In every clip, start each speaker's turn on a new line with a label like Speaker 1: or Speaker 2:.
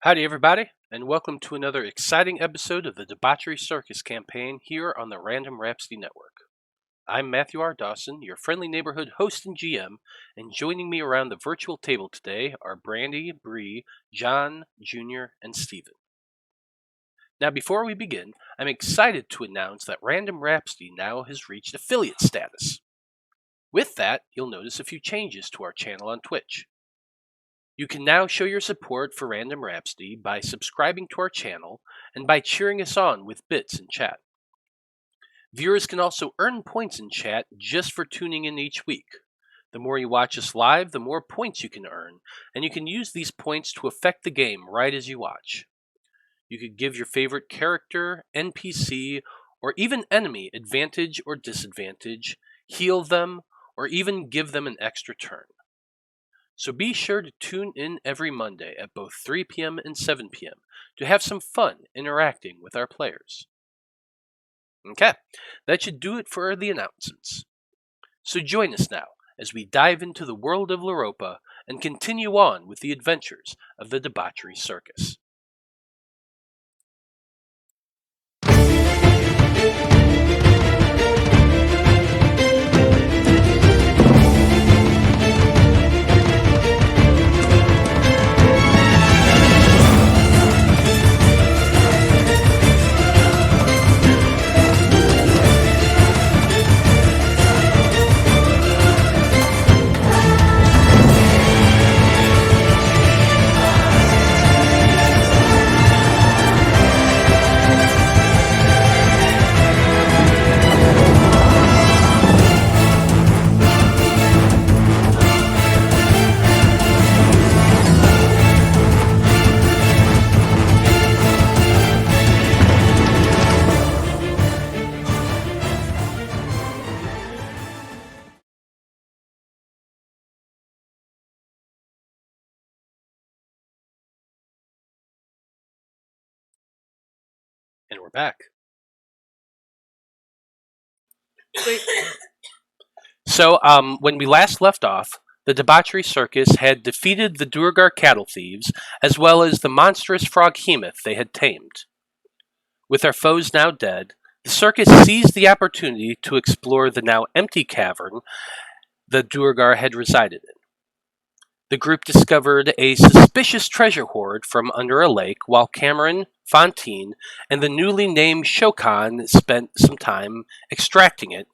Speaker 1: Howdy everybody, and welcome to another exciting episode of the Debauchery Circus campaign here on the Random Rhapsody Network. I'm Matthew R. Dawson, your friendly neighborhood host and GM, and joining me around the virtual table today are Brandie, Brie, John, Jr., and Steven. Now before we begin, I'm excited to announce that Random Rhapsody now has reached affiliate status. With that, you'll notice a few changes to our channel on Twitch. You can now show your support for Random Rhapsody by subscribing to our channel and by cheering us on with bits in chat. Viewers can also earn points in chat just for tuning in each week. The more you watch us live, the more points you can earn, and you can use these points to affect the game right as you watch. You could give your favorite character, NPC, or even enemy advantage or disadvantage, heal them, or even give them an extra turn. So be sure to tune in every Monday at both 3 p.m. and 7 p.m. to have some fun interacting with our players. Okay, that should do it for the announcements. So join us now as we dive into the world of Loroupa and continue on with the adventures of the Debauchery Circus. And we're back. So, when we last left off, the Debauchery Circus had defeated the Duergar cattle thieves, as well as the monstrous froghemoth they had tamed. With their foes now dead, the circus seized the opportunity to explore the now empty cavern the Duergar had resided in. The group discovered a suspicious treasure hoard from under a lake, while Cameron, Fantine, and the newly named Shokan spent some time extracting it,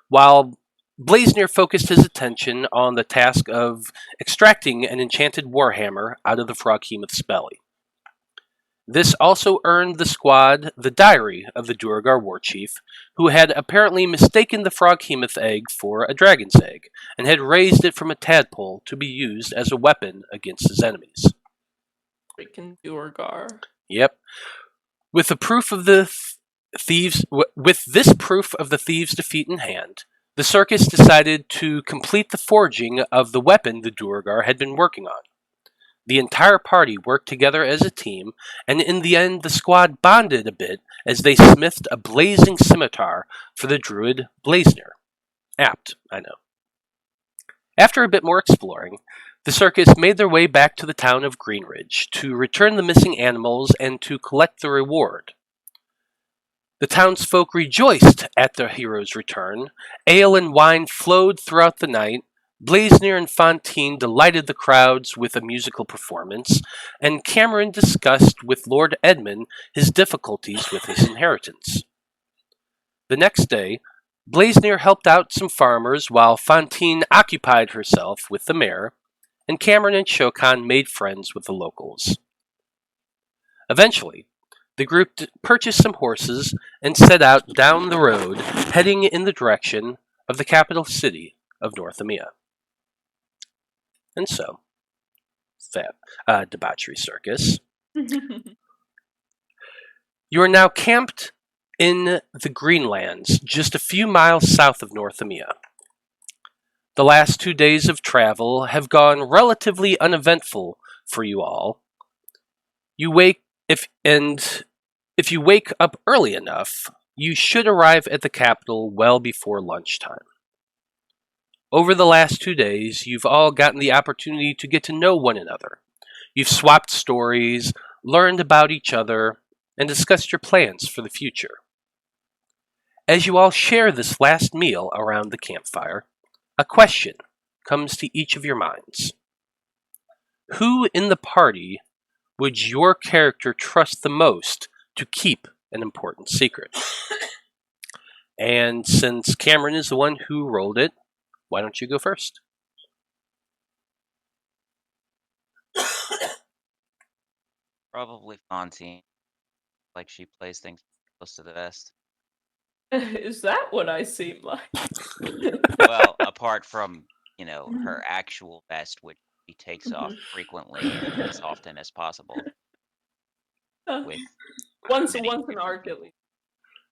Speaker 1: while Blazner focused his attention on the task of extracting an enchanted warhammer out of the froghemoth's belly. This also earned the squad the diary of the Duergar warchief, who had apparently mistaken the froghemoth egg for a dragon's egg, and had raised it from a tadpole to be used as a weapon against his enemies.
Speaker 2: Freaking Duergar.
Speaker 1: Yep. With the proof of the with this proof of the thieves' defeat in hand, the circus decided to complete the forging of the weapon the Duergar had been working on. The entire party worked together as a team, and in the end the squad bonded a bit as they smithed a blazing scimitar for the druid Blazner. Apt, I know. After a bit more exploring, the circus made their way back to the town of Greenridge to return the missing animals and to collect the reward. The townsfolk rejoiced at their hero's return. Ale and wine flowed throughout the night. Blazner and Fantine delighted the crowds with a musical performance, and Cameron discussed with Lord Edmund his difficulties with his inheritance. The next day, Blazner helped out some farmers while Fantine occupied herself with the mayor, and Cameron and Shokan made friends with the locals. Eventually, the group purchased some horses and set out down the road, heading in the direction of the capital city of Northimia. And so, Debauchery Circus. You are now camped in the Greenlands, just a few miles south of Northimia. The last 2 days of travel have gone relatively uneventful for you all. If you wake up early enough, you should arrive at the capital well before lunchtime. Over the last 2 days, you've all gotten the opportunity to get to know one another. You've swapped stories, learned about each other, and discussed your plans for the future. As you all share this last meal around the campfire, a question comes to each of your minds. Who in the party would your character trust the most to keep an important secret? And since Cameron is the one who rolled it, why don't you go first?
Speaker 3: Probably Fantine. Like she plays things close to the vest.
Speaker 2: Is that what I seem like?
Speaker 3: Well, apart from, her actual vest, which she takes off frequently and as often as possible. With
Speaker 2: once
Speaker 3: many
Speaker 2: an arc at least.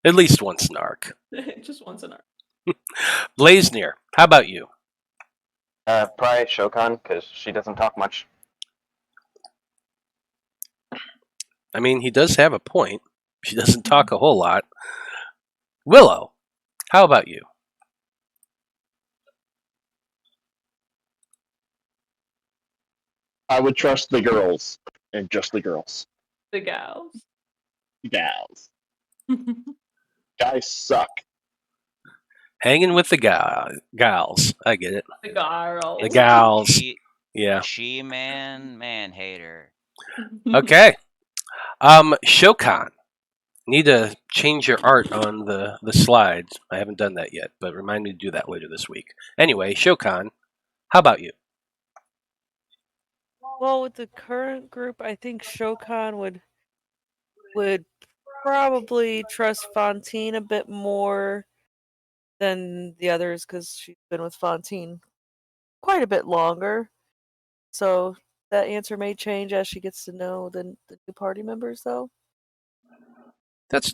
Speaker 1: At least once an arc.
Speaker 2: Just once an arc.
Speaker 1: Blazenir, how about you?
Speaker 4: Probably Shokan, because she doesn't talk much.
Speaker 1: I mean, he does have a point. She doesn't talk a whole lot. Willow, how about you?
Speaker 5: I would trust the girls, and just the girls.
Speaker 2: The gals.
Speaker 5: Gals. Guys suck.
Speaker 1: Hanging with the gals. I get it.
Speaker 2: The girls.
Speaker 1: The gals. Yeah.
Speaker 3: man hater.
Speaker 1: Okay. Shokan. Need to change your art on the slides. I haven't done that yet, but remind me to do that later this week. Anyway, Shokan, how about you?
Speaker 6: Well, with the current group, I think Shokan would probably trust Fantine a bit more than the others because she's been with Fantine quite a bit longer. So that answer may change as she gets to know the new party members, though.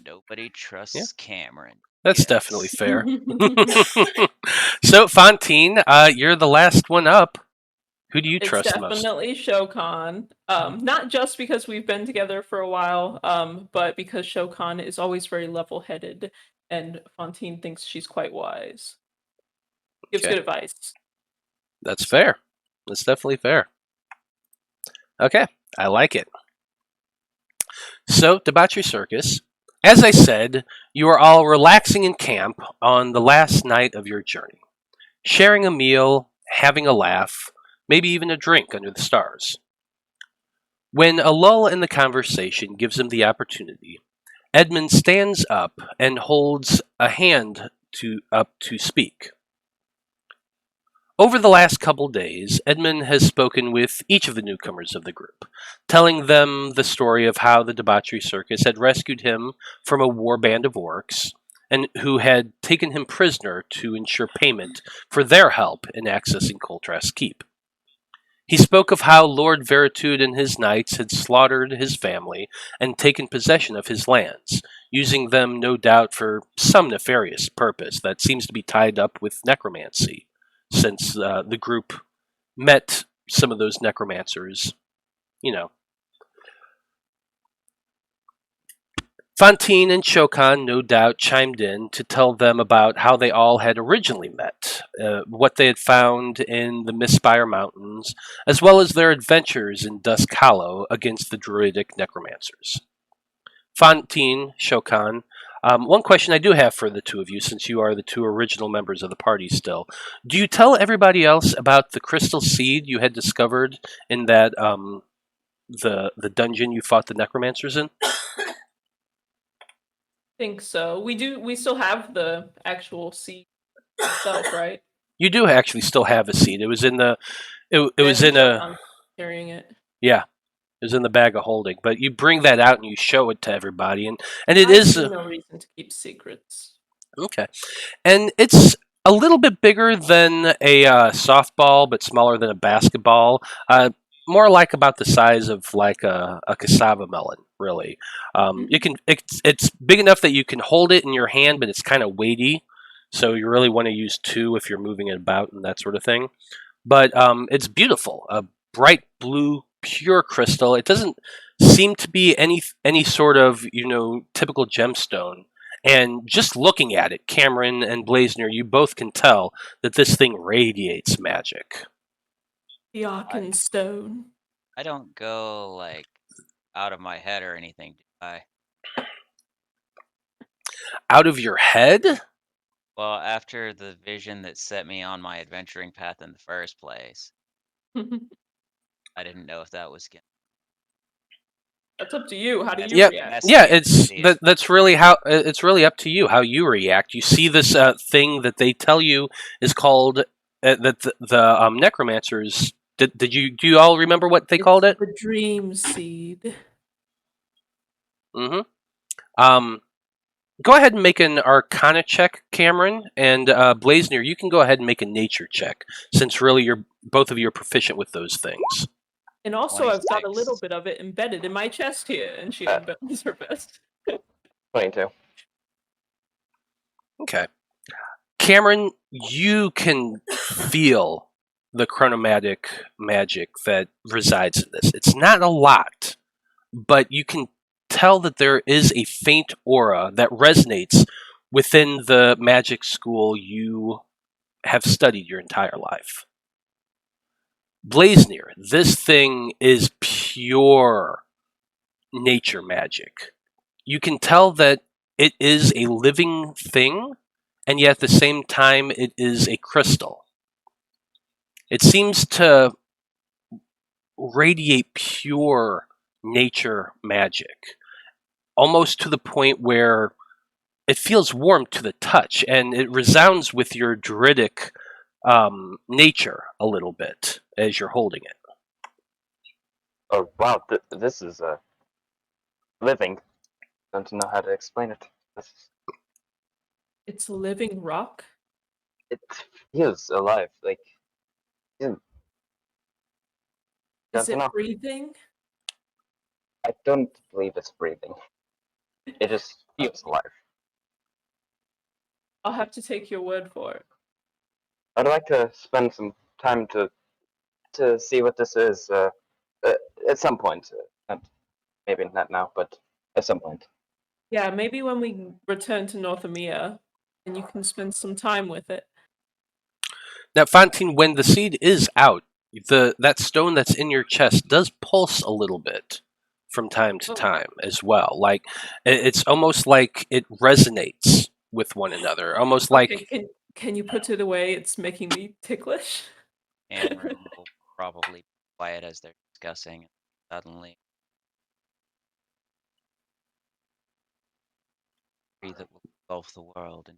Speaker 3: Nobody trusts Cameron.
Speaker 1: That's definitely fair. So, Fantine, you're the last one up. Who do you trust most?
Speaker 2: It's definitely Shokan. Not just because we've been together for a while, but because Shokan is always very level-headed, and Fantine thinks she's quite wise. Gives good advice.
Speaker 1: That's fair. That's definitely fair. Okay, I like it. So, Debauchery Circus. As I said, you are all relaxing in camp on the last night of your journey, sharing a meal, having a laugh, maybe even a drink under the stars. When a lull in the conversation gives him the opportunity, Edmund stands up and holds a hand up to speak. Over the last couple days, Edmund has spoken with each of the newcomers of the group, telling them the story of how the Debauchery Circus had rescued him from a war band of orcs, and who had taken him prisoner to ensure payment for their help in accessing Coltrast's Keep. He spoke of how Lord Veritude and his knights had slaughtered his family and taken possession of his lands, using them no doubt for some nefarious purpose that seems to be tied up with necromancy, since the group met some of those necromancers, Fantine and Shokan no doubt chimed in to tell them about how they all had originally met, what they had found in the Mistspire Mountains, as well as their adventures in Dusk Hollow against the druidic necromancers. Fantine, Shokan, one question I do have for the two of you, since you are the two original members of the party still. Do you tell everybody else about the crystal seed you had discovered in that the dungeon you fought the necromancers in?
Speaker 2: Think so. We still have the actual seed itself, right?
Speaker 1: You do actually still have a seed. It was in the. It was in a.
Speaker 2: Carrying it.
Speaker 1: Yeah, it was in the bag of holding. But you bring that out and you show it to everybody, and it
Speaker 2: I
Speaker 1: is
Speaker 2: see no reason to keep secrets.
Speaker 1: Okay, and it's a little bit bigger than a softball, but smaller than a basketball. More like about the size of like a cassava melon, really. You can it's big enough that you can hold it in your hand, but it's kind of weighty, so you really want to use two if you're moving it about and that sort of thing. But it's beautiful, a bright blue, pure crystal. It doesn't seem to be any sort of typical gemstone. And just looking at it, Cameron and Blazenir, you both can tell that this thing radiates magic.
Speaker 2: The Arkanstone.
Speaker 3: I don't go like out of my head or anything, do I?
Speaker 1: Out of your head?
Speaker 3: Well, after the vision that set me on my adventuring path in the first place, I didn't know if that was gonna
Speaker 2: That's up to you. How do you
Speaker 1: Yep.
Speaker 2: react?
Speaker 3: messy
Speaker 1: Yeah,
Speaker 3: if you see it.
Speaker 1: that's really how it's really up to you how you react. You see this thing that they tell you is called that the necromancers. Do you all remember what they called it?
Speaker 2: The dream seed.
Speaker 1: Mm-hmm. Go ahead and make an Arcana check, Cameron, and Blazner. You can go ahead and make a Nature check, since really both of you are proficient with those things.
Speaker 2: And also, I've got a
Speaker 3: 26.
Speaker 2: little bit of it embedded in my chest here, and she
Speaker 4: Uh.
Speaker 2: does her best.
Speaker 4: 22.
Speaker 1: Okay. Cameron, you can feel the chronomatic magic that resides in this. It's not a lot, but you can tell that there is a faint aura that resonates within the magic school you have studied your entire life. Blazner, this thing is pure nature magic. You can tell that it is a living thing, and yet at the same time it is a crystal. It seems to radiate pure nature magic, almost to the point where it feels warm to the touch, and it resounds with your druidic nature a little bit as you're holding it.
Speaker 4: Oh, wow. This is living. Don't know how to explain it.
Speaker 2: It's a living rock.
Speaker 4: It feels alive. Like,
Speaker 2: Is
Speaker 4: don't
Speaker 2: it
Speaker 4: know.
Speaker 2: breathing?
Speaker 4: I don't believe it's breathing. It just feels alive.
Speaker 2: I'll have to take your word for it.
Speaker 4: I'd like to spend some time to see what this is at some point. Maybe not now, but at some point.
Speaker 2: Yeah, maybe when we return to Northimia, and you can spend some time with it.
Speaker 1: Now, Fantine, when the seed is out, that stone that's in your chest does pulse a little bit from time to time as well. Like it's almost like it resonates with one another. Almost like
Speaker 2: Okay, can you put it away? It's making me ticklish.
Speaker 3: And Rhim will probably be quiet as they're discussing. And suddenly, that will engulf the world. And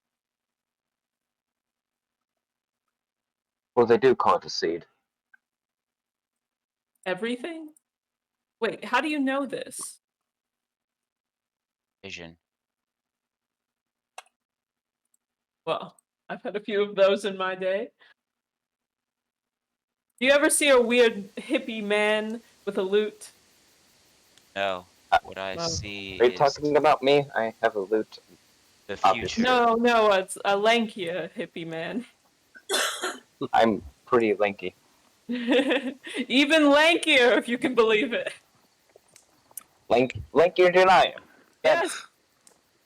Speaker 4: Well, they do call it a seed.
Speaker 2: Everything? Wait, how do you know this?
Speaker 3: vision.
Speaker 2: Well, I've had a few of those in my day. Do you ever see a weird hippie man with a lute?
Speaker 3: No, what I see
Speaker 4: Are you
Speaker 3: is
Speaker 4: talking about me? I have a lute.
Speaker 3: the
Speaker 4: obviously.
Speaker 3: future.
Speaker 2: No, it's a lankier hippie man.
Speaker 4: I'm pretty lanky.
Speaker 2: Even lankier, if you can believe it.
Speaker 4: Lankier than I am.
Speaker 2: Yes.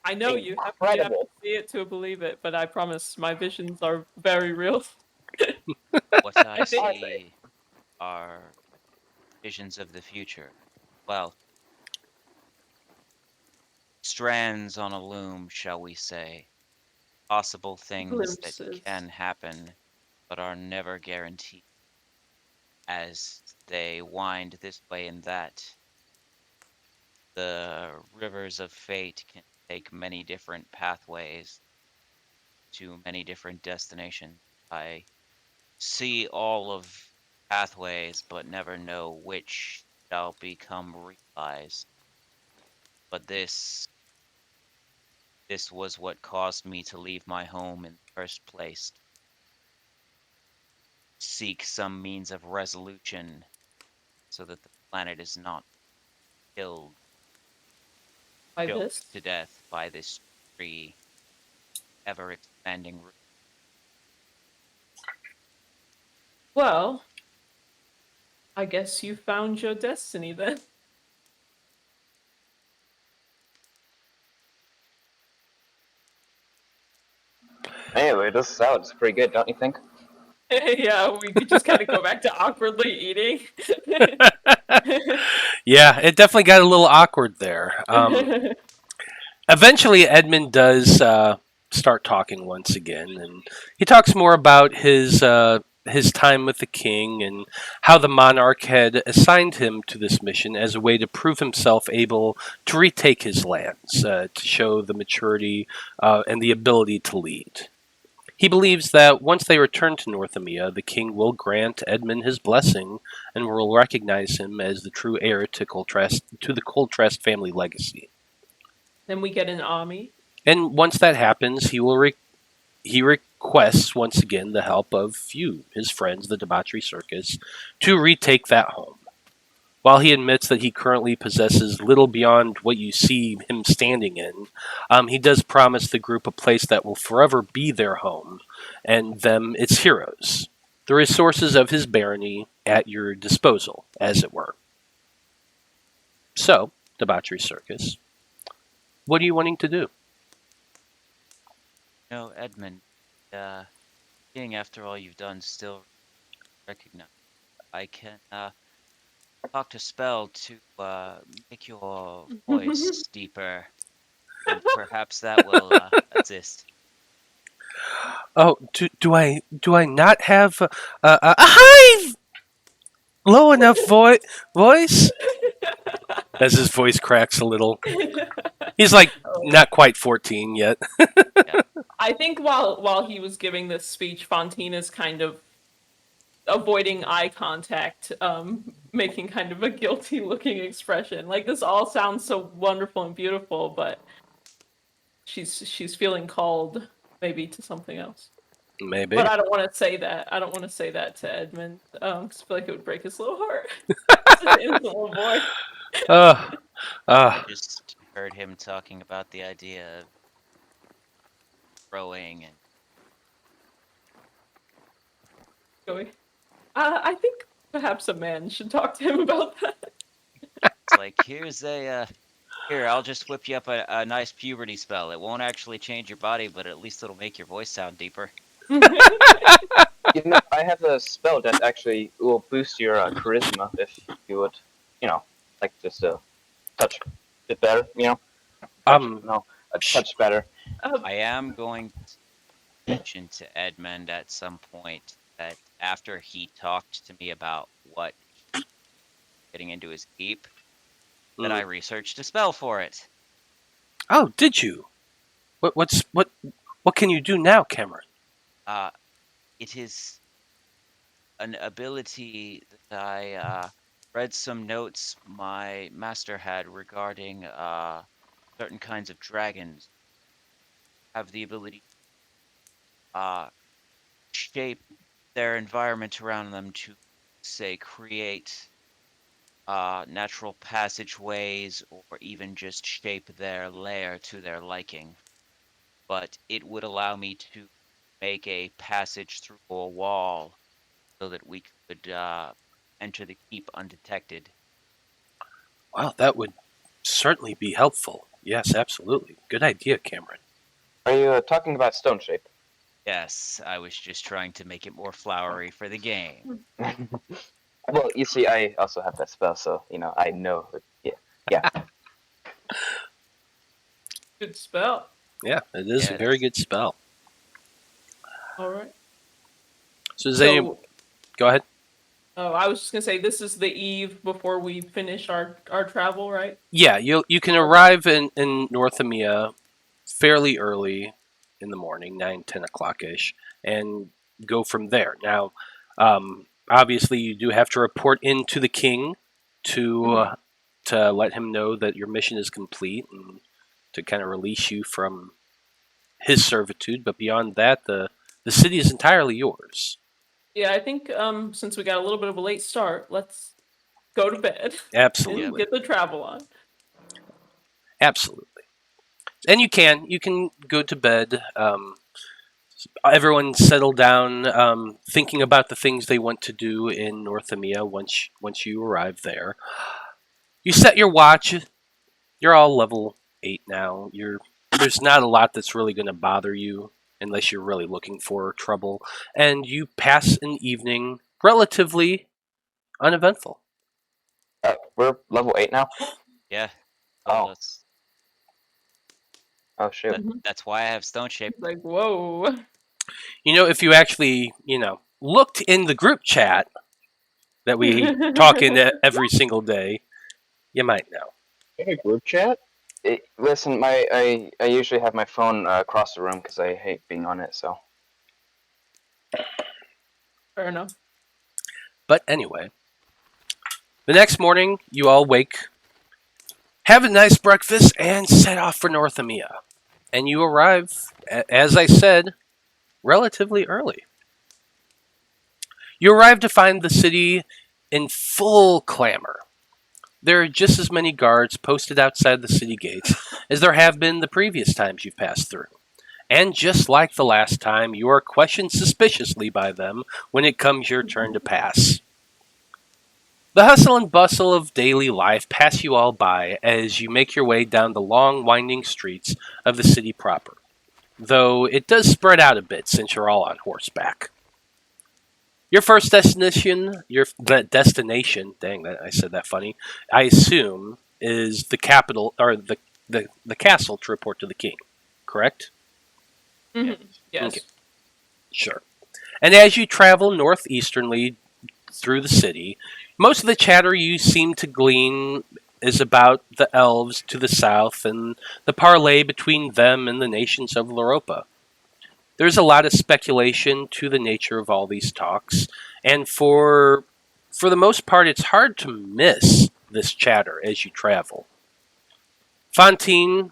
Speaker 2: I know you have to
Speaker 4: incredible.
Speaker 2: see it to believe it, but I promise my visions are very real.
Speaker 3: What I
Speaker 2: think-
Speaker 3: see are visions of the future. Well, strands on a loom, shall we say. Possible things
Speaker 2: Glimpses.
Speaker 3: that can happen, but are never guaranteed. As they wind this way and that, the rivers of fate can take many different pathways to many different destinations. I see all of pathways, but never know which shall become realized. But this was what caused me to leave my home in the first place. Seek some means of resolution so that the planet is not killed
Speaker 2: By
Speaker 3: choked
Speaker 2: this?
Speaker 3: to death by this tree ever expanding root.
Speaker 2: Well, I guess you found your destiny then.
Speaker 4: Anyway, this sounds pretty good, don't you think?
Speaker 2: Yeah, we could just kind of go back to awkwardly eating.
Speaker 1: Yeah, it definitely got a little awkward there. Eventually, Edmund does start talking once again, and he talks more about his time with the king and how the monarch had assigned him to this mission as a way to prove himself able to retake his lands, to show the maturity and the ability to lead. He believes that once they return to Northimia, the king will grant Edmund his blessing and will recognize him as the true heir to the Coltrest family legacy.
Speaker 2: Then we get an army.
Speaker 1: And once that happens, he requests once again the help of you, his friends, the Debauchery Circus, to retake that home. While he admits that he currently possesses little beyond what you see him standing in, he does promise the group a place that will forever be their home, and them its heroes. The resources of his barony at your disposal, as it were. So, Debauchery Circus, what are you wanting to do?
Speaker 3: No, Edmund, being after all you've done, still recognize. I can talk to spell to make your voice deeper, and perhaps that will assist.
Speaker 1: Oh, do I not have a high, low enough voice? As his voice cracks a little. He's like not quite 14 yet.
Speaker 2: I think while he was giving this speech, Fantine is kind of avoiding eye contact, making kind of a guilty looking expression. Like, this all sounds so wonderful and beautiful, but she's feeling called maybe to something else.
Speaker 1: Maybe.
Speaker 2: But I don't want to say that. I don't want to say that to Edmund, because I feel like it would break his little heart. His little boy.
Speaker 3: I just heard him talking about the idea of growing and
Speaker 2: Going. I think perhaps a man should talk to him about that.
Speaker 3: it's like, here, I'll just whip you up a nice puberty spell. It won't actually change your body, but at least it'll make your voice sound deeper.
Speaker 4: You know, I have a spell that actually will boost your charisma if you would, like just a touch a bit better, a touch better.
Speaker 3: I am going to mention to Edmund at some point that after he talked to me about what getting into his keep, that I researched a spell for it.
Speaker 1: Oh, did you? What can you do now, Cameron?
Speaker 3: It is an ability that I read some notes my master had regarding certain kinds of dragons have the ability to shape their environment around them to, say, create natural passageways or even just shape their lair to their liking. But it would allow me to make a passage through a wall so that we could enter the keep undetected.
Speaker 1: Wow, that would certainly be helpful. Yes, absolutely. Good idea, Cameron.
Speaker 4: Are you talking about stone shape?
Speaker 3: Yes, I was just trying to make it more flowery for the game.
Speaker 4: Well, you see, I also have that spell, so I know. Yeah.
Speaker 2: Good spell.
Speaker 1: Yeah, it is a very good spell.
Speaker 2: All right.
Speaker 1: So, go ahead.
Speaker 2: Oh, I was just gonna say this is the eve before we finish our travel, right?
Speaker 1: Yeah, you can arrive in Northimia fairly early in the morning, 9-10 o'clock ish, and go from there. Now, obviously, you do have to report in to the king to let him know that your mission is complete and to kind of release you from his servitude. But beyond that, the city is entirely yours.
Speaker 2: Yeah, I think since we got a little bit of a late start, let's go to bed.
Speaker 1: Absolutely.
Speaker 2: And get the travel on.
Speaker 1: Absolutely. And you can go to bed. Everyone settle down, thinking about the things they want to do in Northimia once you arrive there. You set your watch. You're all level 8 now. There's not a lot that's really going to bother you unless you're really looking for trouble. And you pass an evening relatively uneventful.
Speaker 4: We're level 8 now.
Speaker 3: Yeah.
Speaker 4: Oh.
Speaker 3: That's,
Speaker 4: Oh shoot.
Speaker 3: that's why I have stone shape.
Speaker 2: Like, whoa.
Speaker 1: You know, if you actually, looked in the group chat that we talk in every single day, you might know.
Speaker 5: In a group chat?
Speaker 4: Listen, I usually have my phone across the room because I hate being on it. So.
Speaker 2: Fair enough.
Speaker 1: But anyway, the next morning, you all wake, have a nice breakfast, and set off for Northimia. And you arrive, as I said, relatively early. You arrive to find the city in full clamor. There are just as many guards posted outside the city gates as there have been the previous times you've passed through. And just like the last time, you are questioned suspiciously by them when it comes your turn to pass. The hustle and bustle of daily life pass you all by as you make your way down the long, winding streets of the city proper, though it does spread out a bit since you're all on horseback. Your first destination, dang that, I said that funny, I assume, is the capital, or the castle to report to the king, correct?
Speaker 2: Mm-hmm. Yes.
Speaker 1: Okay. Sure. And as you travel northeasternly through the city, most of the chatter you seem to glean is about the elves to the south and the parley between them and the nations of Loroupa. There's a lot of speculation to the nature of all these talks, and for the most part, it's hard to miss this chatter as you travel. Fantine,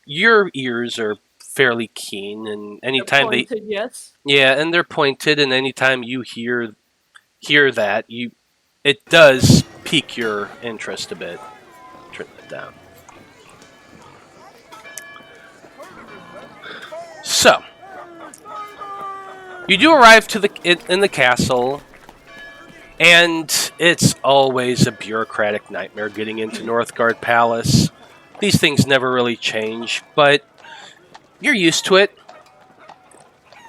Speaker 1: your ears are fairly keen, and anytime
Speaker 2: yes.
Speaker 1: yeah, and they're pointed, and anytime you hear that, it does pique your interest a bit. Turn that down. So, you do arrive in the castle, and it's always a bureaucratic nightmare getting into Northgard Palace. These things never really change, but you're used to it.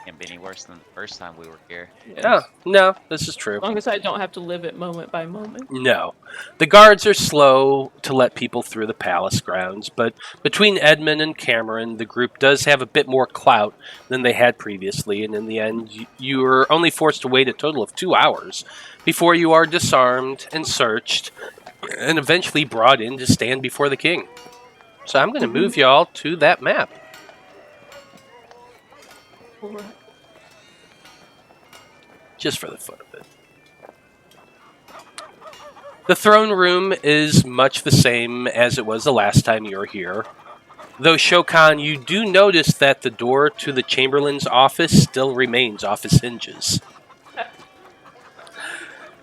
Speaker 3: Can't be any worse than the first time we were here.
Speaker 2: Yes.
Speaker 1: Oh, no, this is true.
Speaker 2: As long as I don't have to live it moment by moment.
Speaker 1: No. The guards are slow to let people through the palace grounds, but between Edmund and Cameron, the group does have a bit more clout than they had previously, and in the end, you are only forced to wait a total of 2 hours before you are disarmed and searched, and eventually brought in to stand before the king. So I'm going to move y'all to that map. Just for the fun of it. The throne room is much the same as it was the last time you were here. Though Shokan, you do notice that the door to the Chamberlain's office still remains off his hinges.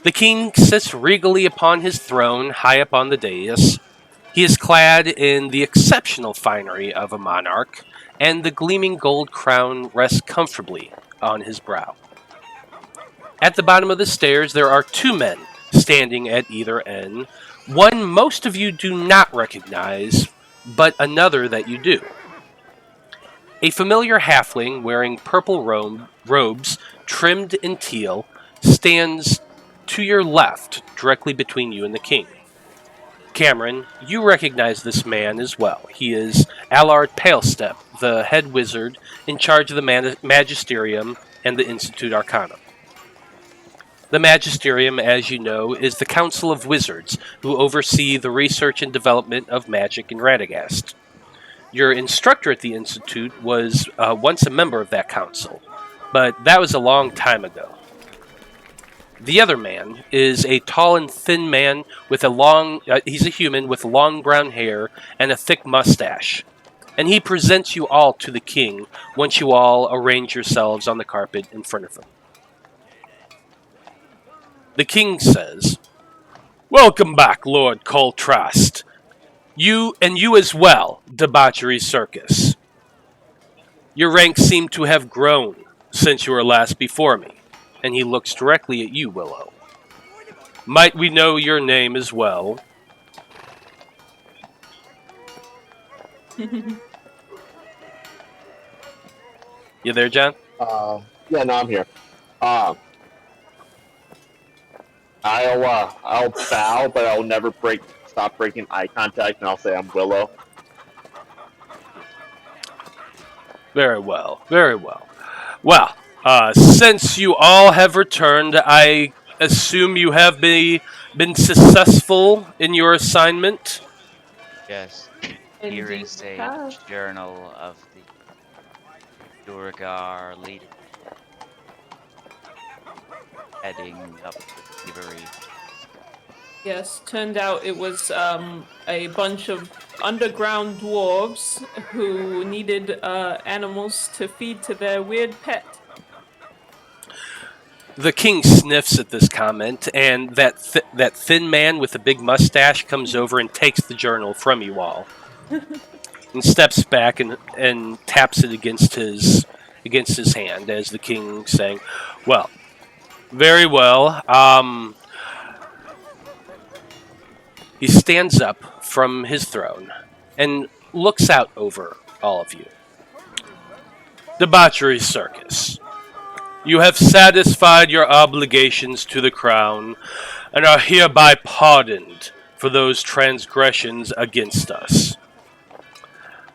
Speaker 1: The king sits regally upon his throne, high up on the dais. He is clad in the exceptional finery of a monarch, and the gleaming gold crown rests comfortably on his brow. At the bottom of the stairs, there are 2 men standing at either end. One most of you do not recognize, but another that you do. A familiar halfling wearing purple robes trimmed in teal stands to your left, directly between you and the king. Cameron, you recognize this man as well. He is Allard Palestep, the head wizard in charge of the Magisterium and the Institute Arcanum. The Magisterium, as you know, is the Council of Wizards who oversee the research and development of magic in Radagast. Your instructor at the Institute was once a member of that council, but that was a long time ago. The other man is a tall and thin man with he's a human with long brown hair and a thick mustache. And he presents you all to the king once you all arrange yourselves on the carpet in front of him. The king says, "Welcome back, Lord Coltrast. You as well, Debauchery Circus. Your ranks seem to have grown since you were last before me." And he looks directly at you, Willow. "Might we know your name as well?" You there, John?
Speaker 5: Yeah, no, I'm here. I'll bow, but I'll never stop breaking eye contact, and I'll say I'm Willow.
Speaker 1: Very well, very well. Well, since you all have returned, I assume you have been successful in your assignment?
Speaker 3: Yes.
Speaker 2: Indeed,
Speaker 3: Here is
Speaker 2: we
Speaker 3: a
Speaker 2: have.
Speaker 3: journal of the Durgar leading, heading up the thievery.
Speaker 2: Yes, turned out it was a bunch of underground dwarves who needed animals to feed to their weird pet.
Speaker 1: The king sniffs at this comment, and that thin man with the big mustache comes over and takes the journal from you all, and steps back and taps it against his hand as the king saying, "Well, very well." He stands up from his throne and looks out over all of you. Debauchery Circus. You have satisfied your obligations to the crown and are hereby pardoned for those transgressions against us.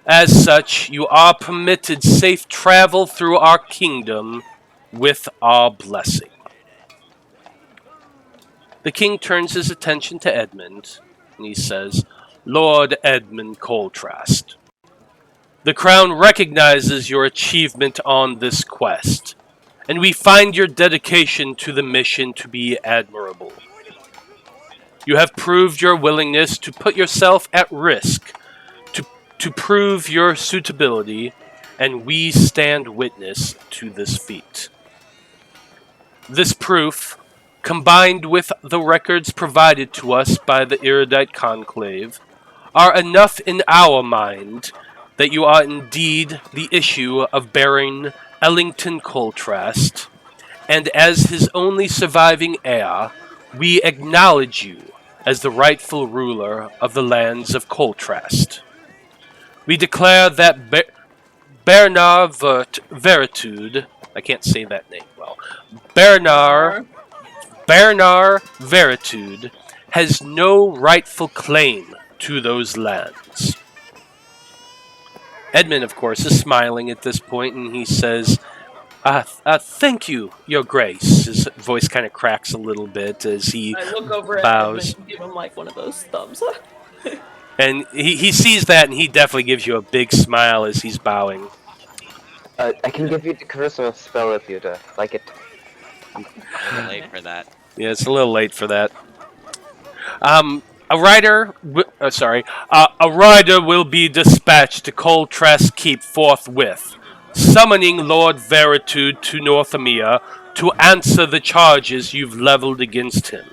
Speaker 1: As such, you are permitted safe travel through our kingdom with our blessing. The king turns his attention to Edmund, and he says, Lord Edmund Coltrast, the crown recognizes your achievement on this quest, and we find your dedication to the mission to be admirable. You have proved your willingness to put yourself at risk to prove your suitability, and we stand witness to this feat. This proof, combined with the records provided to us by the Erudite Conclave, are enough in our mind that you are indeed the issue of Baron Ellington Coltrast, and as his only surviving heir, we acknowledge you as the rightful ruler of the lands of Coltrast. We declare that Bernard Veritude, I can't say that name well, Bernard Veritude has no rightful claim to those lands. Edmund, of course, is smiling at this point, and he says, thank you, Your Grace. His voice kind of cracks a little bit as he
Speaker 2: I look over
Speaker 1: bows.
Speaker 2: at Edmund and give him like one of those thumbs.
Speaker 1: And he sees that, and he definitely gives you a big smile as he's bowing.
Speaker 4: I can give you the charisma spell if you'd like it.
Speaker 3: A little late for that.
Speaker 1: Yeah, it's a little late for that. A rider will be dispatched to Coltrast Keep forthwith, summoning Lord Veritude to Northimia to answer the charges you've leveled against him.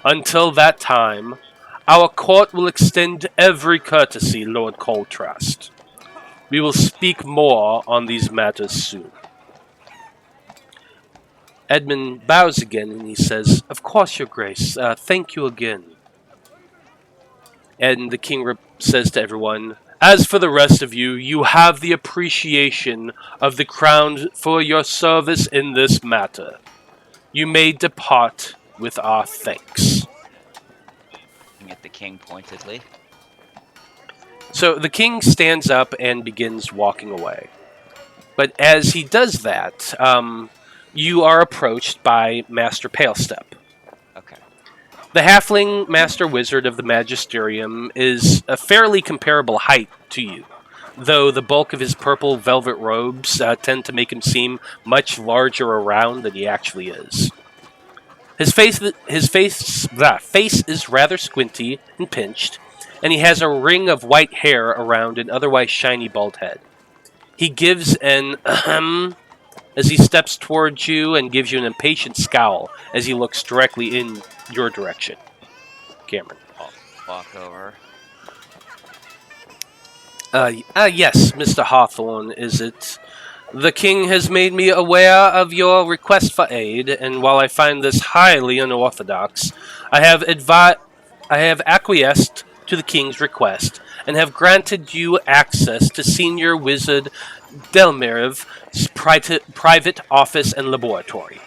Speaker 1: Until that time, our court will extend every courtesy, Lord Coltrast. We will speak more on these matters soon. Edmund bows again and he says, Of course, Your Grace. Thank you again. And the king says to everyone, As for the rest of you, you have the appreciation of the crown for your service in this matter. You may depart with our thanks.
Speaker 3: Looking at the king pointedly.
Speaker 1: So the king stands up and begins walking away. But as he does that, you are approached by Master Palestep.
Speaker 3: Okay.
Speaker 1: The halfling master wizard of the Magisterium is a fairly comparable height to you, though the bulk of his purple velvet robes tend to make him seem much larger around than he actually is. His face is rather squinty and pinched, and he has a ring of white hair around an otherwise shiny bald head. He gives an ahem as he steps towards you and gives you an impatient scowl as he looks directly in your direction. Cameron.
Speaker 3: I'll walk over.
Speaker 1: Yes, Mr. Hawthorne, is it? The king has made me aware of your request for aid, and while I find this highly unorthodox, I have acquiesced to the king's request and have granted you access to Senior Wizard Delmirev's private office and laboratory.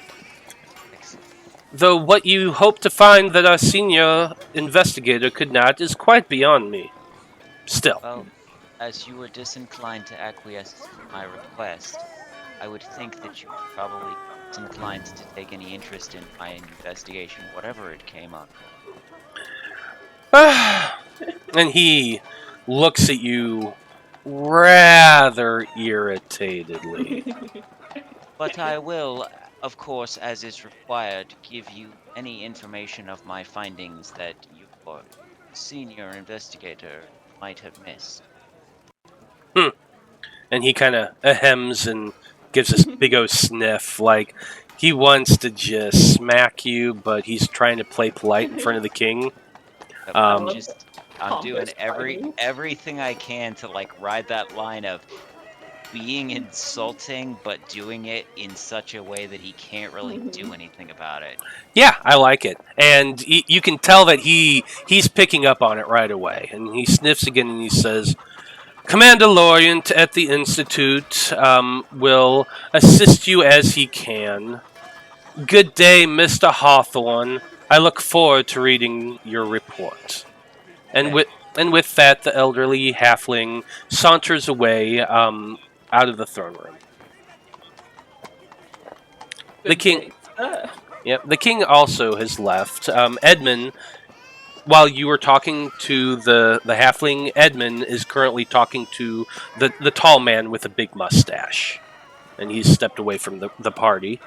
Speaker 3: Excellent.
Speaker 1: Though what you hope to find that our senior investigator could not is quite beyond me. Still.
Speaker 3: Well, as you were disinclined to acquiesce to my request, I would think that you were probably disinclined to take any interest in my investigation, whatever it came up.
Speaker 1: And he looks at you rather irritatedly.
Speaker 3: But I will, of course, as is required, give you any information of my findings that your senior investigator might have missed.
Speaker 1: And he kind of ahems and gives this big old sniff, like he wants to just smack you, but he's trying to play polite in front of the king.
Speaker 3: I'm
Speaker 2: love
Speaker 3: doing
Speaker 2: Pompous findings.
Speaker 3: everything I can to like ride that line of being insulting, but doing it in such a way that he can't really do anything about it.
Speaker 1: Yeah, I like it, and you can tell that he's picking up on it right away. And he sniffs again, and he says, "Commander Lorient at the Institute will assist you as he can. Good day, Mr. Hawthorne. I look forward to reading your report." And with that, the elderly halfling saunters away out of the throne room. The king. Yep, the king also has left. Edmund, while you were talking to the halfling, Edmund is currently talking to the tall man with a big mustache, and he's stepped away from the party.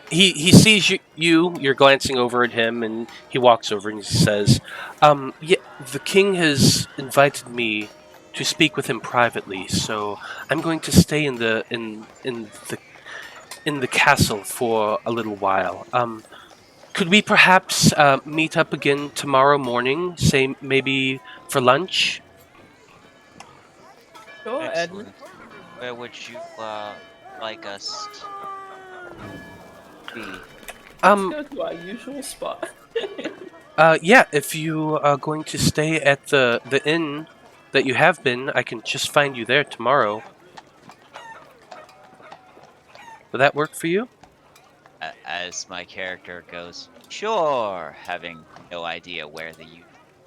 Speaker 1: He sees you're glancing over at him, and he walks over and he says, "Yeah, the king has invited me to speak with him privately, so I'm going to stay in the castle for a little while. Could we perhaps meet up again tomorrow morning, say maybe for lunch?"
Speaker 2: Sure,
Speaker 3: Excellent.
Speaker 2: Edmund.
Speaker 3: Where would you like us to be?
Speaker 2: Let's go to our usual spot.
Speaker 1: Yeah, if you are going to stay at the inn that you have been, I can just find you there tomorrow. Will that work for you?
Speaker 3: As my character goes, sure, having no idea where the usual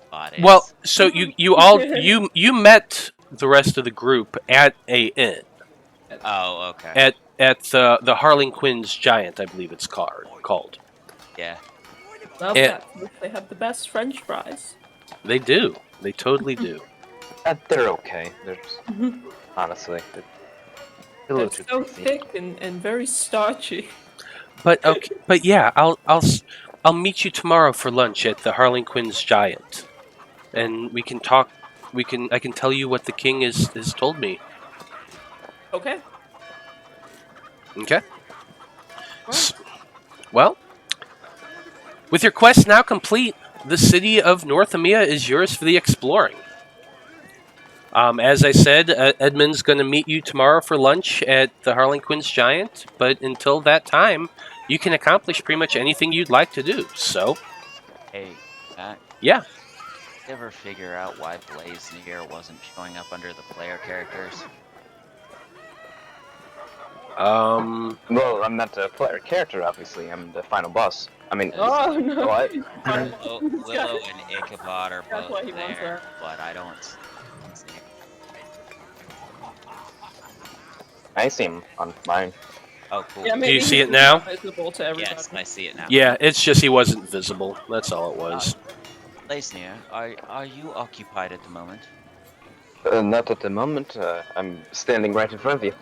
Speaker 3: spot is.
Speaker 1: Well, so you all you met the rest of the group at a inn
Speaker 3: Oh, okay.
Speaker 1: at the Harlequin's Giant, I believe it's called.
Speaker 3: Yeah.
Speaker 2: Love that. They have the best French fries.
Speaker 1: They do. They totally do.
Speaker 4: They're okay. They're just, honestly, they're a little
Speaker 2: They're
Speaker 4: too
Speaker 2: so
Speaker 4: greasy.
Speaker 2: thick and very starchy.
Speaker 1: But okay, but yeah, I'll meet you tomorrow for lunch at the Harlequin's Giant, and we can talk. I can tell you what the king has told me.
Speaker 2: Okay.
Speaker 1: Okay. Well, with your quest now complete, the city of Northimia is yours for the exploring. As I said, Edmund's going to meet you tomorrow for lunch at the Harlequin's Giant, but until that time, you can accomplish pretty much anything you'd like to do. So,
Speaker 3: Hey, Matt,
Speaker 1: yeah.
Speaker 3: you ever figure out why Blaze Near wasn't showing up under the player characters?
Speaker 4: Well, I'm not the player character, obviously. I'm the final boss. I mean,
Speaker 2: Oh no.
Speaker 4: what?
Speaker 3: Willow and Ichabod are
Speaker 2: That's why
Speaker 3: both
Speaker 2: he wants
Speaker 3: there,
Speaker 2: her.
Speaker 3: but I don't see him.
Speaker 4: I see him on mine.
Speaker 3: Oh, cool.
Speaker 2: Yeah,
Speaker 1: Do
Speaker 2: maybe
Speaker 1: you see
Speaker 2: he's
Speaker 1: it now?
Speaker 2: not visible to everybody.
Speaker 3: Yes, I see it now.
Speaker 1: Yeah, it's just he wasn't visible. That's all it was.
Speaker 3: Leisnir, are you occupied at the moment?
Speaker 4: Not at the moment. I'm standing right in front of you.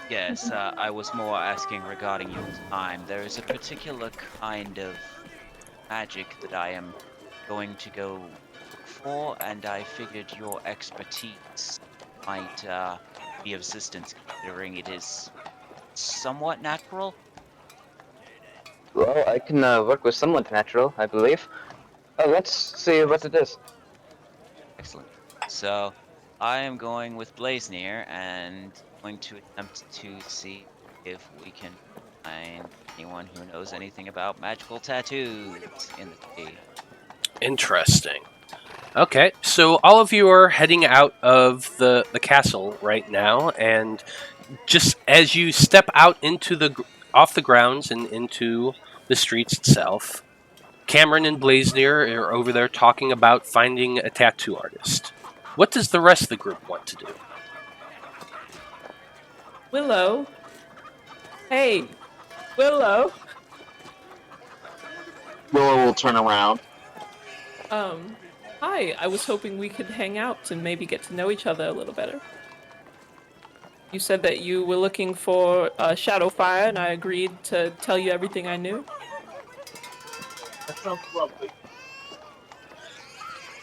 Speaker 3: Yes, I was more asking regarding your time. There is a particular kind of magic that I am going to go look for, and I figured your expertise might be of assistance, considering it is somewhat natural.
Speaker 4: Well, I can work with someone natural, I believe. Let's see what it is.
Speaker 3: Excellent. So, I am going with Blazenir and going to attempt to see if we can find anyone who knows anything about magical tattoos in the city.
Speaker 1: Interesting. Okay, so all of you are heading out of the castle right now, and just as you step out into off the grounds and into the streets itself. Cameron and Blazenir are over there talking about finding a tattoo artist. What does the rest of the group want to do?
Speaker 2: Willow. Hey, Willow.
Speaker 5: Willow will turn around.
Speaker 2: Hi. I was hoping we could hang out and maybe get to know each other a little better. You said that you were looking for Shadowfire, and I agreed to tell you everything I knew.
Speaker 5: That sounds lovely.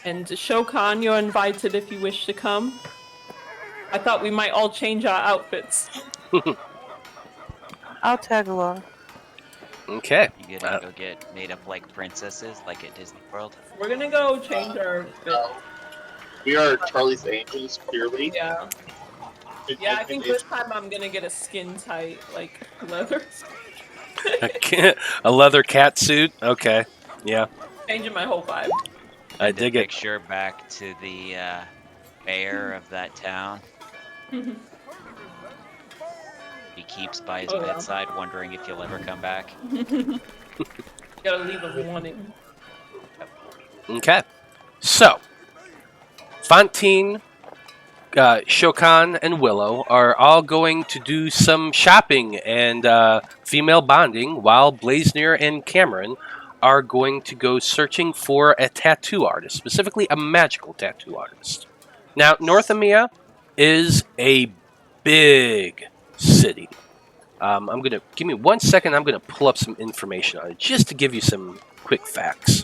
Speaker 2: And Shokan, you're invited if you wish to come. I thought we might all change our outfits.
Speaker 6: I'll tag along.
Speaker 1: Okay.
Speaker 3: You gonna go get made up like princesses, like at Disney World?
Speaker 2: We're gonna go change our outfits.
Speaker 5: We are Charlie's Angels, clearly.
Speaker 2: Yeah. Yeah, I think this time I'm gonna get a skin tight, like, leather.
Speaker 1: A leather cat suit? Okay. Yeah.
Speaker 2: Changing my whole vibe.
Speaker 1: I dig it.
Speaker 3: Picture back to the mayor of that town. He keeps by his bedside, wondering if you'll ever come back.
Speaker 2: Gotta leave a warning.
Speaker 1: Okay. So, Fantine, Shokan, and Willow are all going to do some shopping and female bonding, while Blazenir and Cameron are going to go searching for a tattoo artist, specifically a magical tattoo artist. Now, Northimia is a big city. Give me 1 second. I'm gonna pull up some information on it just to give you some quick facts.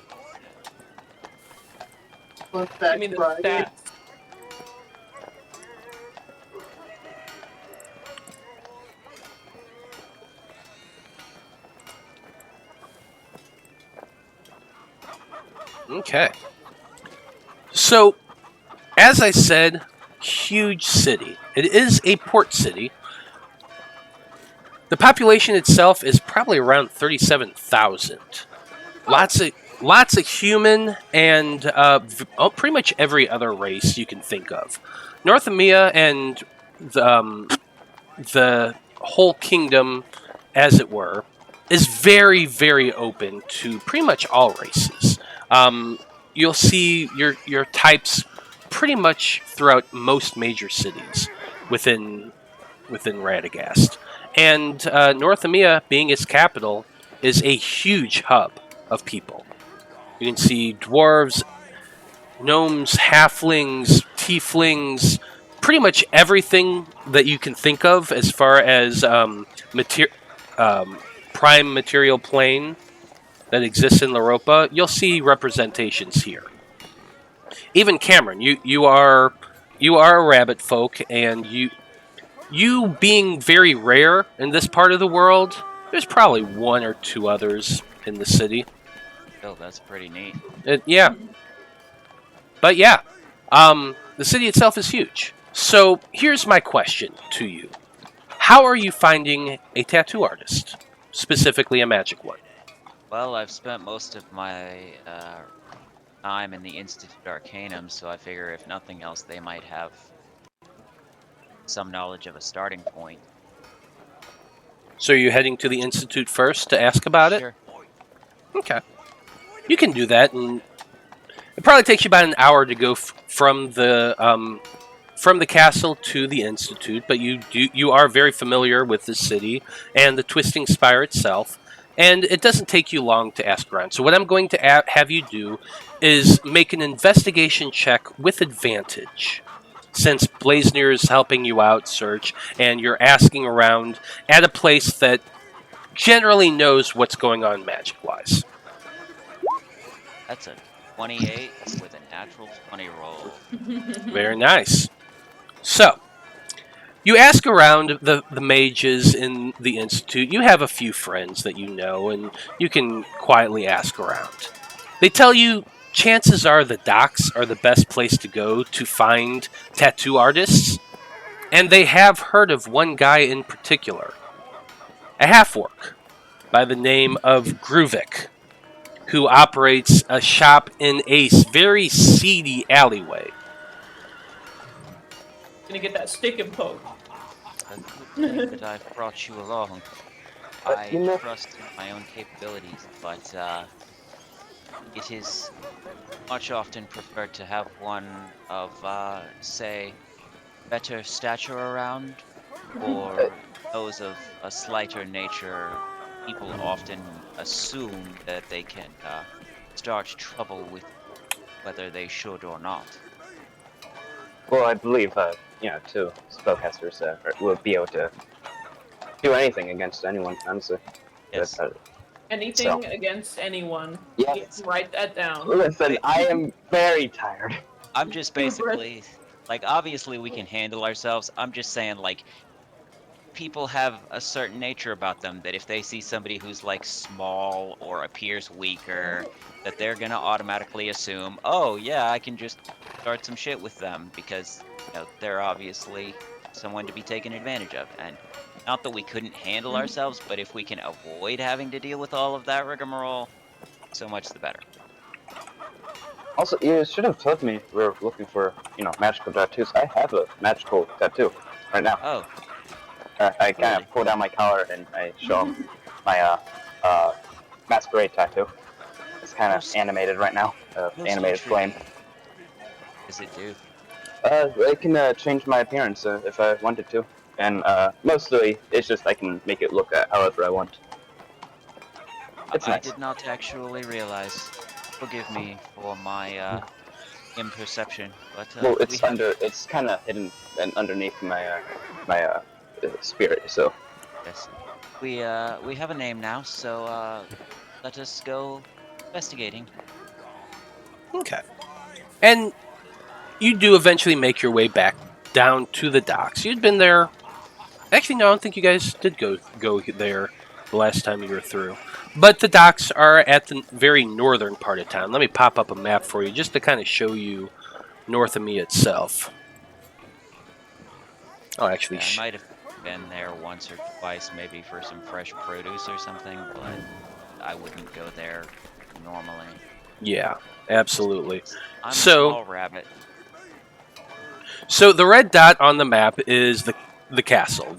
Speaker 2: Give me the stats.
Speaker 1: Okay. So, as I said, huge city. It is a port city. The population itself is probably around 37,000. Lots of human and pretty much every other race you can think of. Northimia and the whole kingdom, as it were, is very, very open to pretty much all races. You'll see your types pretty much throughout most major cities within Radagast. And Northimia, being its capital, is a huge hub of people. You can see dwarves, gnomes, halflings, tieflings, pretty much everything that you can think of as far as prime material plane that exists in Loroupa. You'll see representations here. Even Cameron, you are a rabbit folk, and you being very rare in this part of the world, there's probably one or two others in the city.
Speaker 3: Oh, that's pretty neat.
Speaker 1: Yeah. But yeah, the city itself is huge. So here's my question to you. How are you finding a tattoo artist? Specifically a magic one.
Speaker 3: Well, I've spent most of my time in the Institute Arcanum, so I figure if nothing else, they might have some knowledge of a starting point.
Speaker 1: So are you heading to the Institute first to ask about
Speaker 3: Sure.
Speaker 1: it? Okay. You can do that, and it probably takes you about an hour to go from the castle to the Institute, but you are very familiar with the city and the Twisting Spire itself, and it doesn't take you long to ask around. So what I'm going to have you do is make an investigation check with advantage, since Blazenir is helping you out, search, and you're asking around at a place that generally knows what's going on magic-wise.
Speaker 3: That's a 28 with a natural 20 roll.
Speaker 1: Very nice. So, you ask around the mages in the Institute. You have a few friends that you know, and you can quietly ask around. They tell you chances are the docks are the best place to go to find tattoo artists, and they have heard of one guy in particular, a half-orc by the name of Gruvik, who operates a shop in a very seedy alleyway.
Speaker 2: Gonna get that stick and poke.
Speaker 3: Good that I've brought you along. I
Speaker 4: You know-
Speaker 3: trust in my own capabilities, but it is much often preferred to have one of, say, better stature around, or those of a slighter nature. People often assume that they can start trouble with whether they should or not.
Speaker 4: Well, I believe, two spellcasters will be able to do anything against anyone, honestly.
Speaker 3: Yes.
Speaker 2: Anything against anyone.
Speaker 4: Yes.
Speaker 2: Write that down.
Speaker 4: Listen, I am very tired.
Speaker 3: I'm just basically, like, obviously we can handle ourselves. I'm just saying, like, people have a certain nature about them that if they see somebody who's, like, small or appears weaker, that they're gonna automatically assume, oh, yeah, I can just start some shit with them because, they're obviously someone to be taken advantage of. And not that we couldn't handle ourselves, but if we can avoid having to deal with all of that rigmarole, so much the better.
Speaker 4: Also, you should have told me we were looking for, magical tattoos. I have a magical tattoo right now.
Speaker 3: Oh,
Speaker 4: I kind of pull down my collar and I show him my masquerade tattoo. It's kind of animated right now. Animated flame.
Speaker 3: What does it do?
Speaker 4: It can change my appearance if I wanted to. And mostly, it's just I can make it look however I want. It's
Speaker 3: I
Speaker 4: nice.
Speaker 3: did not actually realize. Forgive me for my imperception, but
Speaker 4: Well, it's kind of hidden and underneath my spirit. So
Speaker 3: yes, we have a name now. So let us go investigating.
Speaker 1: Okay. And you do eventually make your way back down to the docks. You'd been there. Actually, no, I don't think you guys did go there the last time you were through. But the docks are at the very northern part of town. Let me pop up a map for you just to kind of show you Northimia itself. Oh, actually,
Speaker 3: I might have been there once or twice, maybe for some fresh produce or something, but I wouldn't go there normally.
Speaker 1: yeah, absolutely.
Speaker 3: I'm
Speaker 1: So-
Speaker 3: a small rabbit.
Speaker 1: So the red dot on the map is the castle,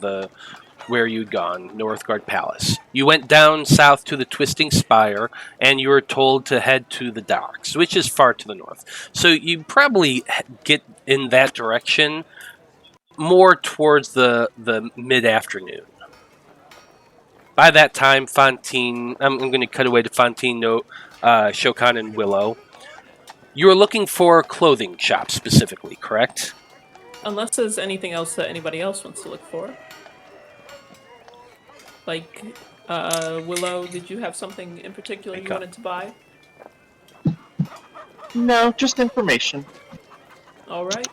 Speaker 1: where you'd gone, Northgard Palace. You went down south to the Twisting Spire, and you were told to head to the docks, which is far to the north. So you probably get in that direction more towards the mid-afternoon. By that time, Fantine, I'm going to cut away to Fantine, Shokan, and Willow. You were looking for a clothing shop specifically, correct?
Speaker 2: Unless there's anything else that anybody else wants to look for. Like, Willow, did you have something in particular you wanted to buy?
Speaker 5: No, just information.
Speaker 2: All right.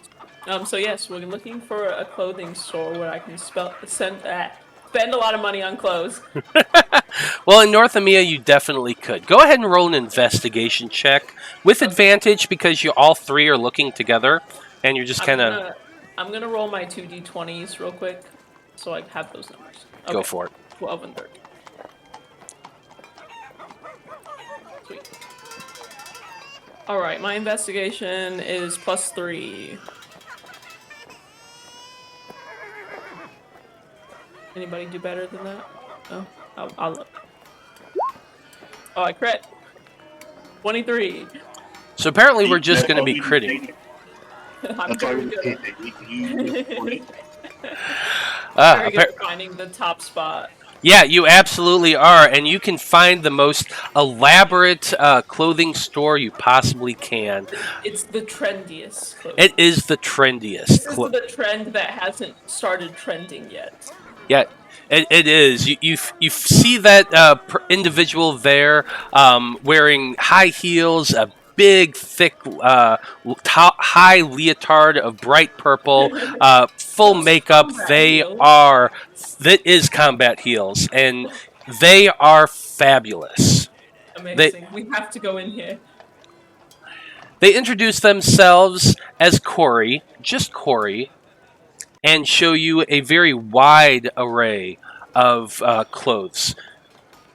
Speaker 2: So yes, we're looking for a clothing store where I can spend a lot of money on clothes.
Speaker 1: Well, in Northimia, you definitely could. Go ahead and roll an investigation check with advantage because you all three are looking together, and you're just kind of...
Speaker 2: I'm gonna roll my 2d20s real quick, so I have those numbers. Okay.
Speaker 1: Go for it.
Speaker 2: 12 and 13. Sweet. All right, my investigation is +3. Anybody do better than that? No? I'll look. Oh, I crit. 23.
Speaker 1: So apparently we're just going to be critting.
Speaker 2: I'm
Speaker 5: That's why
Speaker 2: very
Speaker 5: we
Speaker 2: good.
Speaker 5: can't take
Speaker 2: Very good at finding the top spot.
Speaker 1: Yeah, you absolutely are, and you can find the most elaborate clothing store you possibly can.
Speaker 2: It's the trendiest clothing.
Speaker 1: It is the trendiest.
Speaker 2: This is the trend that hasn't started trending yet.
Speaker 1: Yeah, it is. You see that individual there wearing high heels, a big, thick, high leotard of bright purple, full makeup. That is combat heels, and they are fabulous.
Speaker 2: Amazing. We have to go in here.
Speaker 1: They introduce themselves as Corey, just Corey, and show you a very wide array of clothes.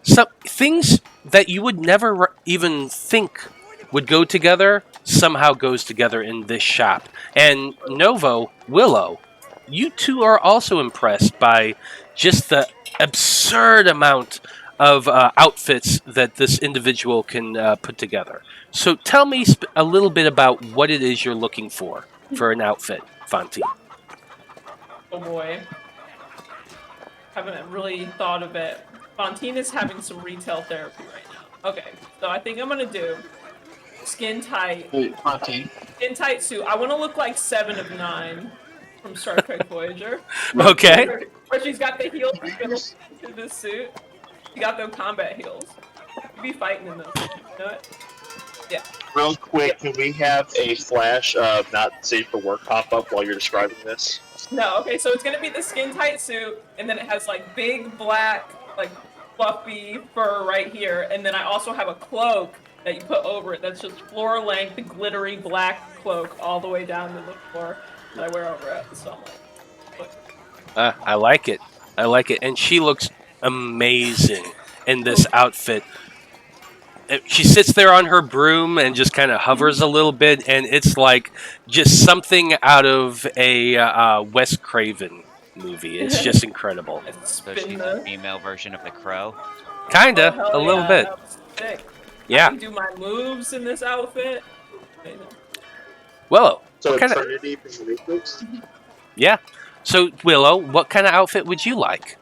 Speaker 1: Some things that you would never even think would go together somehow goes together in this shop. And Novo, Willow, you two are also impressed by just the absurd amount of outfits that this individual can put together. So tell me a little bit about what it is you're looking for an outfit, Fantine.
Speaker 2: Oh boy. Haven't really thought of it. Fantine is having some retail therapy right now. Okay, so I think I'm gonna do skin tight suit. I want to look like 7 of 9 from Star Trek Voyager.
Speaker 1: Okay.
Speaker 2: Where she's got the heels built into the suit. She got those combat heels. You'd be fighting in those. You know it? Yeah.
Speaker 5: Real quick, can we have a flash of not safe for work pop up while you're describing this?
Speaker 2: No, okay, so it's gonna be the skin tight suit, and then it has like big black, like fluffy fur right here, and then I also have a cloak that you put over it that's just floor length, glittery black cloak all the way down to the floor that I wear over it. So I'm like,
Speaker 1: I like it. I like it. And she looks amazing in this outfit. She sits there on her broom and just kind of hovers a little bit, and it's like just something out of a Wes Craven movie. It's just incredible.
Speaker 3: So she's the female version of the Crow.
Speaker 1: Kinda,
Speaker 2: oh,
Speaker 1: a little
Speaker 2: yeah,
Speaker 1: bit.
Speaker 2: that was sick.
Speaker 1: Yeah.
Speaker 2: I can do my moves in this outfit.
Speaker 1: Willow.
Speaker 5: So
Speaker 1: What
Speaker 5: Trinity from the Matrix?
Speaker 1: Yeah. So Willow, what kind of outfit would you like?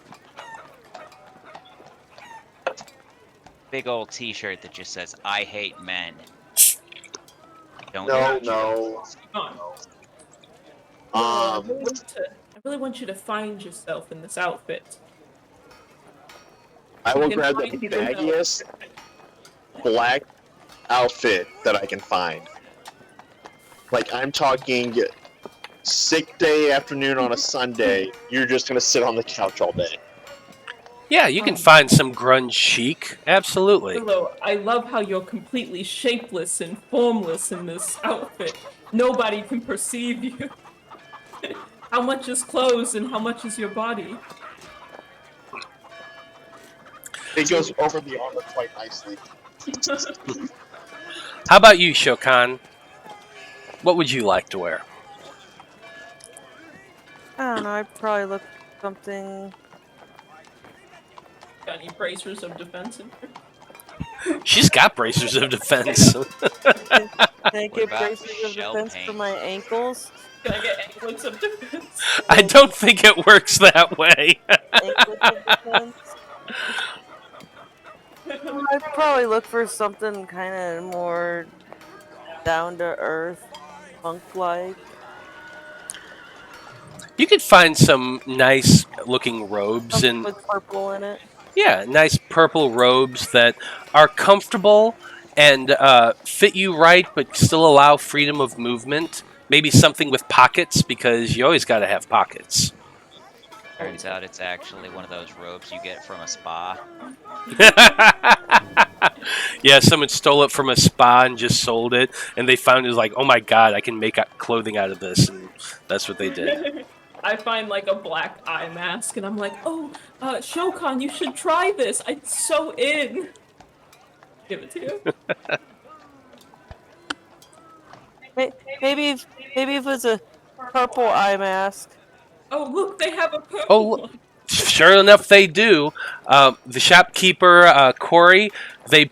Speaker 3: Big old T-shirt that just says "I hate men." Don't
Speaker 5: No.
Speaker 2: Come on.
Speaker 5: Um,
Speaker 2: I really want you to find yourself in this outfit.
Speaker 5: I will
Speaker 2: You can
Speaker 5: grab the
Speaker 2: find yourself.
Speaker 5: baggiest black outfit that I can find. Like, I'm talking sick day afternoon on a Sunday, you're just gonna sit on the couch all day.
Speaker 1: Yeah, you can find some grunge chic. Absolutely.
Speaker 2: Willow, I love how you're completely shapeless and formless in this outfit. Nobody can perceive you. How much is clothes and how much is your body?
Speaker 5: It goes over the armor quite nicely.
Speaker 1: How about you, Shokan? What would you like to wear?
Speaker 6: I don't know. I'd probably look something.
Speaker 2: Got any bracers of defense in here?
Speaker 1: She's got bracers of defense.
Speaker 6: Can I
Speaker 3: What
Speaker 6: get
Speaker 3: about
Speaker 6: braces of
Speaker 3: shell
Speaker 6: defense
Speaker 3: paint?
Speaker 6: for my ankles?
Speaker 2: Can I get anklets of defense?
Speaker 1: I don't think it works that way.
Speaker 6: Anklets of defense? I'd probably look for something kind of more down to earth, monk-like.
Speaker 1: You could find some nice looking robes
Speaker 6: Something
Speaker 1: and
Speaker 6: with purple in it.
Speaker 1: yeah, nice purple robes that are comfortable and fit you right, but still allow freedom of movement. Maybe something with pockets, because you always got to have pockets.
Speaker 3: Turns out it's actually one of those robes you get from a spa.
Speaker 1: Yeah, someone stole it from a spa and just sold it, and they found it was like, oh my god, I can make clothing out of this, and that's what they did.
Speaker 2: I find like a black eye mask and I'm like, oh, Shokan, you should try this. I'm so in. Give it to you.
Speaker 6: Maybe if it was a purple eye mask.
Speaker 2: Oh, look, they have a purple
Speaker 1: Oh,
Speaker 2: one.
Speaker 1: Sure enough, they do. The shopkeeper, Corey, they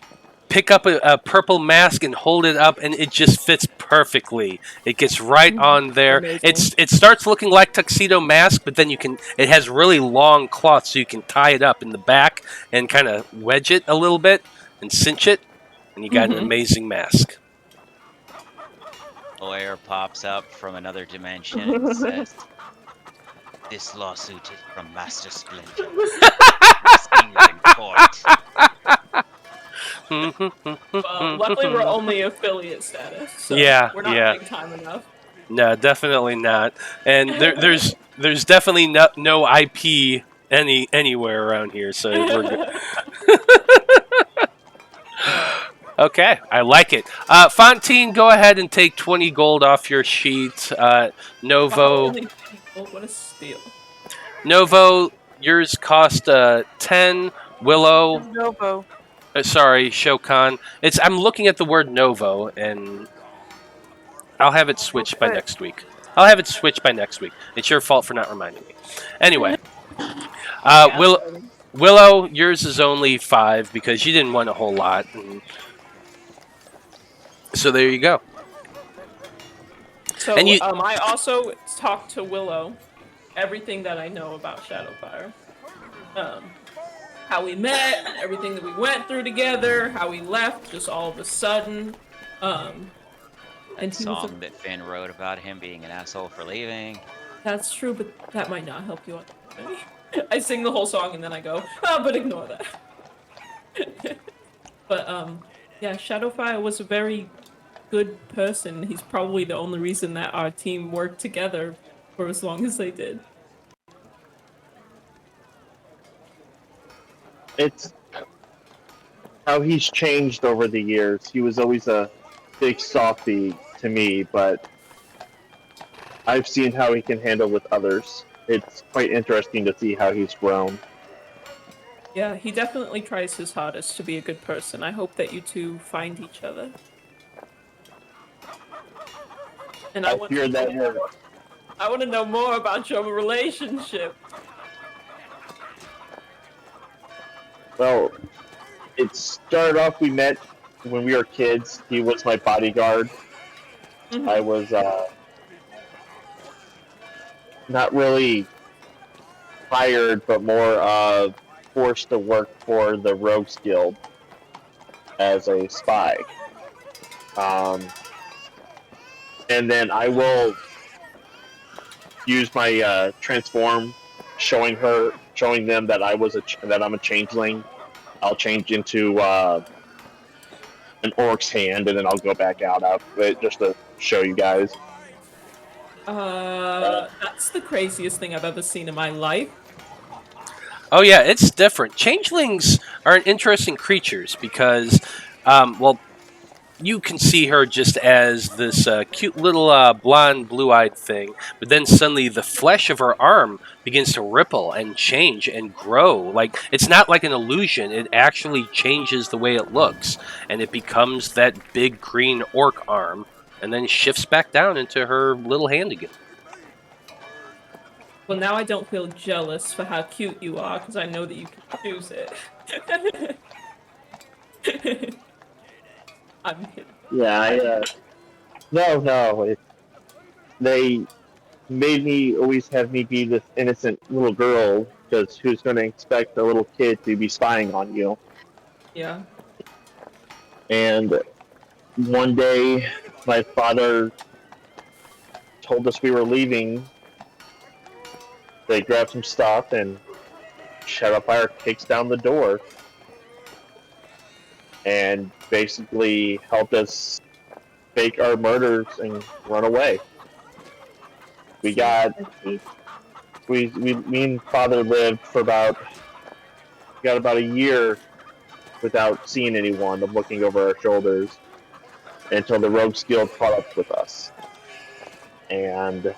Speaker 1: pick up a purple mask and hold it up, and it just fits perfectly. It gets right on there.
Speaker 2: Amazing.
Speaker 1: It starts looking like tuxedo mask, but then it has really long cloth, so you can tie it up in the back and kind of wedge it a little bit and cinch it, and you got an amazing mask.
Speaker 3: Lawyer pops up from another dimension and says, "This lawsuit is from Master Splinter. Proceedings in court."
Speaker 2: Luckily, we're only affiliate status. So
Speaker 1: Yeah,
Speaker 2: we're not
Speaker 1: yeah.
Speaker 2: big time enough.
Speaker 1: No, definitely not. And there's definitely no IP anywhere around here, so we're good. Okay, I like it. Fantine, go ahead and take 20 gold off your sheet. Novo,
Speaker 2: Only 10 gold, what a steal.
Speaker 1: Novo, yours cost 10. Willow,
Speaker 6: Novo.
Speaker 1: sorry, Shokan. I'm looking at the word Novo, and I'll have it switched by
Speaker 6: Okay.
Speaker 1: next week. It's your fault for not reminding me. Anyway,
Speaker 2: Yeah,
Speaker 1: Will, Willow, yours is only 5 because you didn't want a whole lot. So there you go.
Speaker 2: So
Speaker 1: And you-
Speaker 2: I also talked to Willow everything that I know about Shadowfire. How we met, everything that we went through together, how we left just all of a sudden. And he was
Speaker 3: Song that Finn wrote about him being an asshole for leaving.
Speaker 2: That's true, but that might not help you out. I sing the whole song and then I go, oh, but ignore that. But yeah, Shadowfire was a very good person. He's probably the only reason that our team worked together for as long as they did.
Speaker 5: It's how he's changed over the years. He was always a big softie to me, but I've seen how he can handle with others. It's quite interesting to see how he's grown.
Speaker 2: Yeah, he definitely tries his hardest to be a good person. I hope that you two find each other. And I
Speaker 5: fear that word.
Speaker 2: I want to know more about your relationship.
Speaker 5: Well, it started off, we met when we were kids. He was my bodyguard.
Speaker 2: Mhm.
Speaker 5: I was not really hired, but more forced to work for the Rogues Guild as a spy. And then I will use my transform, showing them that that I'm a changeling. I'll change into an orc's hand, and then I'll go back out of it just to show you guys.
Speaker 2: That's the craziest thing I've ever seen in my life.
Speaker 1: Oh yeah, it's different. Changelings are interesting creatures because, well, you can see her just as this cute little blonde, blue-eyed thing, but then suddenly the flesh of her arm begins to ripple and change and grow. Like, it's not like an illusion. It actually changes the way it looks, and it becomes that big green orc arm, and then shifts back down into her little hand again.
Speaker 2: Well, now I don't feel jealous for how cute you are, because I know that you can choose it. I'm kidding.
Speaker 5: Yeah, no. They made me always have me be this innocent little girl, because who's going to expect a little kid to be spying on you?
Speaker 2: Yeah.
Speaker 5: And one day, my father told us we were leaving. They grabbed some stuff, and Shadowfire kicks down the door and basically helped us fake our murders and run away. Me and father lived for about a year without seeing anyone, of looking over our shoulders, until the Rogues Guild caught up with us. And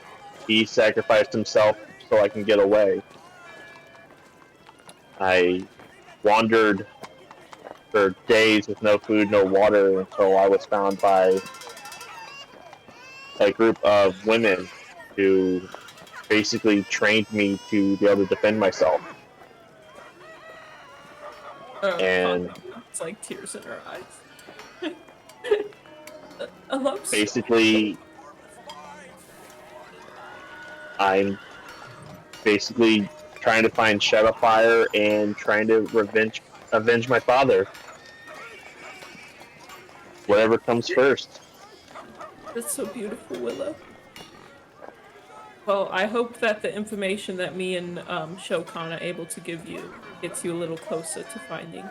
Speaker 5: he sacrificed himself so I can get away. I wandered for days with no food, no water, until I was found by a group of women who basically trained me to be able to defend myself. And
Speaker 2: it's like tears in her eyes. I love
Speaker 5: basically, I'm basically trying to find Shadowfire and trying to avenge my father. Whatever comes first.
Speaker 2: That's so beautiful, Willow. Well, I hope that the information that me and Shokan are able to give you gets you a little closer to finding.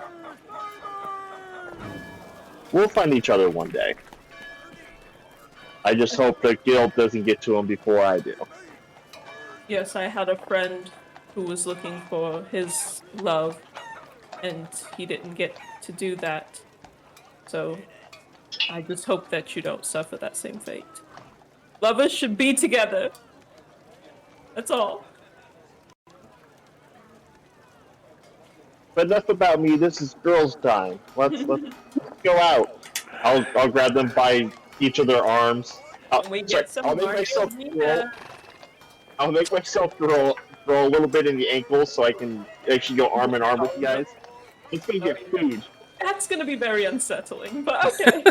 Speaker 5: We'll find each other one day. I just hope the guild doesn't get to him before I do.
Speaker 2: Yes, I had a friend who was looking for his love, and he didn't get to do that. So I just hope that you don't suffer that same fate. Lovers should be together. That's all.
Speaker 5: But enough about me. This is girls' time. Let's go out. I'll grab them by each of their arms. I'll make myself roll throw a little bit in the ankles so I can actually go arm in arm with you guys. It's gonna get huge.
Speaker 2: That's gonna be very unsettling, but okay.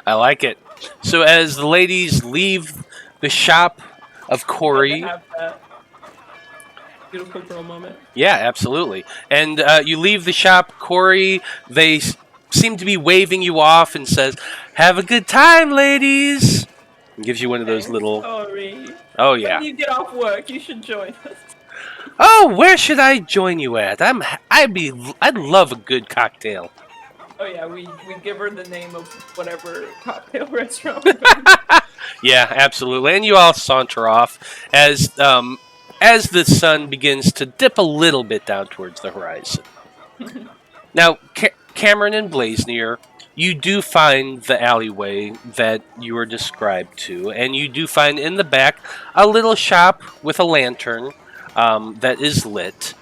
Speaker 1: I like it. So as the ladies leave the shop of
Speaker 2: I
Speaker 1: Corey,
Speaker 2: have that beautiful girl moment.
Speaker 1: yeah, absolutely. And you leave the shop, Corey. They seem to be waving you off and says, "Have a good time, ladies." And gives you one of those
Speaker 2: Thanks,
Speaker 1: little.
Speaker 2: Corey.
Speaker 1: Oh
Speaker 2: When
Speaker 1: yeah.
Speaker 2: you get off work, you should join us.
Speaker 1: Oh, where should I join you at? I'd love a good cocktail.
Speaker 2: Oh yeah, we give her the name of whatever cocktail restaurant we're going to.
Speaker 1: Yeah, absolutely. And you all saunter off as the sun begins to dip a little bit down towards the horizon. Now, Cameron and Blazenier, you do find the alleyway that you were described to, and you do find in the back a little shop with a lantern that is lit.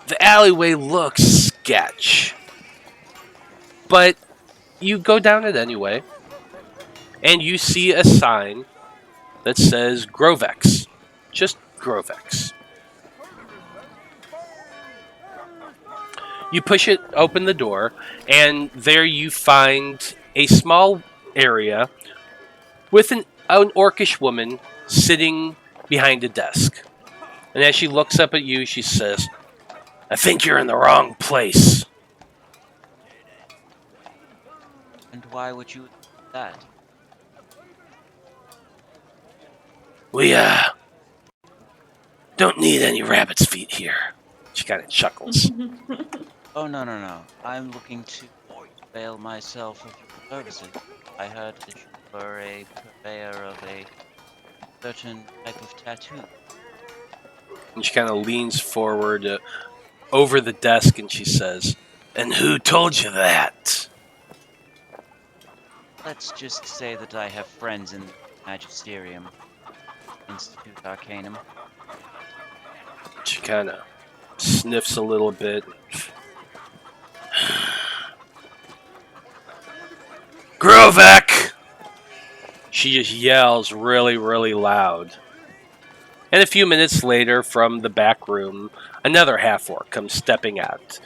Speaker 1: The alleyway looks sketch, but you go down it anyway, and you see a sign that says Grovex. Just Grovex. You push it, open the door, and there you find a small area with an orcish woman sitting behind a desk. And as she looks up at you, she says, "I think you're in the wrong place."
Speaker 3: And why would you do that?
Speaker 1: "We, don't need any rabbit's feet here." She kind of chuckles.
Speaker 3: Oh, no. I'm looking to avail myself of your services. I heard that you were a purveyor of a certain type of tattoo.
Speaker 1: And she kind of leans forward over the desk and she says, "And who told you that?"
Speaker 3: Let's just say that I have friends in the Magisterium Institute Arcanum.
Speaker 1: She kind of sniffs a little bit. "Grovek!" She just yells really, really loud. And a few minutes later, from the back room, another half-orc comes stepping out.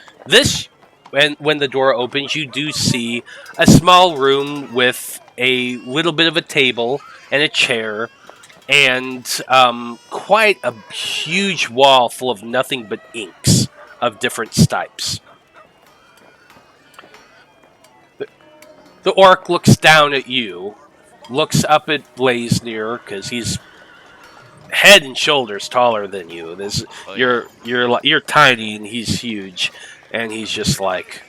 Speaker 1: When the door opens, you do see a small room with a little bit of a table and a chair, and quite a huge wall full of nothing but inks of different types. The orc looks down at you, looks up at Blazenier, because he's head and shoulders taller than you. You're tiny and he's huge, and he's just like,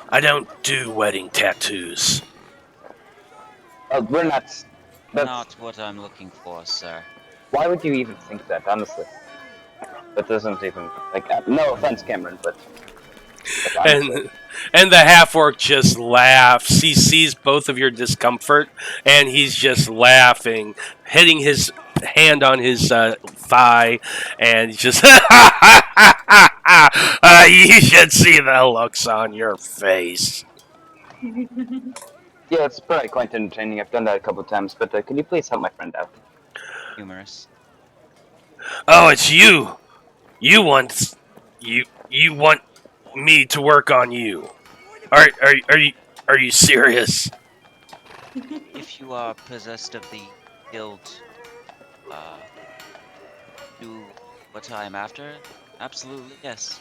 Speaker 1: "I don't do wedding tattoos."
Speaker 4: We're not. That's,
Speaker 3: Not what I'm looking for, sir.
Speaker 4: why would you even think that, honestly? That doesn't even, like, no offense, Cameron, but honestly.
Speaker 1: And the half-orc just laughs. He sees both of your discomfort, and he's just laughing, hitting his hand on his thigh, and just, you should see the looks on your face.
Speaker 4: Yeah, it's probably quite entertaining. I've done that a couple of times, but can you please help my friend out?
Speaker 3: Humorous.
Speaker 1: "Oh, it's you. You want me to work on you. Are you serious?"
Speaker 3: If you are possessed of the guilt, do what I am after? Absolutely, yes.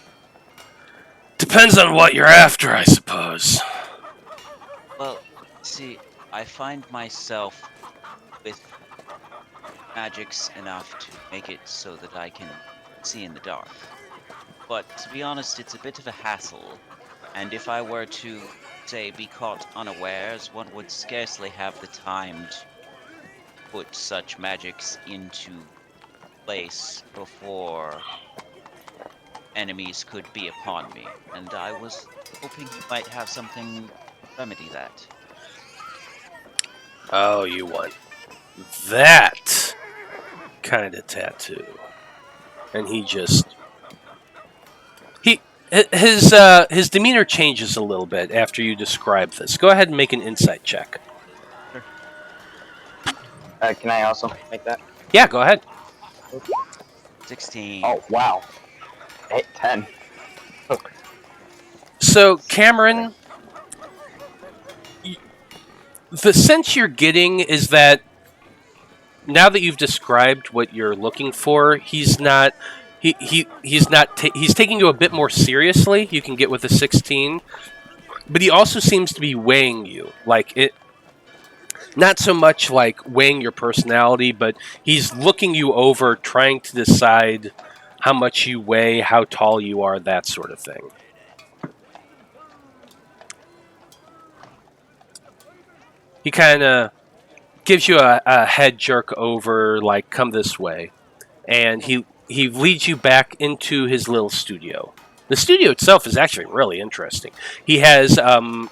Speaker 1: "Depends on what you're after, I suppose."
Speaker 3: Well, see, I find myself with magics enough to make it so that I can see in the dark. But to be honest, it's a bit of a hassle, and if I were to, say, be caught unawares, one would scarcely have the time to put such magics into place before enemies could be upon me, and I was hoping you might have something to remedy that.
Speaker 1: "Oh, you want that kind of tattoo?" And his demeanor changes a little bit after you describe this. Go ahead and make an insight check.
Speaker 4: Can I also make that?
Speaker 1: Yeah, go ahead.
Speaker 3: 16.
Speaker 4: Oh, wow. 10. Oh.
Speaker 1: So, Cameron, the sense you're getting is that now that you've described what you're looking for, he's not. He's not. He's taking you a bit more seriously. You can get with a 16, but he also seems to be weighing you. Like it, not so much like weighing your personality, but he's looking you over, trying to decide how much you weigh, how tall you are, that sort of thing. He kind of gives you a head jerk over, like, come this way. And he leads you back into his little studio. The studio itself is actually really interesting. He has an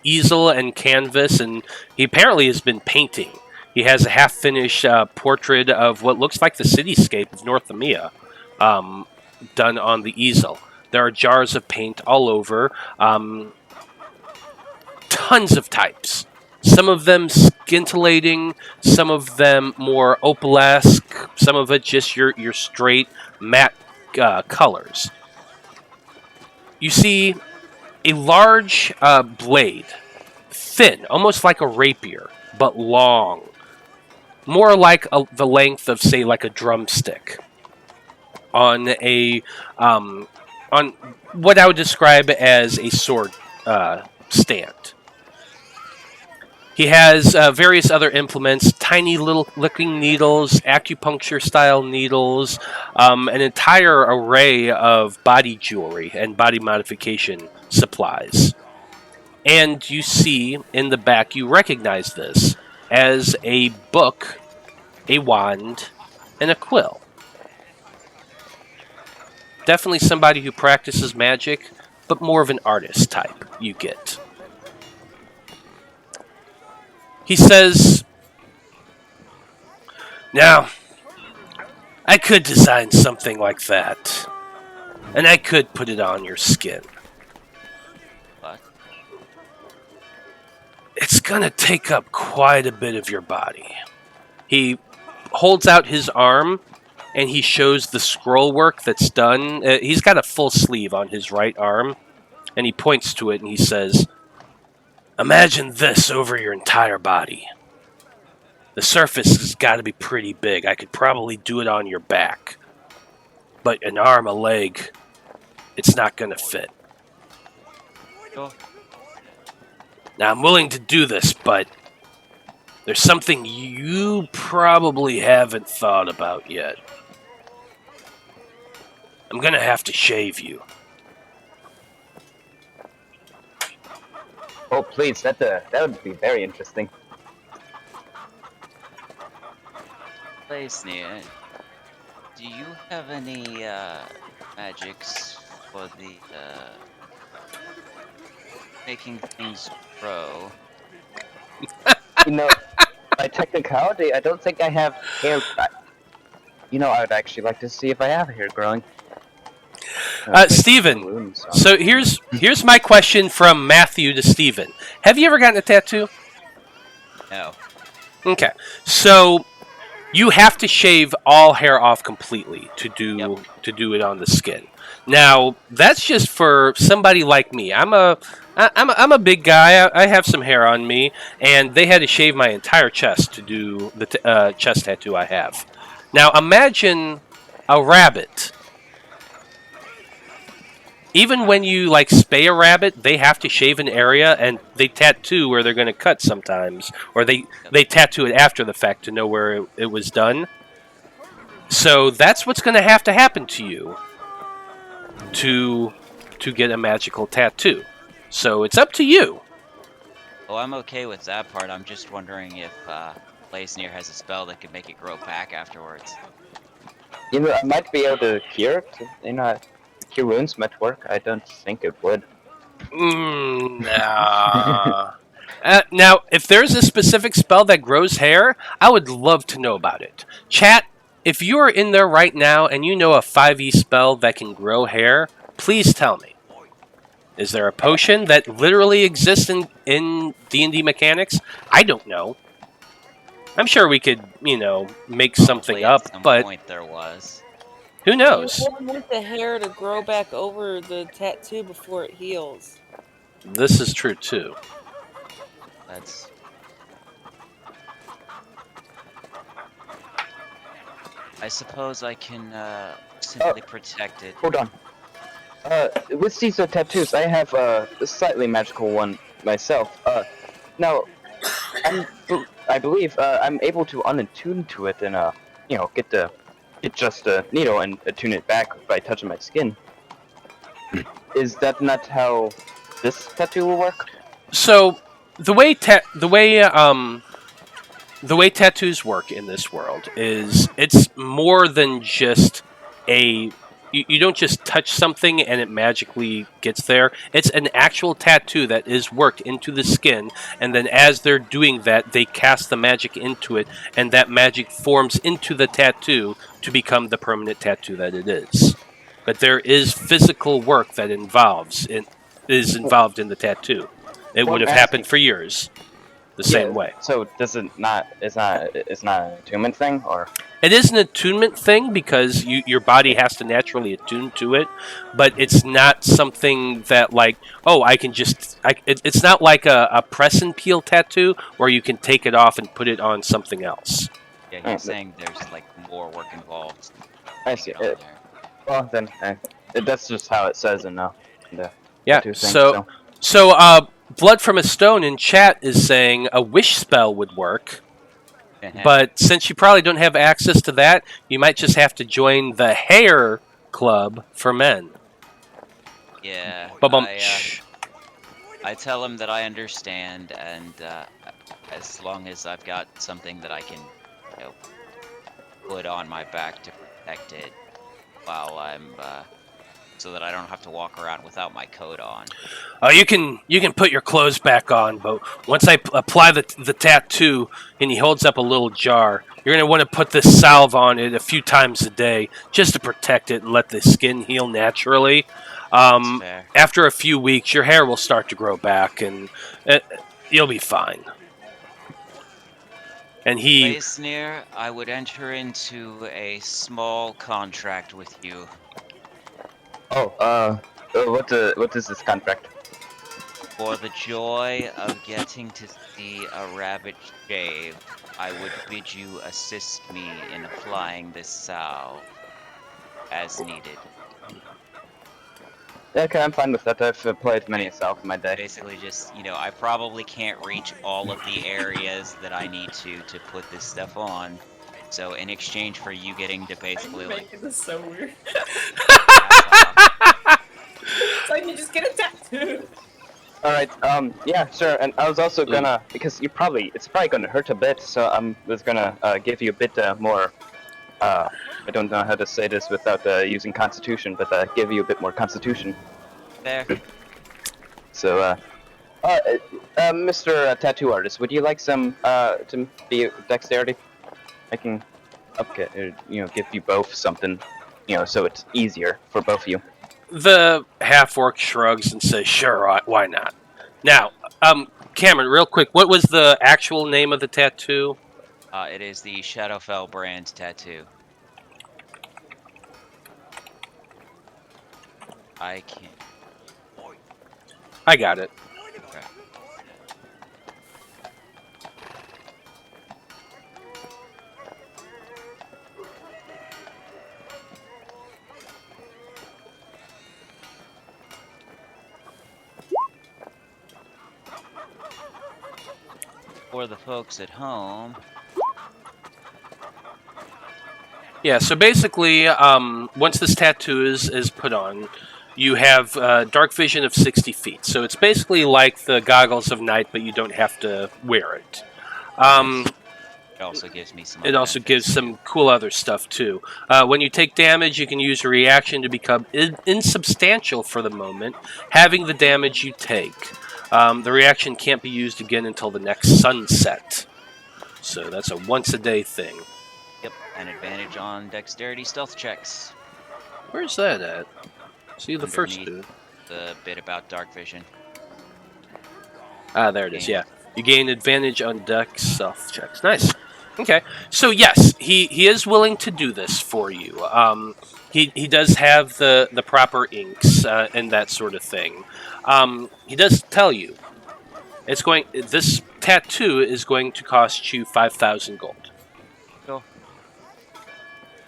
Speaker 1: easel and canvas, and he apparently has been painting. He has a half-finished portrait of what looks like the cityscape of Northimia done on the easel. There are jars of paint all over, tons of types. Some of them scintillating, some of them more opalesque, some of it just your straight matte colors. You see a large blade, thin, almost like a rapier, but long. More like the length of, say, like a drumstick. On what I would describe as a sword stand. He has various other implements, tiny little licking needles, acupuncture-style needles, an entire array of body jewelry and body modification supplies. And you see in the back, you recognize this as a book, a wand, and a quill. Definitely somebody who practices magic, but more of an artist type you get. He says, now, I could design something like that, and I could put it on your skin.
Speaker 3: What?
Speaker 1: It's gonna take up quite a bit of your body. He holds out his arm, and he shows the scroll work that's done. He's got a full sleeve on his right arm, and he points to it, and he says, imagine this over your entire body. The surface has got to be pretty big. I could probably do it on your back. But an arm, a leg, it's not going to fit.
Speaker 3: Sure.
Speaker 1: Now, I'm willing to do this, but there's something you probably haven't thought about yet. I'm going to have to shave you.
Speaker 4: Oh, please, that would be very interesting.
Speaker 3: Leisnir, do you have any magics for the making things grow?
Speaker 4: You know, by technicality, I don't think I have hair. I would actually like to see if I have hair growing.
Speaker 1: Steven, so here's my question from Matthew to Steven. Have you ever gotten a tattoo?
Speaker 3: No.
Speaker 1: Okay, so you have to shave all hair off completely to do it on the skin. Now, that's just for somebody like me. I'm a big guy. I have some hair on me, and they had to shave my entire chest to do the chest tattoo I have. Now, imagine a rabbit. Even when you spay a rabbit, they have to shave an area, and they tattoo where they're going to cut sometimes, or they tattoo it after the fact to know where it was done. So that's what's going to happen to you to get a magical tattoo. So it's up to you.
Speaker 3: Well, I'm okay with that part. I'm just wondering if Leisnir has a spell that could make it grow back afterwards.
Speaker 4: I might be able to cure it. Cure wounds might work. I don't think it would.
Speaker 1: Nah. Now, if there's a specific spell that grows hair, I would love to know about it. Chat, if you are in there right now and you know a 5e spell that can grow hair, please tell me. Is there a potion that literally exists in D&D mechanics? I don't know. I'm sure we could, make
Speaker 3: Probably
Speaker 1: something
Speaker 3: at
Speaker 1: up,
Speaker 3: some
Speaker 1: but
Speaker 3: point there was.
Speaker 1: who
Speaker 6: You
Speaker 1: knows?
Speaker 6: want the hair to grow back over the tattoo before it heals.
Speaker 1: This is true too.
Speaker 3: That's I suppose I can simply protect it.
Speaker 4: Hold on. With these tattoos, I have a slightly magical one myself. Now, I believe I'm able to unattune to it and get just a needle and attune it back by touching my skin. Is that not how this tattoo will work?
Speaker 1: So the way the way tattoos work in this world is it's more than just you don't just touch something and it magically gets there. It's an actual tattoo that is worked into the skin, and then as they're doing that, they cast the magic into it, and that magic forms into the tattoo to become the permanent tattoo that it is. But there is physical work that is involved in the tattoo. It
Speaker 4: Well,
Speaker 1: would have
Speaker 4: I'm
Speaker 1: happened
Speaker 4: asking-
Speaker 1: for years, the same way.
Speaker 4: So does it not? It's not an attunement thing, or?
Speaker 1: It is an attunement thing because your body has to naturally attune to it, but it's not something that I can just. It's not like a press and peel tattoo where you can take it off and put it on something else.
Speaker 3: Yeah,
Speaker 4: Alright,
Speaker 3: he's saying there's like more work involved.
Speaker 4: I see.
Speaker 3: on there.
Speaker 4: Well, then that's just how it says in the
Speaker 1: Yeah.
Speaker 4: tattoo thing.
Speaker 1: So Blood from a Stone in chat is saying a wish spell would work. But since you probably don't have access to that, you might just have to join the hair club for men.
Speaker 3: Yeah,
Speaker 1: Ba-bum.
Speaker 3: I tell him that I understand, and as long as I've got something that I can, put on my back to protect it while I'm, so that I don't have to walk around without my coat on.
Speaker 1: You can put your clothes back on, but once I apply the tattoo, and he holds up a little jar, you're going to want to put this salve on it a few times a day just to protect it and let the skin heal naturally.
Speaker 3: That's fair.
Speaker 1: After a few weeks, your hair will start to grow back, and you'll be fine. And
Speaker 3: Sneer, I would enter into a small contract with you.
Speaker 4: What is this contract?
Speaker 3: For the joy of getting to see a rabbit shave, I would bid you assist me in applying this salve as needed.
Speaker 4: Okay, I'm fine with that. I've played many a salve in my day.
Speaker 3: Basically just, I probably can't reach all of the areas that I need to put this stuff on. So in exchange for you getting to basically
Speaker 2: making this so weird.
Speaker 3: pass
Speaker 2: It's like you just get a tattoo.
Speaker 4: Alright, yeah, sure, and I was also gonna, because it's probably gonna hurt a bit, so I was gonna give you a bit more, I don't know how to say this without using Constitution, but give you a bit more Constitution.
Speaker 3: there.
Speaker 4: So, Mr. Tattoo Artist, would you like some, to be Dexterity? I can, give you both something, so it's easier for both of you.
Speaker 1: The half-orc shrugs and says, "Sure, why not?" Now, Cameron, real quick, what was the actual name of the tattoo?
Speaker 3: It is the Shadowfire brand tattoo. I can't.
Speaker 1: I got it.
Speaker 3: Okay. For the folks at home.
Speaker 1: Yeah, so basically, once this tattoo is put on, you have dark vision of 60 feet. So it's basically like the goggles of night, but you don't have to wear it.
Speaker 3: It also gives me some.
Speaker 1: It also gives some cool other stuff too. When you take damage, you can use a reaction to become insubstantial for the moment, having the damage you take. The reaction can't be used again until the next sunset. So that's a once-a-day thing.
Speaker 3: Yep, an advantage on dexterity stealth checks.
Speaker 1: Where's that at? See the first
Speaker 3: Underneath
Speaker 1: two.
Speaker 3: The bit about dark vision.
Speaker 1: Ah, there it is. Yeah, you gain advantage on dex stealth checks. Nice. Okay, so yes, he is willing to do this for you. He does have the proper inks and that sort of thing. He does tell you this tattoo is going to cost you 5,000 gold.
Speaker 3: Sure.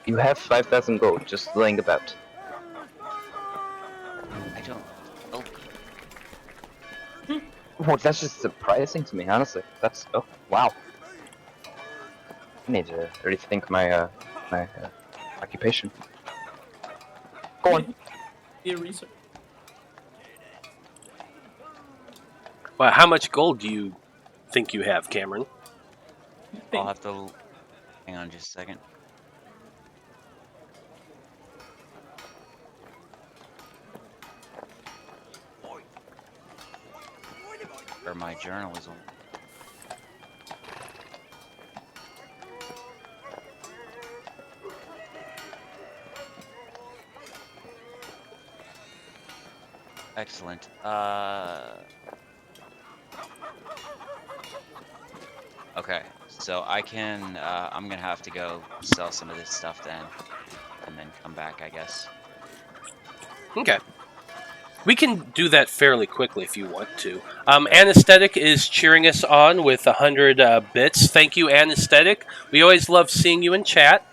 Speaker 4: You have 5,000 gold just laying about.
Speaker 3: I don't. Oh,
Speaker 4: Well, that's just surprising to me, honestly. That's wow. I need to rethink my occupation. Go on.
Speaker 2: Be a research.
Speaker 1: Well, how much gold do you think you have, Cameron?
Speaker 3: I'll have to. Hang on just a second. Or my journal is on. Excellent. Okay, so I can. I'm gonna have to go sell some of this stuff then, and then come back, I guess.
Speaker 1: Okay. We can do that fairly quickly if you want to. Anesthetic is cheering us on with 100 bits. Thank you, Anesthetic. We always love seeing you in chat.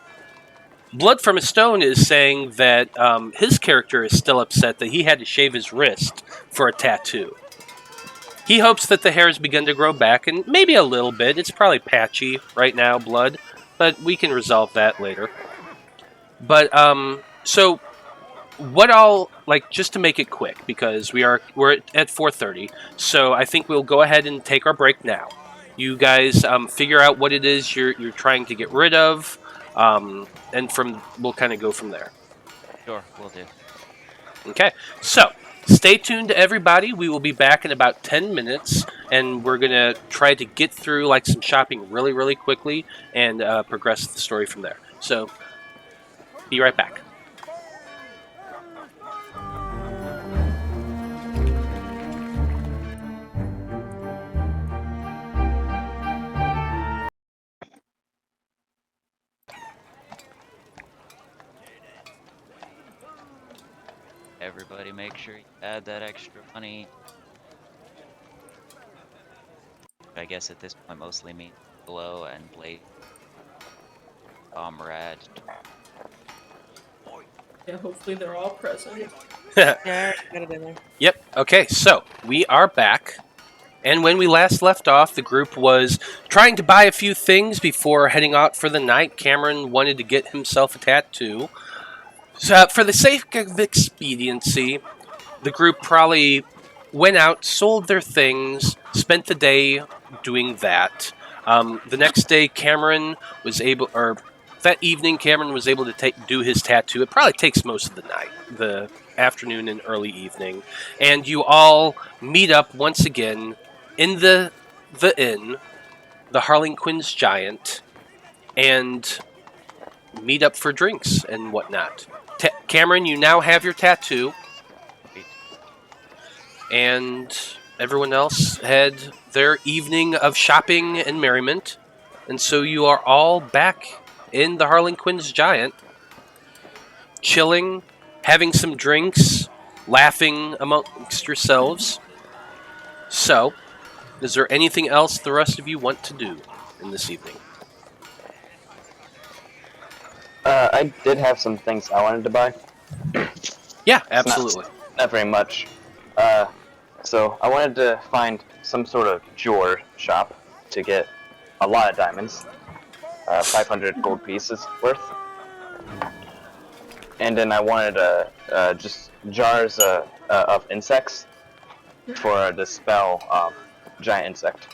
Speaker 1: Blood from a Stone is saying that his character is still upset that he had to shave his wrist for a tattoo. He hopes that the hair has begun to grow back, and maybe a little bit. It's probably patchy right now, Blood, but we can resolve that later. But, so what I'll just to make it quick, because we're at 4:30, so I think we'll go ahead and take our break now. You guys figure out what it is you're trying to get rid of, and we'll kind of go from there.
Speaker 3: Sure, we'll do.
Speaker 1: Okay, so stay tuned, everybody. We will be back in about 10 minutes, and we're gonna try to get through some shopping really, really quickly and progress the story from there. So, be right back.
Speaker 3: Everybody make sure you add that extra money. I guess at this point mostly means Glow and Blade. Comrade.
Speaker 2: Yeah, hopefully they're all present.
Speaker 6: Yeah, I got it in there.
Speaker 1: Yep. Okay, so we are back. And when we last left off, the group was trying to buy a few things before heading out for the night. Cameron wanted to get himself a tattoo. So, for the sake of expediency, the group probably went out, sold their things, spent the day doing that. The next day, that evening, Cameron was able to do his tattoo. It probably takes most of the night, the afternoon and early evening. And you all meet up once again in the inn, the Harlequin's Giant, and meet up for drinks and whatnot. Cameron, you now have your tattoo. And everyone else had their evening of shopping and merriment. And so you are all back in the Harlequin's Giant, chilling, having some drinks, laughing amongst yourselves. So, is there anything else the rest of you want to do in this evening?
Speaker 4: I did have some things I wanted to buy.
Speaker 1: Yeah, absolutely.
Speaker 4: Not very much. So I wanted to find some sort of jeweler shop to get a lot of diamonds, 500 gold pieces worth. And then I wanted just jars of insects for the spell giant insect,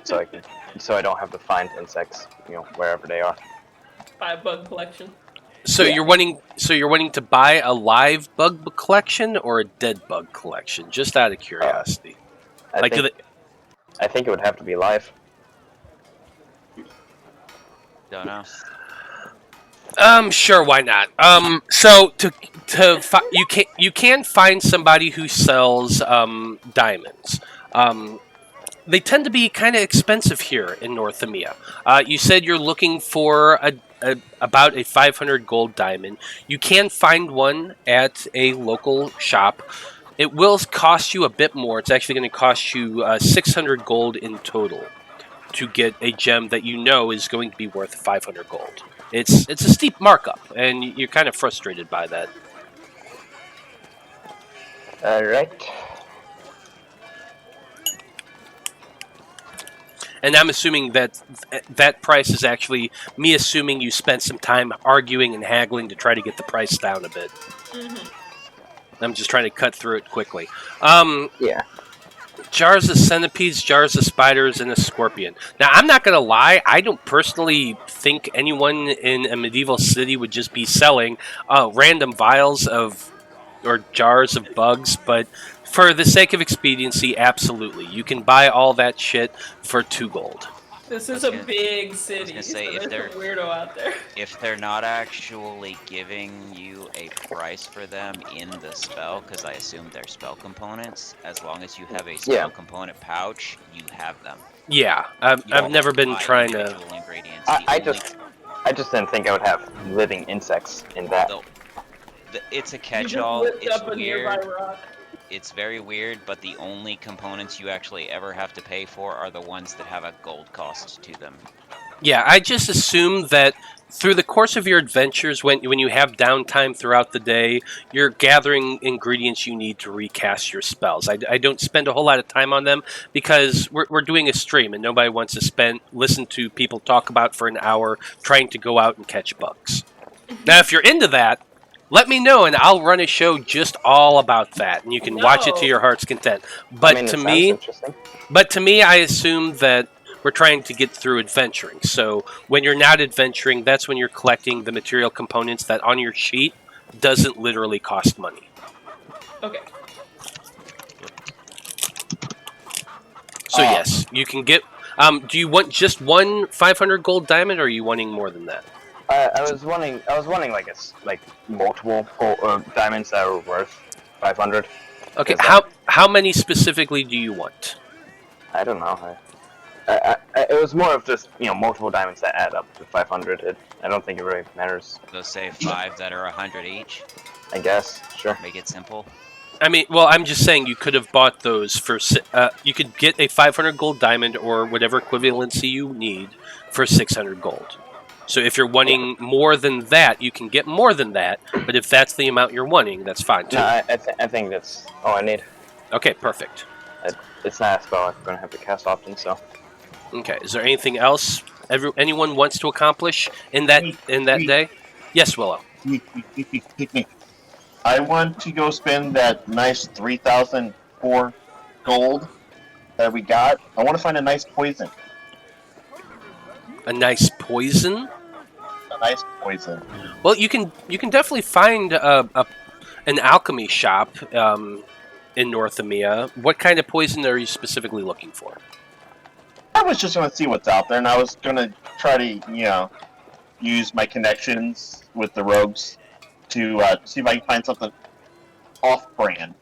Speaker 4: so I don't have to find insects, wherever they are.
Speaker 2: Buy a bug collection.
Speaker 1: So you're wanting to buy a live bug collection or a dead bug collection? Just out of curiosity.
Speaker 4: I think it would have to be live.
Speaker 3: Don't know.
Speaker 1: Sure, why not? So you can find somebody who sells diamonds. they tend to be kind of expensive here in Northimia. You said you're looking for about a 500 gold diamond. You can find one at a local shop. It will cost you a bit more. It's actually going to cost you 600 gold in total to get a gem that you know is going to be worth 500 gold. It's a steep markup, and you're kind of frustrated by that.
Speaker 4: Alright.
Speaker 1: And I'm assuming that that price is actually me assuming you spent some time arguing and haggling to try to get the price down a bit.
Speaker 2: Mm-hmm.
Speaker 1: I'm just trying to cut through it quickly.
Speaker 4: Yeah.
Speaker 1: Jars of centipedes, jars of spiders, and a scorpion. Now, I'm not going to lie. I don't personally think anyone in a medieval city would just be selling random vials of or jars of bugs, but for the sake of expediency, absolutely. You can buy all that shit for 2 gold.
Speaker 2: This is a big city,
Speaker 3: gonna say,
Speaker 2: so
Speaker 3: if
Speaker 2: there's a weirdo out there.
Speaker 3: If they're not actually giving you a price for them in the spell, because I assume they're spell components, as long as you have a spell component pouch, you have them.
Speaker 1: Yeah, I've never been trying to...
Speaker 3: Ingredients.
Speaker 4: I just didn't think I would have living insects in that.
Speaker 3: It's a catch-all.
Speaker 2: You just lift
Speaker 3: It's
Speaker 2: up a
Speaker 3: weird.
Speaker 2: nearby rock.
Speaker 3: It's very weird, but the only components you actually ever have to pay for are the ones that have a gold cost to them.
Speaker 1: Yeah, I just assume that through the course of your adventures, when you have downtime throughout the day, you're gathering ingredients you need to recast your spells. I don't spend a whole lot of time on them because we're doing a stream and nobody wants to listen to people talk about for an hour trying to go out and catch bugs. Now, if you're into that, let me know, and I'll run a show just all about that, and you can watch it to your heart's content. But to me, I assume that we're trying to get through adventuring. So when you're not adventuring, that's when you're collecting the material components that on your sheet doesn't literally cost money.
Speaker 2: Okay.
Speaker 1: So yes, you can get... do you want just one 500 gold diamond, or are you wanting more than that?
Speaker 4: I was wanting like multiple diamonds that are worth 500.
Speaker 1: Okay, how many specifically do you want?
Speaker 4: I don't know. It was more of just multiple diamonds that add up to 500. I don't think it really matters.
Speaker 3: Let's say 5 that are 100 each.
Speaker 4: I guess, sure.
Speaker 3: Make it simple.
Speaker 1: I mean, well, I'm just saying you could have bought those for... you could get a 500 gold diamond or whatever equivalency you need for 600 gold. So if you're wanting more than that, you can get more than that. But if that's the amount you're wanting, that's fine too.
Speaker 4: No, I think that's all I need.
Speaker 1: Okay, perfect.
Speaker 4: It's not a spell I'm going to have to cast often, so...
Speaker 1: Okay, is there anything else anyone wants to accomplish in that day? Yes, Willow.
Speaker 5: I want to go spend that nice 3,004 gold that we got. I want to find a nice poison.
Speaker 1: A nice poison?
Speaker 5: A nice poison.
Speaker 1: Well, you can definitely find an alchemy shop in Northimia. What kind of poison are you specifically looking for?
Speaker 5: I was just going to see what's out there, and I was going to try to, use my connections with the rogues to see if I can find something off-brand,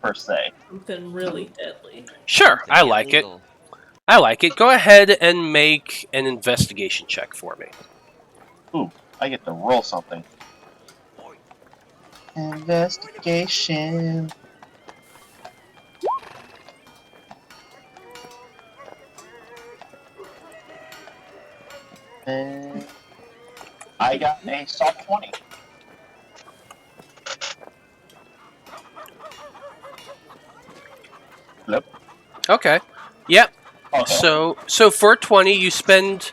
Speaker 5: per se.
Speaker 2: Something really deadly.
Speaker 1: Sure, I like it. I like it. Go ahead and make an investigation check for me.
Speaker 5: Ooh, I get to roll something. Investigation. And I got a soft 20. Hello?
Speaker 1: Okay. Yep.
Speaker 5: Okay.
Speaker 1: So for 20, you spend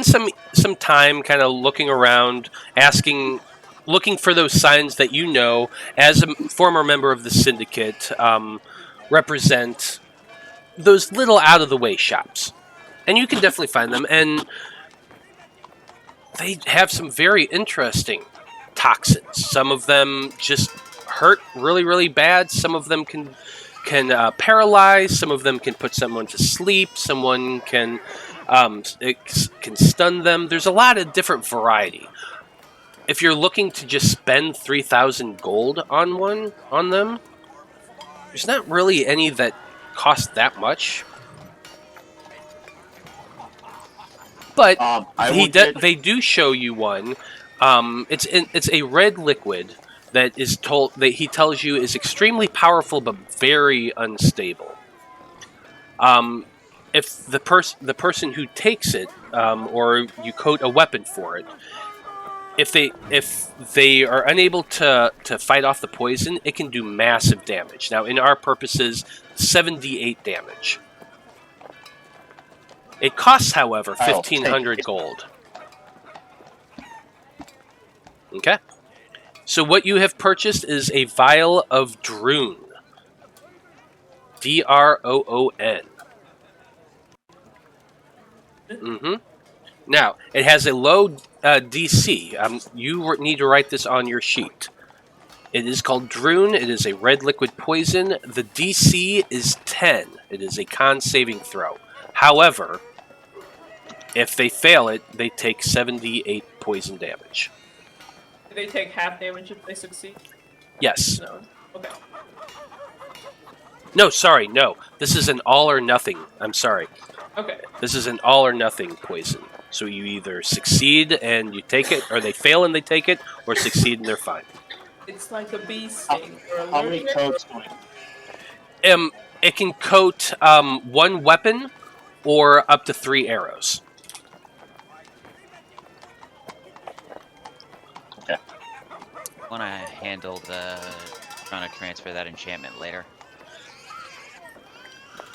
Speaker 1: some time kind of looking around, looking for those signs that you know, as a former member of the syndicate, represent those little out of the way shops, and you can definitely find them. And they have some very interesting toxins. Some of them just hurt really, really bad. Some of them can paralyze. Some of them can put someone to sleep. Someone can stun them. There's a lot of different variety. If you're looking to just spend 3,000 gold on them, there's not really any that cost that much. But
Speaker 5: get...
Speaker 1: they do show you one. It's a red liquid that he tells you is extremely powerful but very unstable. If the person who takes it, or you coat a weapon for it, if they are unable to fight off the poison, it can do massive damage. Now, in our purposes, 7d8 damage. It costs, however, 1,500 gold. Okay. So what you have purchased is a vial of Droon. Droon. Mm-hmm. Now, it has a low DC. You need to write this on your sheet. It is called Droon. It is a red liquid poison. The DC is 10. It is a con saving throw. However, if they fail it, they take 78 poison damage.
Speaker 2: Do they take half damage if they succeed?
Speaker 1: Yes.
Speaker 2: No. Okay.
Speaker 1: No, sorry, no. This is an all or nothing. I'm sorry.
Speaker 2: Okay.
Speaker 1: This is an all or nothing poison. So you either succeed and you take it, or they fail and they take it, or succeed and they're fine.
Speaker 2: It's like a bee sting.
Speaker 5: How many coats do
Speaker 1: it can coat one weapon or up to 3 arrows.
Speaker 5: Okay.
Speaker 3: Want to handle trying to transfer that enchantment later?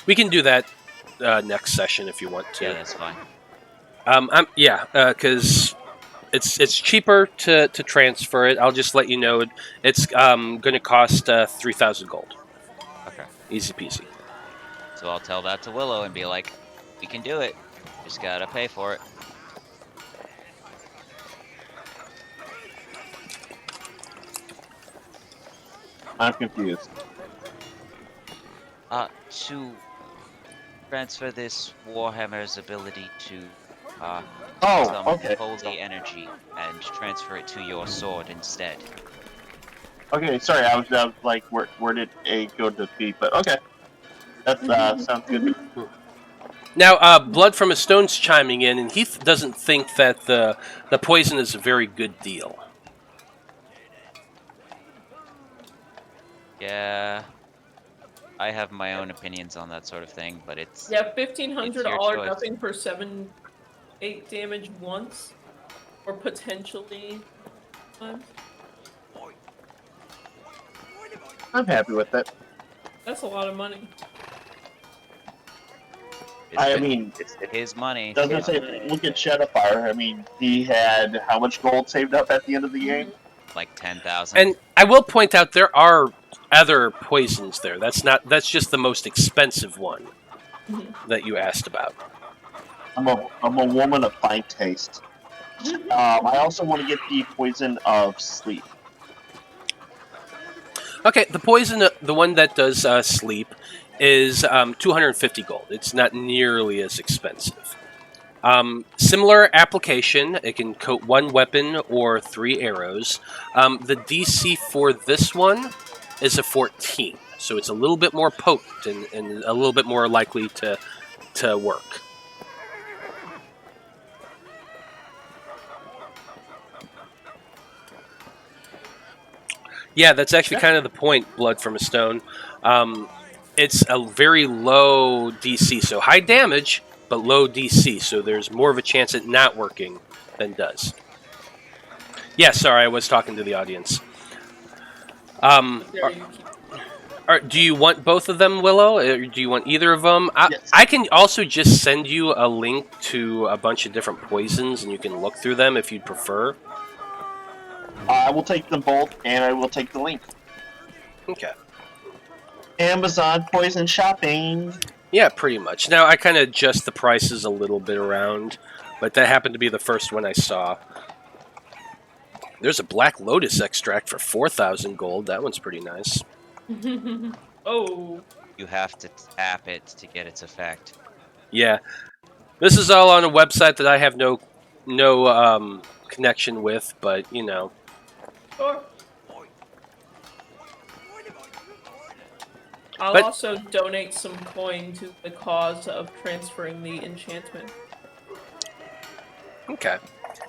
Speaker 1: We can do that next session if you want to.
Speaker 3: Yeah, that's fine.
Speaker 1: Because it's cheaper to transfer it. I'll just let you know it's going to cost 3,000 gold.
Speaker 3: Okay.
Speaker 1: Easy peasy.
Speaker 3: So I'll tell that to Willow and be like, "We can do it. Just gotta pay for it."
Speaker 5: I'm confused.
Speaker 3: To transfer this Warhammer's ability to some holy energy and transfer it to your sword instead.
Speaker 5: Okay, sorry, I was like, where did A go to B? But okay, that sounds good.
Speaker 1: Now, Blood from a Stone's chiming in, and he doesn't think that the poison is a very good deal.
Speaker 3: Yeah, I have my own opinions on that sort of thing, but it's...
Speaker 2: Yeah, 1,500
Speaker 3: your
Speaker 2: all or
Speaker 3: choice.
Speaker 2: nothing for 7-8 damage once, or potentially times.
Speaker 5: I'm happy with it.
Speaker 2: That's a lot of money.
Speaker 3: It's his money.
Speaker 5: Doesn't say, look at Shadowfire. I mean, he had how much gold saved up at the end of the game?
Speaker 3: Like 10,000.
Speaker 1: And I will point out there are other poisons there. That's just the most expensive one that you asked about.
Speaker 5: I'm a woman of fine taste. I also want to get the poison of sleep.
Speaker 1: Okay, the poison, the one that does sleep, is 250 gold. It's not nearly as expensive. Similar application. It can coat one weapon or 3 arrows. The DC for this one is a 14, so it's a little bit more potent and a little bit more likely to work. Yeah, that's actually kind of the point, Blood from a Stone. It's a very low DC, so high damage, but low DC, so there's more of a chance at not working than does. Yeah, sorry, I was talking to the audience. Do you want both of them, Willow? Or do you want either of them?
Speaker 5: Yes.
Speaker 1: I can also just send you a link to a bunch of different poisons, and you can look through them if you'd prefer.
Speaker 5: I will take them both, and I will take the link.
Speaker 1: Okay.
Speaker 5: Amazon poison shopping.
Speaker 1: Yeah, pretty much. Now, I kind of adjust the prices a little bit around, but that happened to be the first one I saw. There's a Black Lotus extract for 4,000 gold. That one's pretty nice.
Speaker 2: Oh.
Speaker 3: You have to tap it to get its effect.
Speaker 1: Yeah. This is all on a website that I have no connection with, but, you know.
Speaker 2: Sure. I'll also donate some coin to the cause of transferring the enchantment.
Speaker 1: Okay.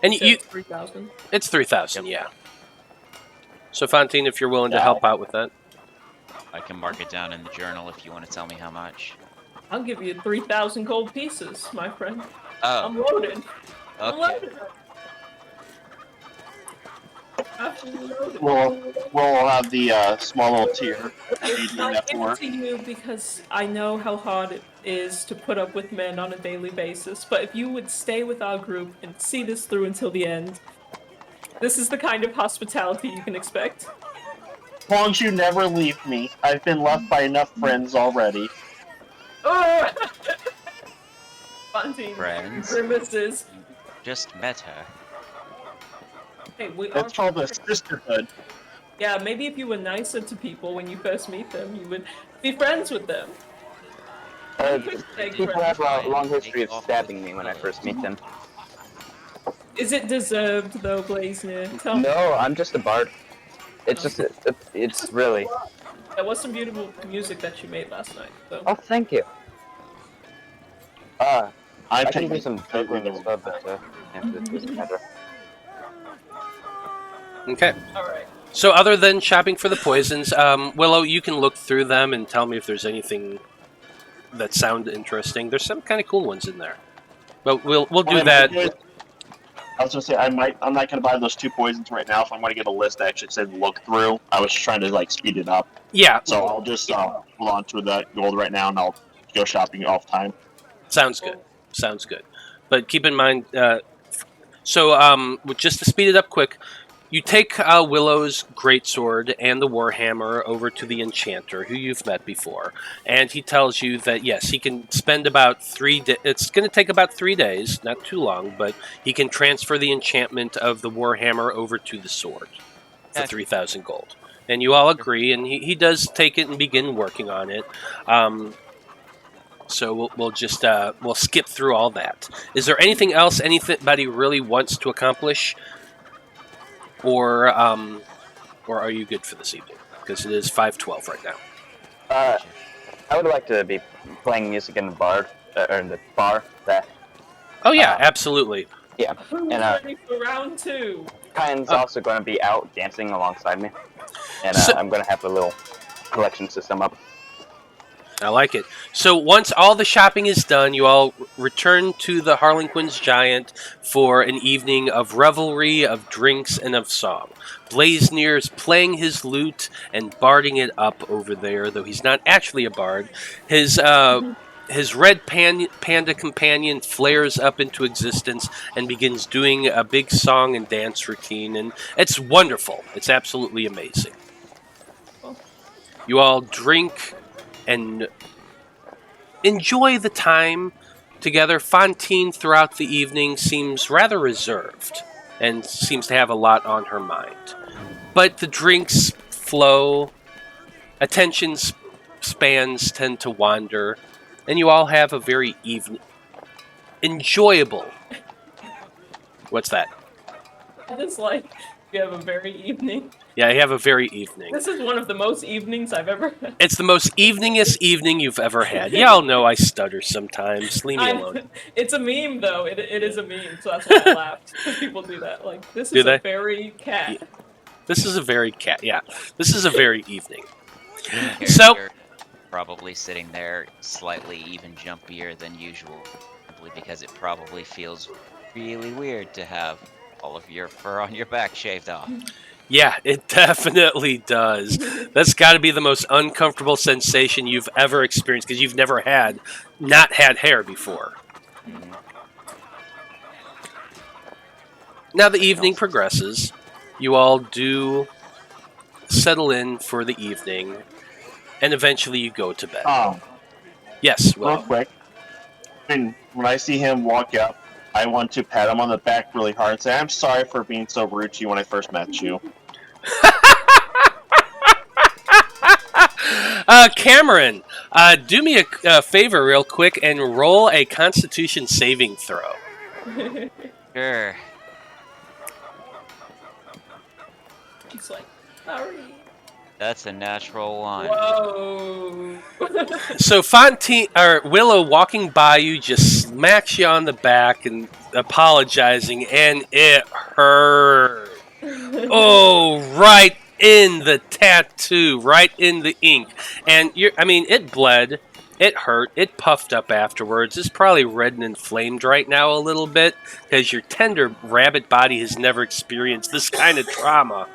Speaker 1: And
Speaker 2: So
Speaker 1: you,
Speaker 2: 3,000.
Speaker 1: it's 3,000, yeah. So Fantine, if you're willing to help out with that.
Speaker 3: I can mark it down in the journal if you want to tell me how much.
Speaker 2: I'll give you 3,000 gold pieces, my friend.
Speaker 3: Oh,
Speaker 2: I'm loaded. I'm
Speaker 3: okay.
Speaker 2: loaded. Absolutely loaded.
Speaker 5: We'll have the small little tier.
Speaker 2: I give it to you because I know how hard it is to put up with men on a daily basis, but if you would stay with our group and see this through until the end, this is the kind of hospitality you can expect.
Speaker 5: As long as you never leave me. I've been left by enough friends already.
Speaker 2: Oh! Fantine
Speaker 3: Friends?
Speaker 2: grimaces.
Speaker 3: You just met her.
Speaker 2: Hey, we are
Speaker 5: It's called a sisterhood.
Speaker 2: Yeah, maybe if you were nicer to people when you first meet them, you would be friends with them.
Speaker 4: People have a long history of stabbing me when I first meet them.
Speaker 2: Is it deserved though, Blazner? Tell me.
Speaker 4: No, I'm just a bard. It's just, it's really.
Speaker 2: There was some beautiful music that you made last night, so.
Speaker 4: Oh, thank you. I
Speaker 5: I'm
Speaker 4: can do
Speaker 5: taking
Speaker 4: some juggling as well, but it doesn't matter.
Speaker 1: Okay.
Speaker 2: Alright.
Speaker 1: So other than shopping for the poisons, Willow, you can look through them and tell me if there's anything that sound interesting. There's some kind of cool ones in there. But we'll do that.
Speaker 5: I was gonna say I'm not gonna buy those 2 poisons right now, so I'm gonna get a list that actually said look through. I was just trying to like speed it up.
Speaker 1: Yeah.
Speaker 5: So I'll just hold on to that gold right now, and I'll go shopping off time.
Speaker 1: Sounds good. Sounds good. But keep in mind, just to speed it up quick, you take Willow's greatsword and the warhammer over to the enchanter, who you've met before, and he tells you that yes, he can spend about 3 days. It's going to take about 3 days, not too long, but he can transfer the enchantment of the warhammer over to the sword for 3,000 gold. And you all agree, and he does take it and begin working on it. So we'll skip through all that. Is there anything else anybody really wants to accomplish? Or are you good for this evening? Because it is 5:12 right now.
Speaker 4: I would like to be playing music in the bar, or in the bar.
Speaker 1: Oh yeah, absolutely.
Speaker 4: Yeah,
Speaker 2: Who's
Speaker 4: and
Speaker 2: ready for round 2?
Speaker 4: Kyan's also going to be out dancing alongside me, and I'm going to have a little collection system up.
Speaker 1: I like it. So once all the shopping is done, you all return to the Harlequin's Giant for an evening of revelry, of drinks, and of song. Blazeneer's playing his lute and barding it up over there, though he's not actually a bard. His red panda companion flares up into existence and begins doing a big song and dance routine, and it's wonderful. It's absolutely amazing. You all drink and enjoy the time together. Fantine, throughout the evening, seems rather reserved and seems to have a lot on her mind. But the drinks flow, attention spans tend to wander, and you all have a very enjoyable... What's that?
Speaker 2: It's like, you have a very evening.
Speaker 1: Yeah, you have a very evening.
Speaker 2: This is one of the most evenings I've ever had.
Speaker 1: It's the most eveningest evening you've ever had. Y'all know I stutter sometimes. Leave me alone.
Speaker 2: It's a meme, though. It is a meme, so that's why I laughed. Because people do that. Like, this is a very cat.
Speaker 1: Yeah. This is a very cat, yeah. This is a very evening.
Speaker 3: So probably sitting there slightly even jumpier than usual, simply because it probably feels really weird to have all of your fur on your back shaved off.
Speaker 1: Yeah, it definitely does. That's got to be the most uncomfortable sensation you've ever experienced, because you've never not had hair before. Now the evening progresses. You all do settle in for the evening, and eventually you go to bed. Yes,
Speaker 5: real quick. When I see him walk up, I want to pat him on the back really hard and say, I'm sorry for being so rude to you when I first met you.
Speaker 1: Cameron, do me a favor real quick and roll a Constitution saving throw.
Speaker 3: Sure.
Speaker 2: He's like, sorry.
Speaker 3: That's a natural 1.
Speaker 2: Whoa.
Speaker 1: So Willow walking by you just smacks you on the back and apologizing, and it hurt. Oh, right in the tattoo, right in the ink. And it bled, it hurt, it puffed up afterwards. It's probably red and inflamed right now a little bit because your tender rabbit body has never experienced this kind of trauma.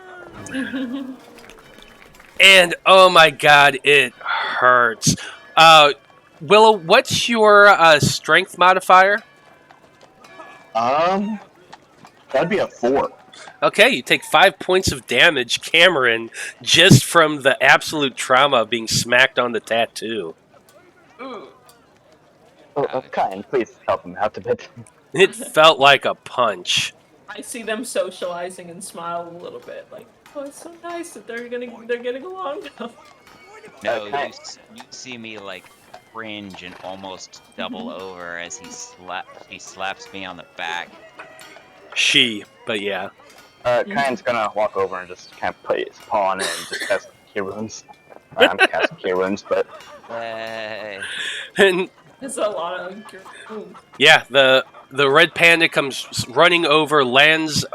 Speaker 1: And oh my god, it hurts. Willow, what's your strength modifier?
Speaker 5: That'd be a 4.
Speaker 1: Okay, you take 5 points of damage, Cameron, just from the absolute trauma of being smacked on the tattoo.
Speaker 4: Kind, please help him out a bit.
Speaker 1: It felt like a punch.
Speaker 2: I see them socializing and smile a little bit, like, oh, it's so nice that they're getting along now.
Speaker 3: No, you see me like cringe and almost double over as he slaps me on the back.
Speaker 1: But yeah.
Speaker 4: Kind's gonna walk over and just kind of put his paw on it and just cast Cure Wounds. I'm casting Cure Wounds, but...
Speaker 3: Hey.
Speaker 1: And
Speaker 2: There's a lot of... Ooh.
Speaker 1: yeah, the red panda comes running over, lands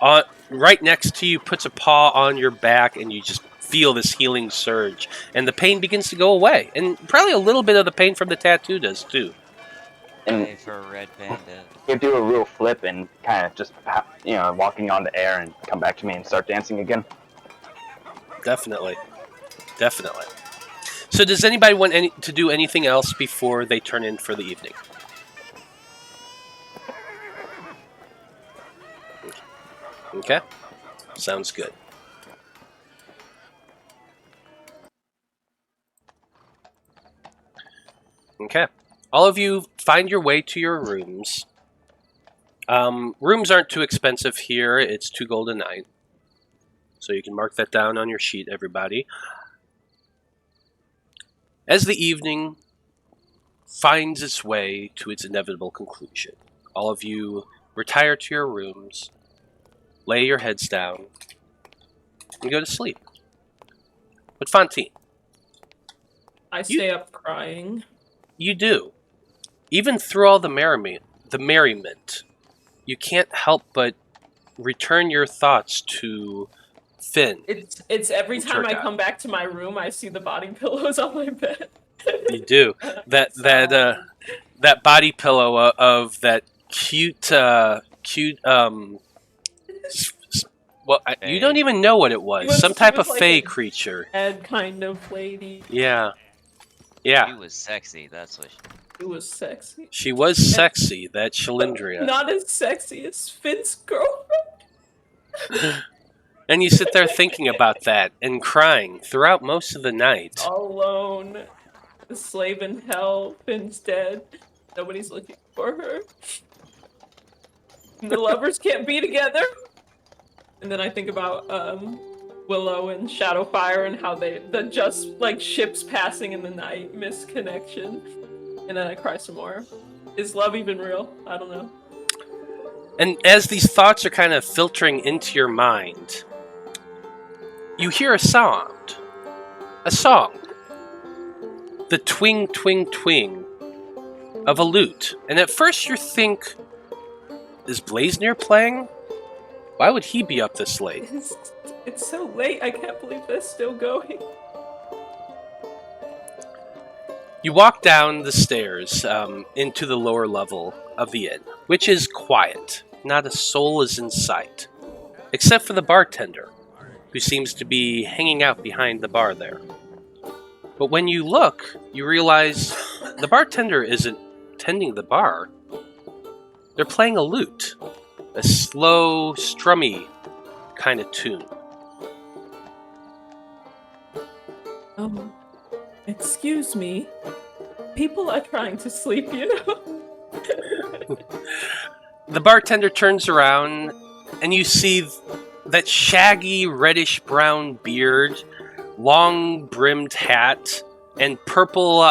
Speaker 1: on right next to you, puts a paw on your back, and you just feel this healing surge. And the pain begins to go away. And probably a little bit of the pain from the tattoo does, too.
Speaker 3: Hey for a red panda.
Speaker 4: He'll do a real flip and kind of just, walking on the air and come back to me and start dancing again.
Speaker 1: Definitely. So does anybody want to do anything else before they turn in for the evening? Okay. Sounds good. Okay. All of you find your way to your rooms. Rooms aren't too expensive here. It's 2 gold a night. So you can mark that down on your sheet, everybody. As the evening finds its way to its inevitable conclusion, all of you retire to your rooms, lay your heads down, and go to sleep. But Fantine,
Speaker 2: I stay up crying.
Speaker 1: you do. Even through all the merriment, you can't help but return your thoughts to Finn.
Speaker 2: It's every time I
Speaker 1: Tergot.
Speaker 2: come back to my room, I see the body pillows on my bed.
Speaker 1: You do. That body pillow of that cute you don't even know what it was. Some type of
Speaker 2: like
Speaker 1: fey
Speaker 2: a
Speaker 1: creature.
Speaker 2: Ed kind of lady.
Speaker 1: Yeah.
Speaker 3: She was sexy, that's what
Speaker 2: It was sexy.
Speaker 1: She was sexy, that Shalindria.
Speaker 2: Not as sexy as Finn's girlfriend.
Speaker 1: And you sit there thinking about that and crying throughout most of the night.
Speaker 2: All alone. The slave in hell. Finn's dead. Nobody's looking for her. And the lovers can't be together. And then I think about Willow and Shadowfire and how the just like ships passing in the night, missed connection. And then I cry some more. Is love even real? I don't know.
Speaker 1: And as these thoughts are kind of filtering into your mind, you hear a sound. A song. The twing, twing, twing of a lute. And at first you think, is Blazner playing? Why would he be up this late?
Speaker 2: It's so late. I can't believe they're still going.
Speaker 1: You walk down the stairs into the lower level of the inn, which is quiet. Not a soul is in sight, except for the bartender, who seems to be hanging out behind the bar there. But when you look, you realize the bartender isn't tending the bar. They're playing a lute, a slow, strummy kind of tune.
Speaker 2: Excuse me. People are trying to sleep, you know?
Speaker 1: The bartender turns around, and you see that shaggy, reddish-brown beard, long-brimmed hat, and purple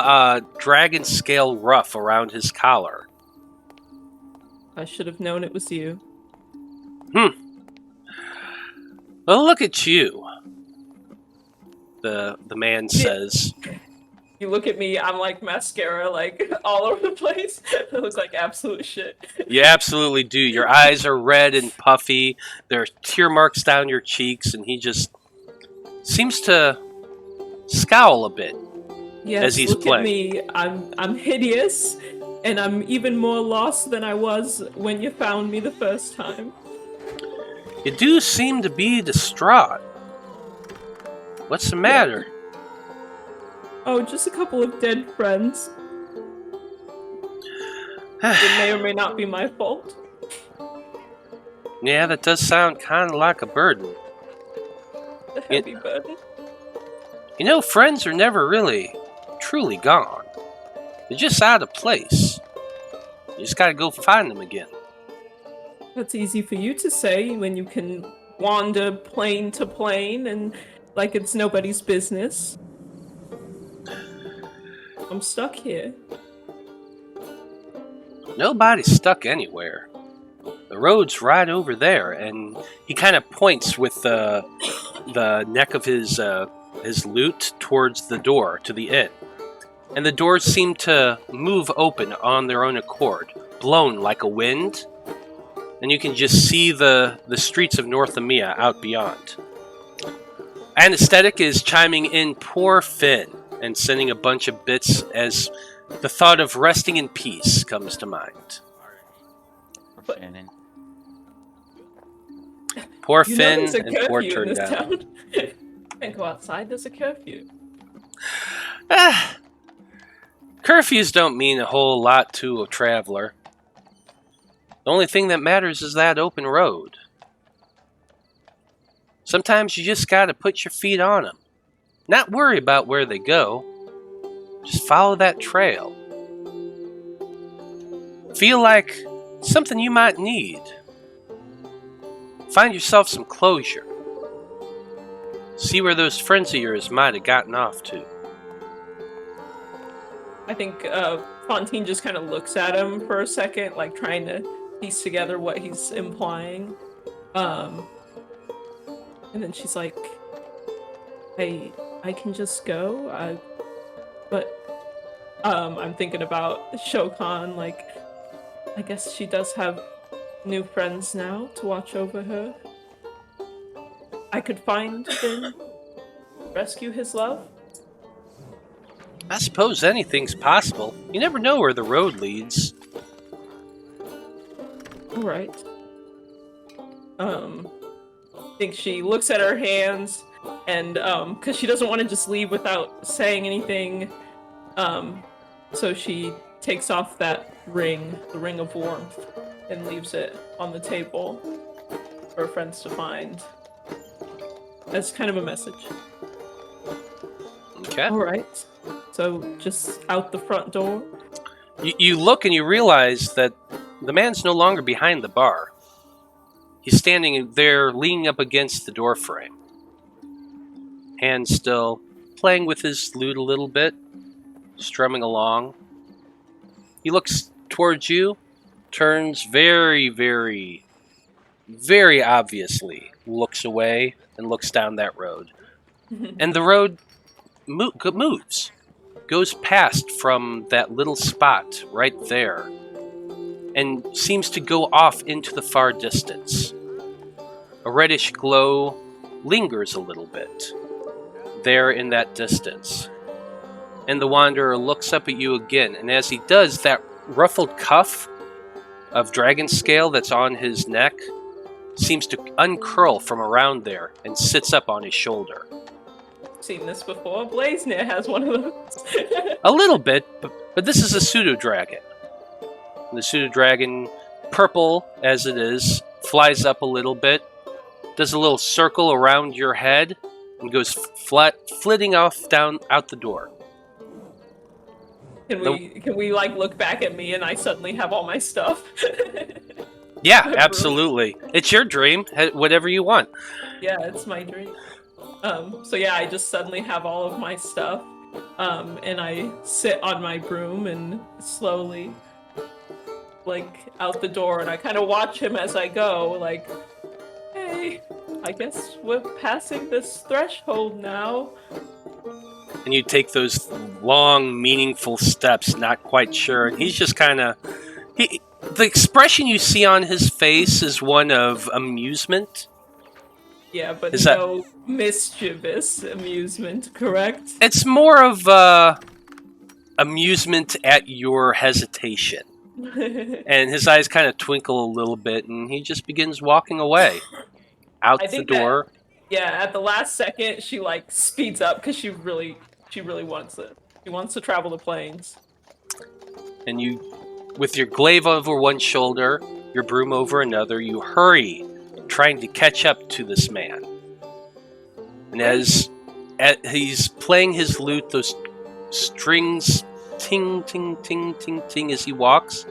Speaker 1: dragon scale ruff around his collar.
Speaker 2: I should have known it was you.
Speaker 1: Well, look at you, the man says.
Speaker 2: You look at me, I'm like mascara, like all over the place. It looks like absolute shit.
Speaker 1: You absolutely do. Your eyes are red and puffy. There are tear marks down your cheeks, and he just seems to scowl a bit
Speaker 2: Yes,
Speaker 1: as he's
Speaker 2: look
Speaker 1: playing.
Speaker 2: at me. I'm hideous, and I'm even more lost than I was when you found me the first time.
Speaker 1: You do seem to be distraught. What's the matter?
Speaker 2: Oh, just a couple of dead friends. It may or may not be my fault.
Speaker 1: Yeah, that does sound kind of like a burden.
Speaker 2: The heavy burden.
Speaker 1: You know, friends are never really, truly gone. They're just out of place. You just gotta go find them again.
Speaker 2: That's easy for you to say when you can wander plane to plane and like it's nobody's business. I'm stuck here.
Speaker 1: Nobody's stuck anywhere. The road's right over there, and he kind of points with the neck of his lute towards the door to the inn. And the doors seem to move open on their own accord, blown like a wind. And you can just see the streets of Northimia out beyond. Anesthetic is chiming in poor Finn and sending a bunch of bits as the thought of resting in peace comes to mind.
Speaker 3: For Finn and
Speaker 1: Poor
Speaker 2: You know
Speaker 1: Finn
Speaker 2: there's a
Speaker 1: and poor
Speaker 2: curfew in this
Speaker 1: Turndown.
Speaker 2: town. Can't go outside, there's a curfew.
Speaker 1: Curfews don't mean a whole lot to a traveler. The only thing that matters is that open road. Sometimes you just gotta put your feet on them. Not worry about where they go. Just follow that trail. Feel like something you might need. Find yourself some closure. See where those friends of yours might have gotten off to.
Speaker 2: I think Fantine just kind of looks at him for a second, like trying to piece together what he's implying. And then she's like, I can just go, but I'm thinking about Shokan, like, I guess she does have new friends now to watch over her. I could find Finn, rescue his love.
Speaker 1: I suppose anything's possible. You never know where the road leads.
Speaker 2: Alright. I think she looks at her hands and because she doesn't want to just leave without saying anything, so she takes off that ring, the ring of warmth, and leaves it on the table for her friends to find as kind of a message.
Speaker 1: Okay.
Speaker 2: Alright, so just out the front door.
Speaker 1: You look and you realize that the man's no longer behind the bar. He's standing there leaning up against the door frame. Hands still playing with his lute a little bit, strumming along. He looks towards you, turns very, very, very obviously, looks away and looks down that road. And the road moves, goes past from that little spot right there, and seems to go off into the far distance. A reddish glow lingers a little bit there in that distance. And the wanderer looks up at you again, and as he does, that ruffled cuff of dragon scale that's on his neck seems to uncurl from around there and sits up on his shoulder.
Speaker 2: Seen this before. Blazenir has one of those.
Speaker 1: A little bit, but this is a pseudo-dragon. The pseudo-dragon, purple as it is, flies up a little bit, does a little circle around your head, and goes flitting off down out the door.
Speaker 2: Can we like look back at me and I suddenly have all my stuff?
Speaker 1: Yeah, absolutely. It's your dream. Whatever you want.
Speaker 2: Yeah, it's my dream. So yeah, I just suddenly have all of my stuff, and I sit on my broom and slowly, like, out the door, and I kind of watch him as I go, like, hey, I guess we're passing this threshold now.
Speaker 1: And you take those long, meaningful steps, not quite sure. And he's just kind of... The expression you see on his face is one of amusement.
Speaker 2: Yeah, but
Speaker 1: Is
Speaker 2: no mischievous amusement, correct?
Speaker 1: It's more of amusement at your hesitation. And his eyes kind of twinkle a little bit, and he just begins walking away. Out
Speaker 2: I
Speaker 1: the
Speaker 2: think
Speaker 1: door.
Speaker 2: Yeah, at the last second, she like speeds up because she really wants it. She wants to travel the plains.
Speaker 1: And you, with your glaive over one shoulder, your broom over another, you hurry, trying to catch up to this man. And as he's playing his lute, those strings ting, ting, ting, ting, ting as he walks.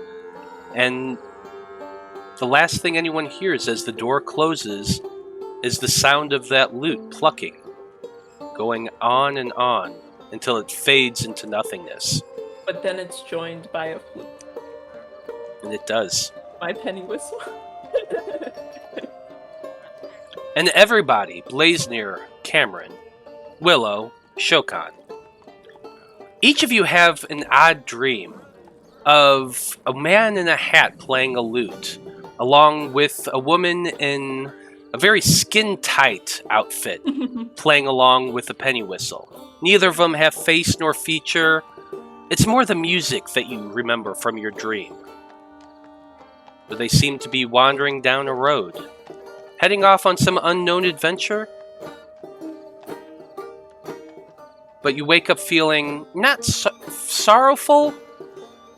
Speaker 1: And the last thing anyone hears as the door closes is the sound of that lute plucking, going on and on until it fades into nothingness.
Speaker 2: But then it's joined by a flute.
Speaker 1: And it does.
Speaker 2: My penny whistle.
Speaker 1: And everybody, Blazenir, Cameron, Willow, Shokan, each of you have an odd dream of a man in a hat playing a lute, along with a woman in a very skin-tight outfit playing along with a penny whistle. Neither of them have face nor feature. It's more the music that you remember from your dream. But they seem to be wandering down a road, heading off on some unknown adventure. But you wake up feeling not sorrowful,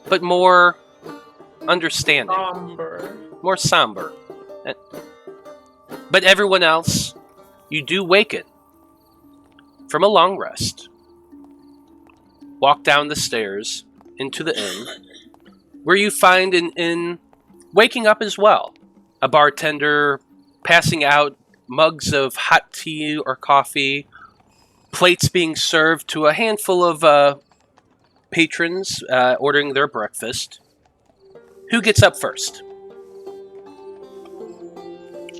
Speaker 1: but more understanding.
Speaker 2: Somber.
Speaker 1: More somber. But everyone else, you do waken from a long rest. Walk down the stairs into the inn, where you find an inn waking up as well. A bartender passing out mugs of hot tea or coffee, plates being served to a handful of patrons ordering their breakfast. Who gets up first?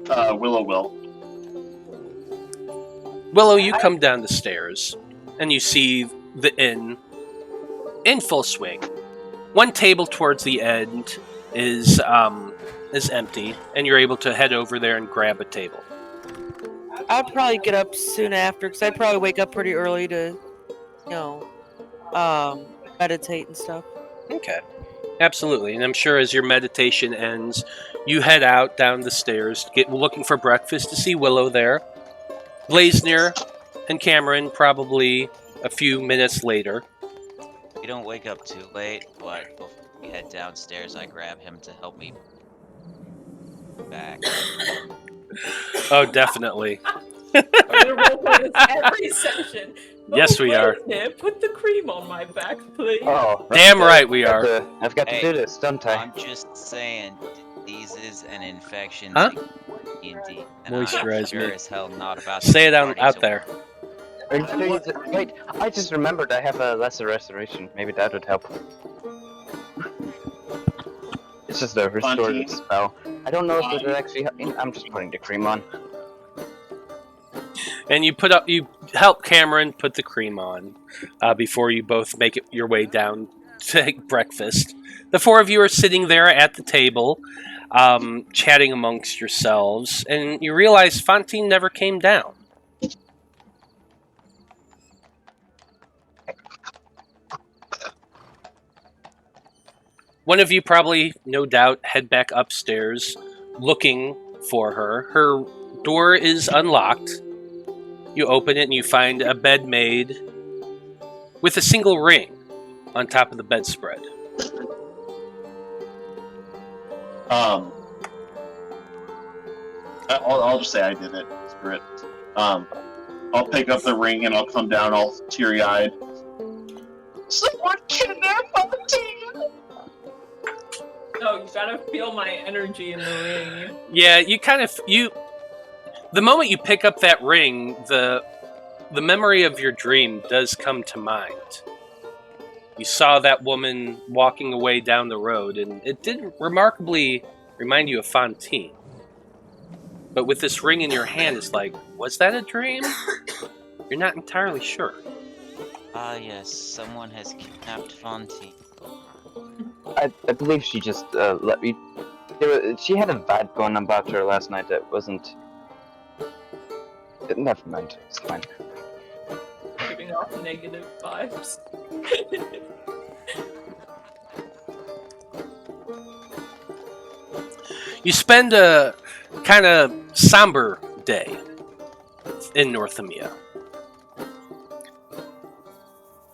Speaker 5: Willow will.
Speaker 1: Willow, you come down the stairs, and you see the inn in full swing. One table towards the end is empty, and you're able to head over there and grab a table.
Speaker 6: I'd probably get up soon after, because I'd probably wake up pretty early to, meditate and stuff.
Speaker 1: Okay. Absolutely. And I'm sure as your meditation ends, you head out down the stairs, looking for breakfast to see Willow there. Blazenir and Cameron probably a few minutes later.
Speaker 3: We don't wake up too late, but before we head downstairs, I grab him to help me back.
Speaker 1: Oh, definitely.
Speaker 2: We're gonna roll for this every session.
Speaker 1: Yes, we are.
Speaker 2: Put the cream on my back, please.
Speaker 4: Oh,
Speaker 1: Damn right we are.
Speaker 4: I've got to do this, don't I?
Speaker 3: I'm just saying, disease and infections.
Speaker 1: Huh?
Speaker 3: D&D, and
Speaker 1: Moisturize
Speaker 3: I'm sure
Speaker 1: me.
Speaker 3: as hell not about to
Speaker 1: Say it
Speaker 3: party
Speaker 1: out
Speaker 3: till-
Speaker 1: there.
Speaker 4: Wait, I just remembered I have a lesser restoration. Maybe that would help. It's just a restorative spell. I don't know if it actually. I'm just putting the cream on.
Speaker 1: And you help Cameron put the cream on before you both make it your way down to breakfast. The four of you are sitting there at the table, chatting amongst yourselves, and you realize Fantine never came down. One of you probably, no doubt, head back upstairs looking for her. Her door is unlocked. You open it and you find a bed made with a single ring on top of the bedspread.
Speaker 5: I'll just say I did it. Screw it. I'll pick up the ring and I'll come down all teary-eyed. Someone kidnapped Fantine!
Speaker 2: No, you gotta feel my energy in the ring.
Speaker 1: Yeah, the moment you pick up that ring, the memory of your dream does come to mind. You saw that woman walking away down the road, and it did remarkably remind you of Fantine. But with this ring in your hand, it's like, was that a dream? You're not entirely sure.
Speaker 3: Ah, yes, someone has kidnapped Fantine.
Speaker 4: I believe she just let me. She had a vibe going about her last night that wasn't. Never mind. It's fine.
Speaker 2: Giving off negative vibes.
Speaker 1: You spend a kind of somber day in Northimia.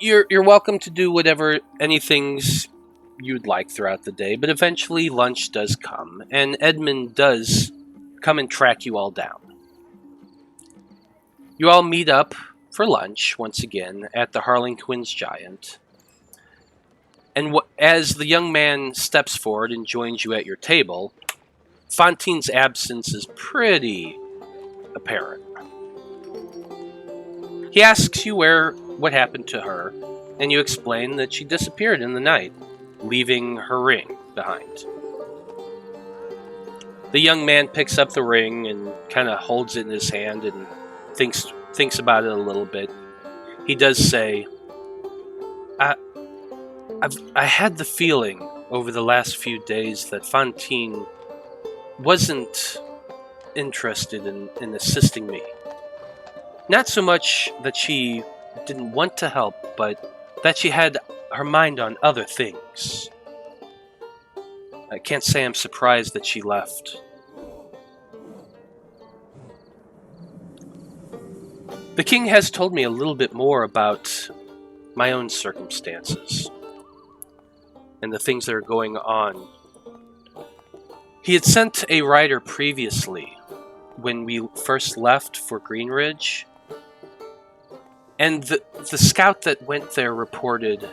Speaker 1: You're welcome to do whatever anythings you'd like throughout the day, but eventually lunch does come, and Edmund does come and track you all down. You all meet up for lunch once again at the Harlequin's Giant. And as the young man steps forward and joins you at your table, Fantine's absence is pretty apparent. He asks you what happened to her, and you explain that she disappeared in the night, leaving her ring behind. The young man picks up the ring and kind of holds it in his hand and thinks about it a little bit. He does say, I had the feeling over the last few days that Fantine wasn't interested in assisting me. Not so much that she didn't want to help, but that she had her mind on other things. I can't say I'm surprised that she left. The king has told me a little bit more about my own circumstances and the things that are going on. He had sent a rider previously when we first left for Greenridge, and the scout that went there reported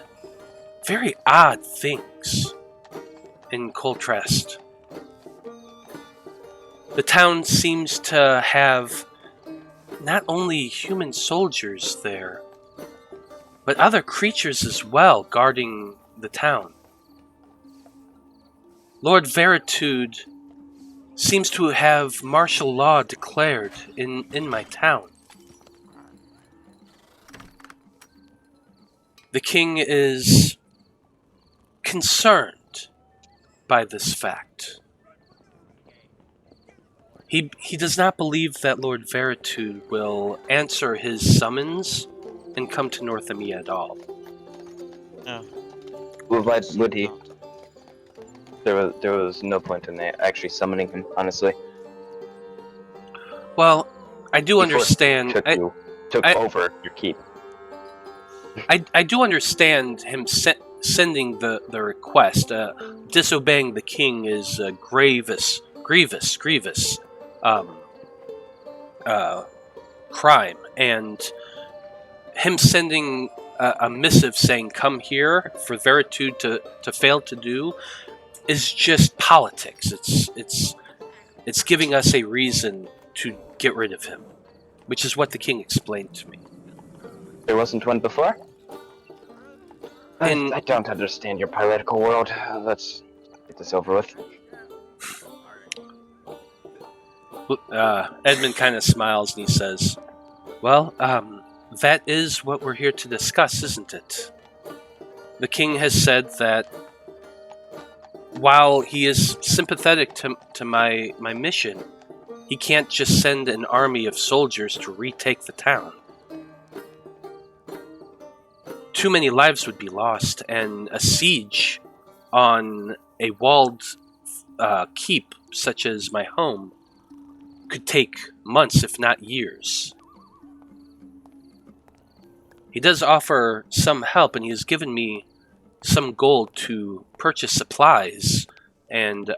Speaker 1: very odd things in Coltrest. The town seems to have not only human soldiers there, but other creatures as well guarding the town. Lord Veritude seems to have martial law declared in my town. The king is concerned by this fact. He does not believe that Lord Veritude will answer his summons and come to Northimia at all.
Speaker 3: No.
Speaker 4: Well, why would he? There was no point in actually summoning him, honestly.
Speaker 1: Well, I do understand.
Speaker 4: Took over your keep.
Speaker 1: I do understand him sending the request. Disobeying the king is a grievous crime, and him sending a missive saying "come here" for Veritude to fail to do is just politics. It's giving us a reason to get rid of him, which is what the king explained to me.
Speaker 4: There wasn't one before?
Speaker 1: And
Speaker 4: I don't understand your piratical world. Let's get this over with.
Speaker 1: Edmund kind of smiles and he says, well, that is what we're here to discuss, isn't it? The king has said that while he is sympathetic to my mission, he can't just send an army of soldiers to retake the town. Too many lives would be lost, and a siege on a walled keep such as my home could take months, if not years. He does offer some help, and he has given me some gold to purchase supplies and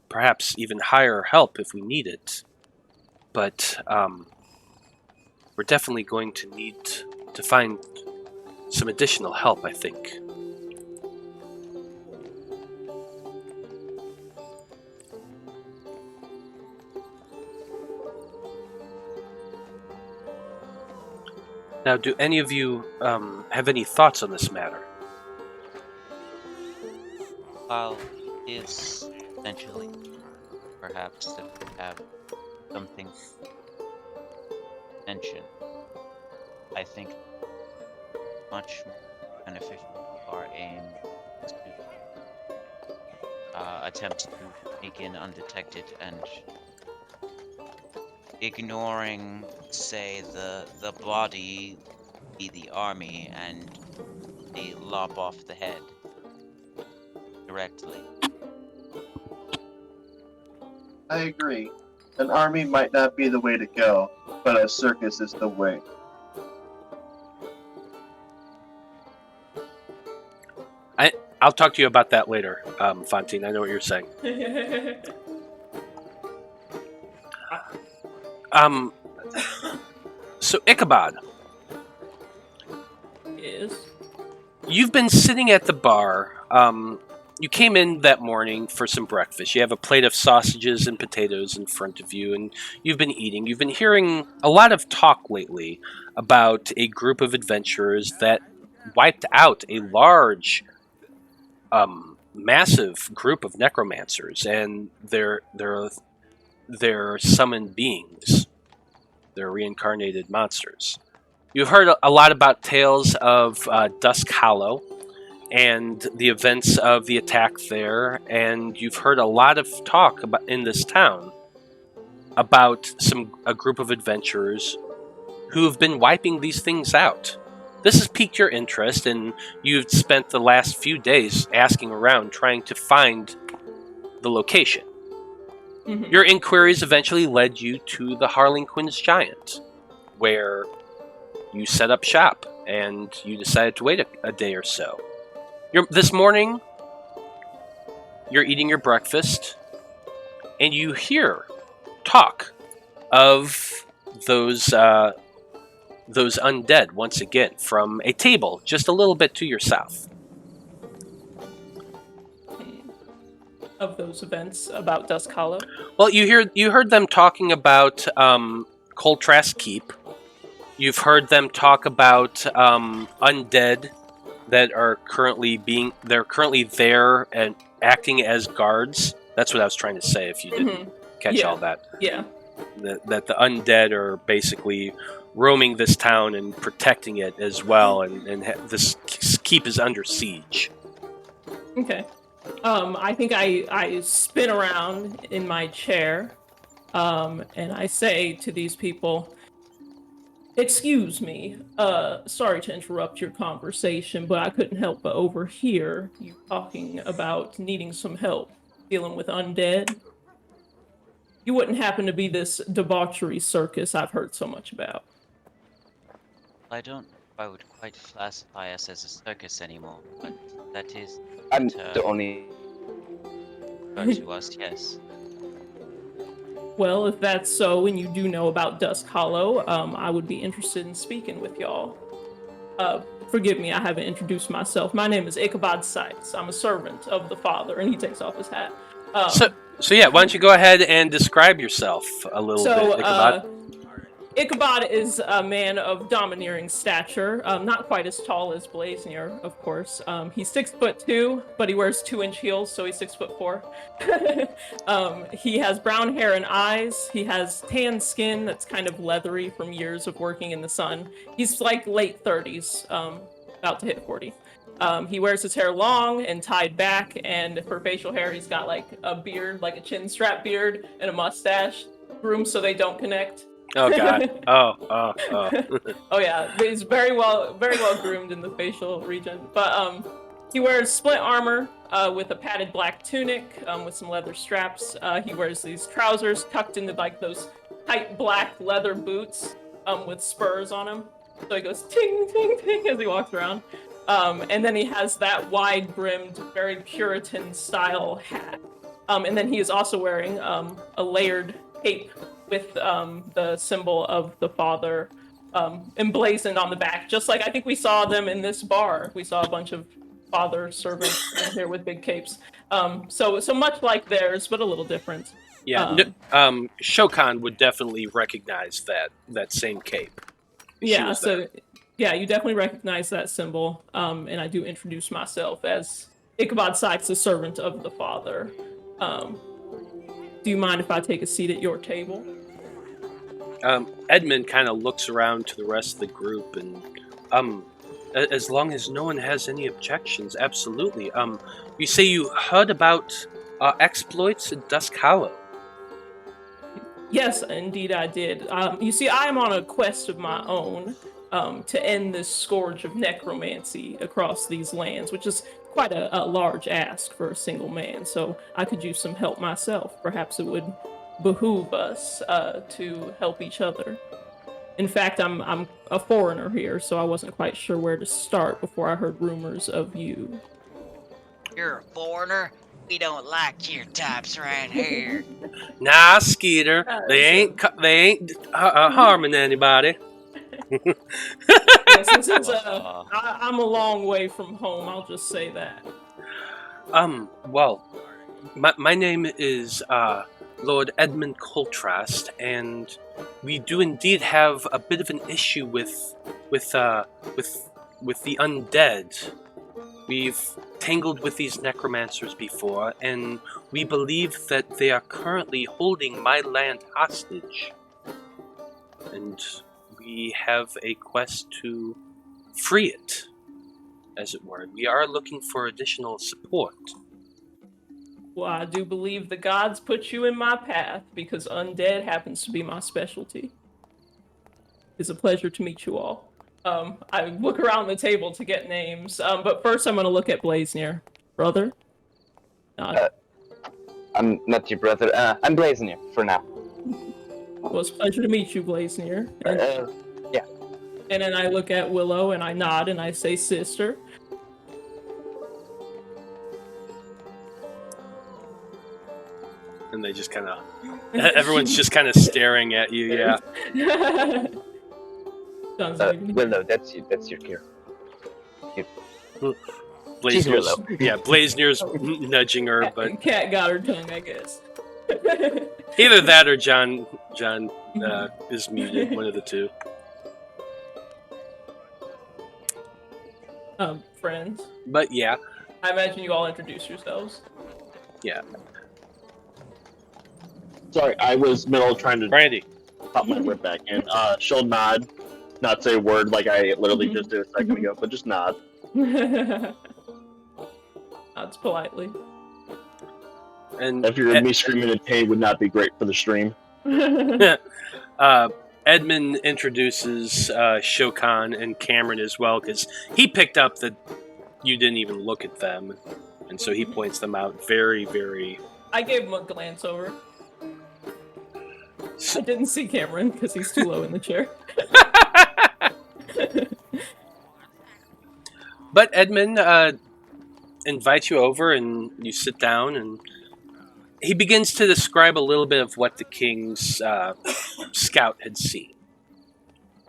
Speaker 1: perhaps even hire help if we need it. But we're definitely going to need to find some additional help, I think. Now, do any of you have any thoughts on this matter?
Speaker 3: While it is essentially perhaps to have something to mention, I think much more beneficial to our aim to attempt to sneak in undetected and ignoring, say, the body be the army and they lop off the head directly.
Speaker 7: I agree. An army might not be the way to go, but a circus is the way.
Speaker 1: I'll talk to you about that later, Fantine. I know what you're saying. So Ichabod,
Speaker 2: Yes.
Speaker 1: you've been sitting at the bar. You came in that morning for some breakfast. You have a plate of sausages and potatoes in front of you, and you've been eating. You've been hearing a lot of talk lately about a group of adventurers that wiped out a large, massive group of necromancers, and they're summoned beings. They're reincarnated monsters. You've heard a lot about tales of Dusk Hollow and the events of the attack there, and you've heard a lot of talk about in this town about a group of adventurers who have been wiping these things out. This has piqued your interest, and you've spent the last few days asking around trying to find the location.
Speaker 2: Mhm.
Speaker 1: Your inquiries eventually led you to the Harlequin's Giant, where you set up shop, and you decided to wait a day or so. This morning, you're eating your breakfast, and you hear talk of those undead once again from a table just a little bit to your south.
Speaker 2: Of those events about Dusk Hollow.
Speaker 1: Well, you heard them talking about Coltras Keep. You've heard them talk about undead that are currently there and acting as guards. That's what I was trying to say. If you didn't catch all that,
Speaker 2: Yeah.
Speaker 1: that the undead are basically roaming this town and protecting it as well, and this keep is under siege.
Speaker 2: Okay. I think I spin around in my chair, and I say to these people, "Excuse me, sorry to interrupt your conversation, but I couldn't help but overhear you talking about needing some help dealing with undead. You wouldn't happen to be this debauchery circus I've heard so much about?"
Speaker 3: I don't know if I would quite classify us as a circus anymore, but that is
Speaker 4: I'm
Speaker 3: term
Speaker 4: the only.
Speaker 3: referred to us, yes.
Speaker 2: Well, if that's so, and you do know about Dusk Hollow, I would be interested in speaking with y'all. Forgive me, I haven't introduced myself. My name is Ichabod Sykes. I'm a servant of the Father, and he takes off his hat.
Speaker 1: So yeah, why don't you go ahead and describe yourself a little bit, Ichabod?
Speaker 2: Ichabod is a man of domineering stature, not quite as tall as Blaznier, of course. He's 6'2", but he wears 2-inch heels, so he's 6'4". He has brown hair and eyes. He has tan skin that's kind of leathery from years of working in the sun. He's like late 30s, about to hit 40. He wears his hair long and tied back, and for facial hair, he's got like a beard, like a chin strap beard, and a mustache, groomed so they don't connect.
Speaker 1: Oh God! Oh!
Speaker 2: Oh yeah, he's very well groomed in the facial region. But he wears split armor with a padded black tunic with some leather straps. He wears these trousers tucked into like those tight black leather boots with spurs on them. So he goes ting ting ting as he walks around. And then he has that wide-brimmed, very Puritan style hat. And then he is also wearing a layered cape with the symbol of the Father emblazoned on the back, just like I think we saw them in this bar. We saw a bunch of Father servants in here with big capes. So much like theirs, but a little different.
Speaker 1: Yeah, Shokan would definitely recognize that same cape.
Speaker 2: Yeah, so yeah, you definitely recognize that symbol. And I do introduce myself as Ichabod Sykes, the servant of the Father. Do you mind if I take a seat at your table?
Speaker 1: Edmund kind of looks around to the rest of the group, and As long as no one has any objections, absolutely. You say you heard about exploits at Dusk Hollow.
Speaker 2: Yes, indeed I did. You see, I am on a quest of my own to end this scourge of necromancy across these lands, which is quite a large ask for a single man, so I could use some help myself. Perhaps it would behoove us to help each other. In fact, I'm a foreigner here, so I wasn't quite sure where to start before I heard rumors of you.
Speaker 3: You're a foreigner? We don't like your types right here.
Speaker 1: Nah, Skeeter, they ain't harming anybody.
Speaker 2: Yeah, since I'm a long way from home, I'll just say that.
Speaker 1: Well, my name is Lord Edmund Coltrast, and we do indeed have a bit of an issue with the undead. We've tangled with these necromancers before, and we believe that they are currently holding my land hostage. And we have a quest to free it, as it were. We are looking for additional support.
Speaker 2: Well, I do believe the gods put you in my path because undead happens to be my specialty. It's a pleasure to meet you all. I look around the table to get names, but first I'm going to look at Blazenir. Brother?
Speaker 4: I'm not your brother. I'm Blazenir for now.
Speaker 2: Well, it's a pleasure to meet you, Blazenir.
Speaker 4: Yeah.
Speaker 2: And then I look at Willow and I nod and I say sister.
Speaker 1: And they just kind of... everyone's just kind of staring at you, yeah.
Speaker 4: Willow, that's your care.
Speaker 1: Blazenir's,
Speaker 4: Willow.
Speaker 1: yeah, Blazenir's nudging her, but...
Speaker 2: Cat got her tongue, I guess.
Speaker 1: Either that or John is muted, one of the two.
Speaker 2: Friends.
Speaker 1: But yeah.
Speaker 2: I imagine you all introduce yourselves.
Speaker 1: Yeah.
Speaker 5: Sorry, I was middle trying to
Speaker 1: Brandie.
Speaker 5: pop my whip back in. She'll nod, not say a word like I literally just did a second ago, but just nod.
Speaker 2: Nods politely.
Speaker 1: And
Speaker 5: If you heard me screaming in pain, would not be great for the stream.
Speaker 1: Edmund introduces Shokan and Cameron as well, because he picked up that you didn't even look at them, and so he points them out very, very...
Speaker 2: I gave him a glance over. I didn't see Cameron, because he's too low in the chair.
Speaker 1: But Edmund invites you over, and you sit down, and he begins to describe a little bit of what the king's scout had seen.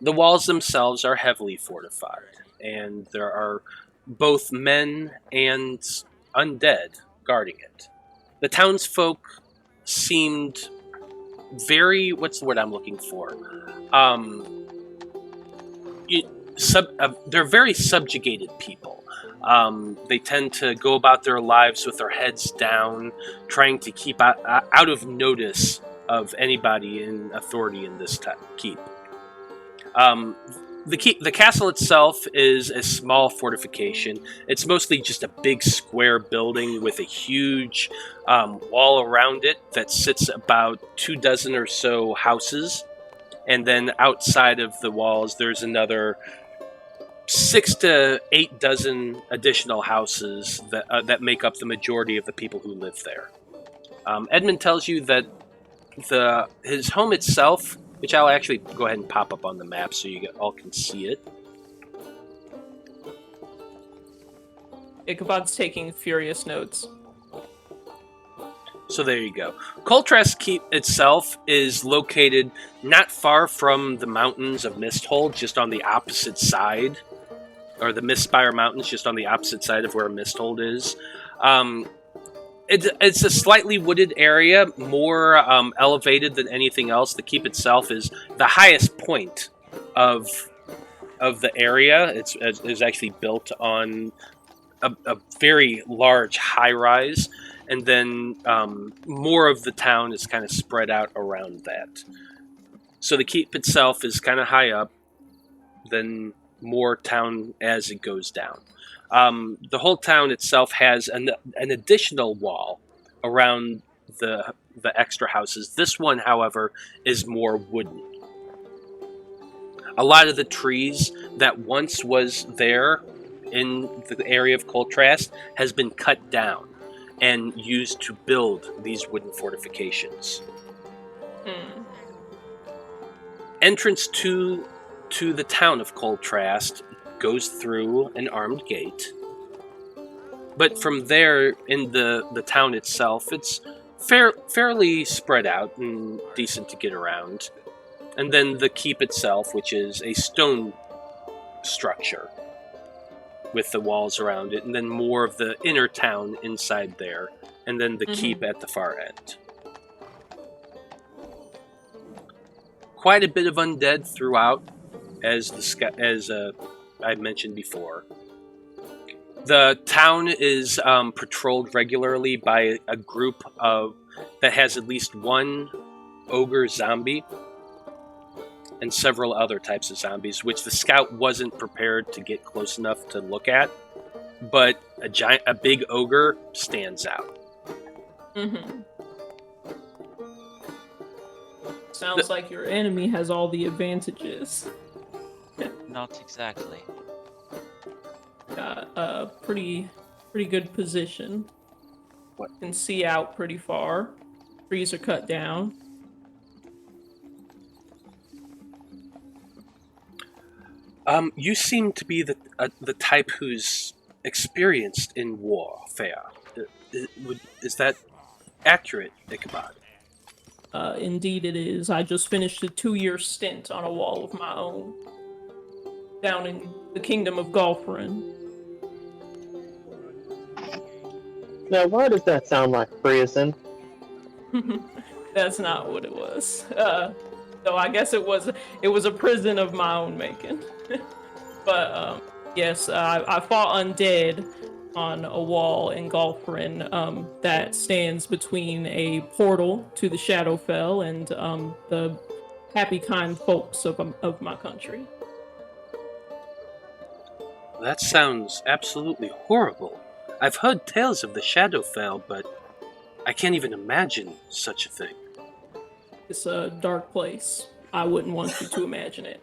Speaker 1: The walls themselves are heavily fortified, and there are both men and undead guarding it. The townsfolk seemed very... what's the word I'm looking for? They're very subjugated people. They tend to go about their lives with their heads down, trying to keep out of notice of anybody in authority in this keep. The castle itself is a small fortification. It's mostly just a big square building with a huge wall around it that sits about 24 or so houses. And then outside of the walls, there's another 6 to 8 dozen additional houses that make up the majority of the people who live there. Edmund tells you that his home itself, which I'll actually go ahead and pop up on the map so you all can see it.
Speaker 2: Ichabod's taking furious notes.
Speaker 1: So there you go. Coltrest Keep itself is located not far from the mountains of Misthold, just on the opposite side, or the Mistspire Mountains, just on the opposite side of where Misthold is. It's a slightly wooded area, more elevated than anything else. The keep itself is the highest point of the area. It's actually built on a very large high-rise, and then more of the town is kind of spread out around that. So the keep itself is kind of high up. Then more town as it goes down. The whole town itself has an additional wall around the extra houses. This one, however, is more wooden. A lot of the trees that once was there in the area of Coltrast has been cut down and used to build these wooden fortifications. Entrance to the town of Coltrast goes through an armed gate. But from there, in the town itself, it's fairly spread out and decent to get around. And then the keep itself, which is a stone structure with the walls around it, and then more of the inner town inside there, and then the keep at the far end. Quite a bit of undead throughout, as I mentioned before. The town is patrolled regularly by a group that has at least one ogre zombie and several other types of zombies, which the scout wasn't prepared to get close enough to look at. But a big ogre stands out.
Speaker 2: Sounds like your enemy has all the advantages.
Speaker 3: Not exactly.
Speaker 2: Got a pretty good position.
Speaker 1: What?
Speaker 2: Can see out pretty far. Trees are cut down.
Speaker 1: You seem to be the type who's experienced in warfare. Is that accurate, Ichabod?
Speaker 2: Indeed it is. I just finished a 2-year stint on a wall of my own. Down in the kingdom of Golfarin.
Speaker 8: Now, why does that sound like prison?
Speaker 2: That's not what it was. So I guess it was a prison of my own making. But yes, I fought undead on a wall in Golfarin that stands between a portal to the Shadowfell and the happy, kind folks of my country.
Speaker 1: That sounds absolutely horrible. I've heard tales of the Shadowfell, but I can't even imagine such a thing.
Speaker 2: It's a dark place. I wouldn't want you to imagine it.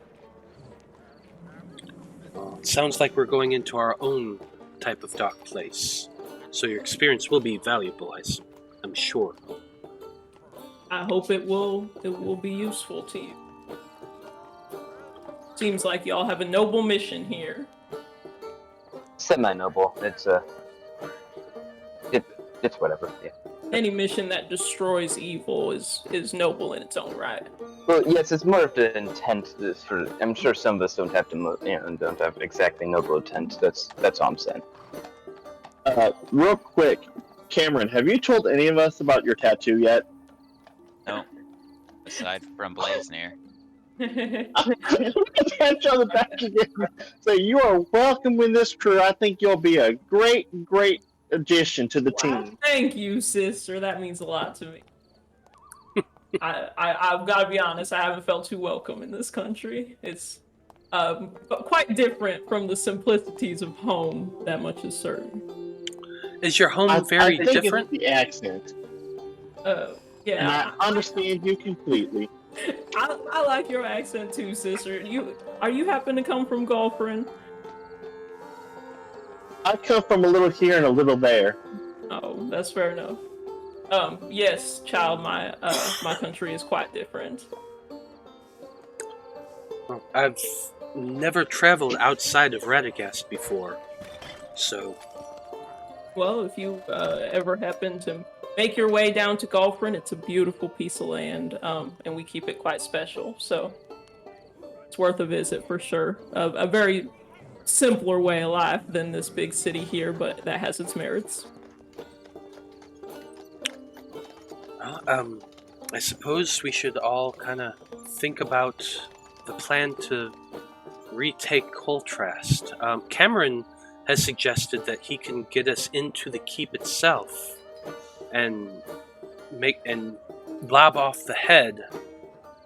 Speaker 1: It sounds like we're going into our own type of dark place. So your experience will be valuable, I'm sure.
Speaker 2: I hope it will be useful to you. Seems like y'all have a noble mission here.
Speaker 4: Semi-noble. It's whatever. Yeah.
Speaker 2: Any mission that destroys evil is noble in its own right.
Speaker 4: Well, yes, it's more of the intent. I'm sure some of us don't have don't have exactly noble intent. That's all I'm saying.
Speaker 8: Real quick, Cameron, have you told any of us about your tattoo yet?
Speaker 3: No. Aside from Blazner.
Speaker 8: Tattoo on the back again. So you are welcome in this crew. I think you'll be a great addition to the team.
Speaker 2: Thank you, sister. That means a lot to me. I've got to be honest. I haven't felt too welcome in this country. It's quite different from the simplicities of home. That much is certain.
Speaker 1: Is your home very
Speaker 8: I think
Speaker 1: different?
Speaker 8: It's the accent.
Speaker 2: Yeah.
Speaker 8: And I understand you completely.
Speaker 2: I like your accent too, sister. Are you happen to come from Golfarin?
Speaker 8: I come from a little here and a little there.
Speaker 2: Oh, that's fair enough. Yes, child, my country is quite different.
Speaker 1: Well, I've never traveled outside of Radagast before, so...
Speaker 2: Well, if you ever happen to make your way down to Golfarin, it's a beautiful piece of land, and we keep it quite special, so it's worth a visit for sure. A very simpler way of life than this big city here, but that has its merits.
Speaker 1: I suppose we should all kind of think about the plan to retake Coltrast. Cameron has suggested that he can get us into the keep itself and lob off the head,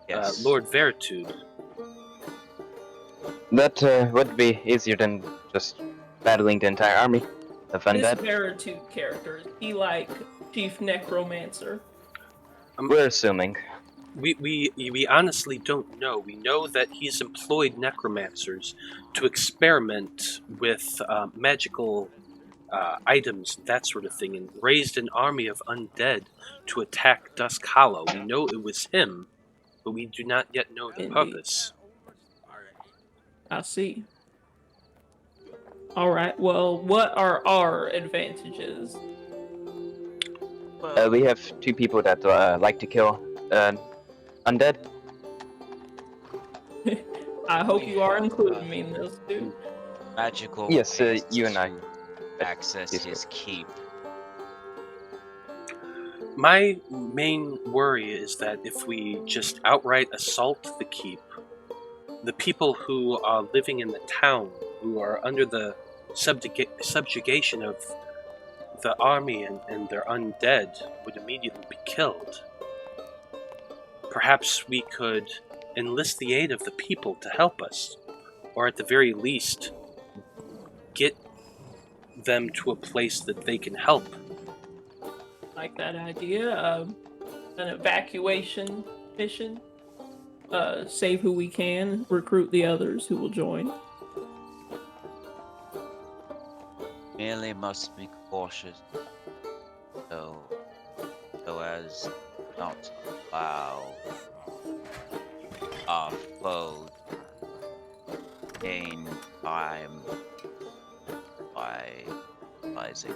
Speaker 3: Yes.
Speaker 1: Lord Veritude.
Speaker 4: That would be easier than just battling the entire army of
Speaker 2: This
Speaker 4: undead.
Speaker 2: Veritude character, is he like Chief Necromancer?
Speaker 4: We're assuming.
Speaker 1: We honestly don't know. We know that he's employed necromancers to experiment with magical items, that sort of thing, and raised an army of undead to attack Dusk Hollow. We know it was him, but we do not yet know the
Speaker 2: Indeed.
Speaker 1: purpose.
Speaker 2: I see. Alright, well, what are our advantages?
Speaker 4: We have 2 people that like to kill undead.
Speaker 2: I hope you are including me in this, too.
Speaker 3: Magical.
Speaker 4: Yes,
Speaker 3: ways
Speaker 4: you and I.
Speaker 3: to access his keep.
Speaker 1: My main worry is that if we just outright assault the keep, the people who are living in the town, who are under the subjugation of the army and their undead, would immediately be killed. Perhaps we could enlist the aid of the people to help us, or at the very least, get them to a place that they can help.
Speaker 2: Like that idea. An evacuation mission. Save who we can, recruit the others who will join.
Speaker 3: Merely must be cautious, so as not to allow our foe gain time by realizing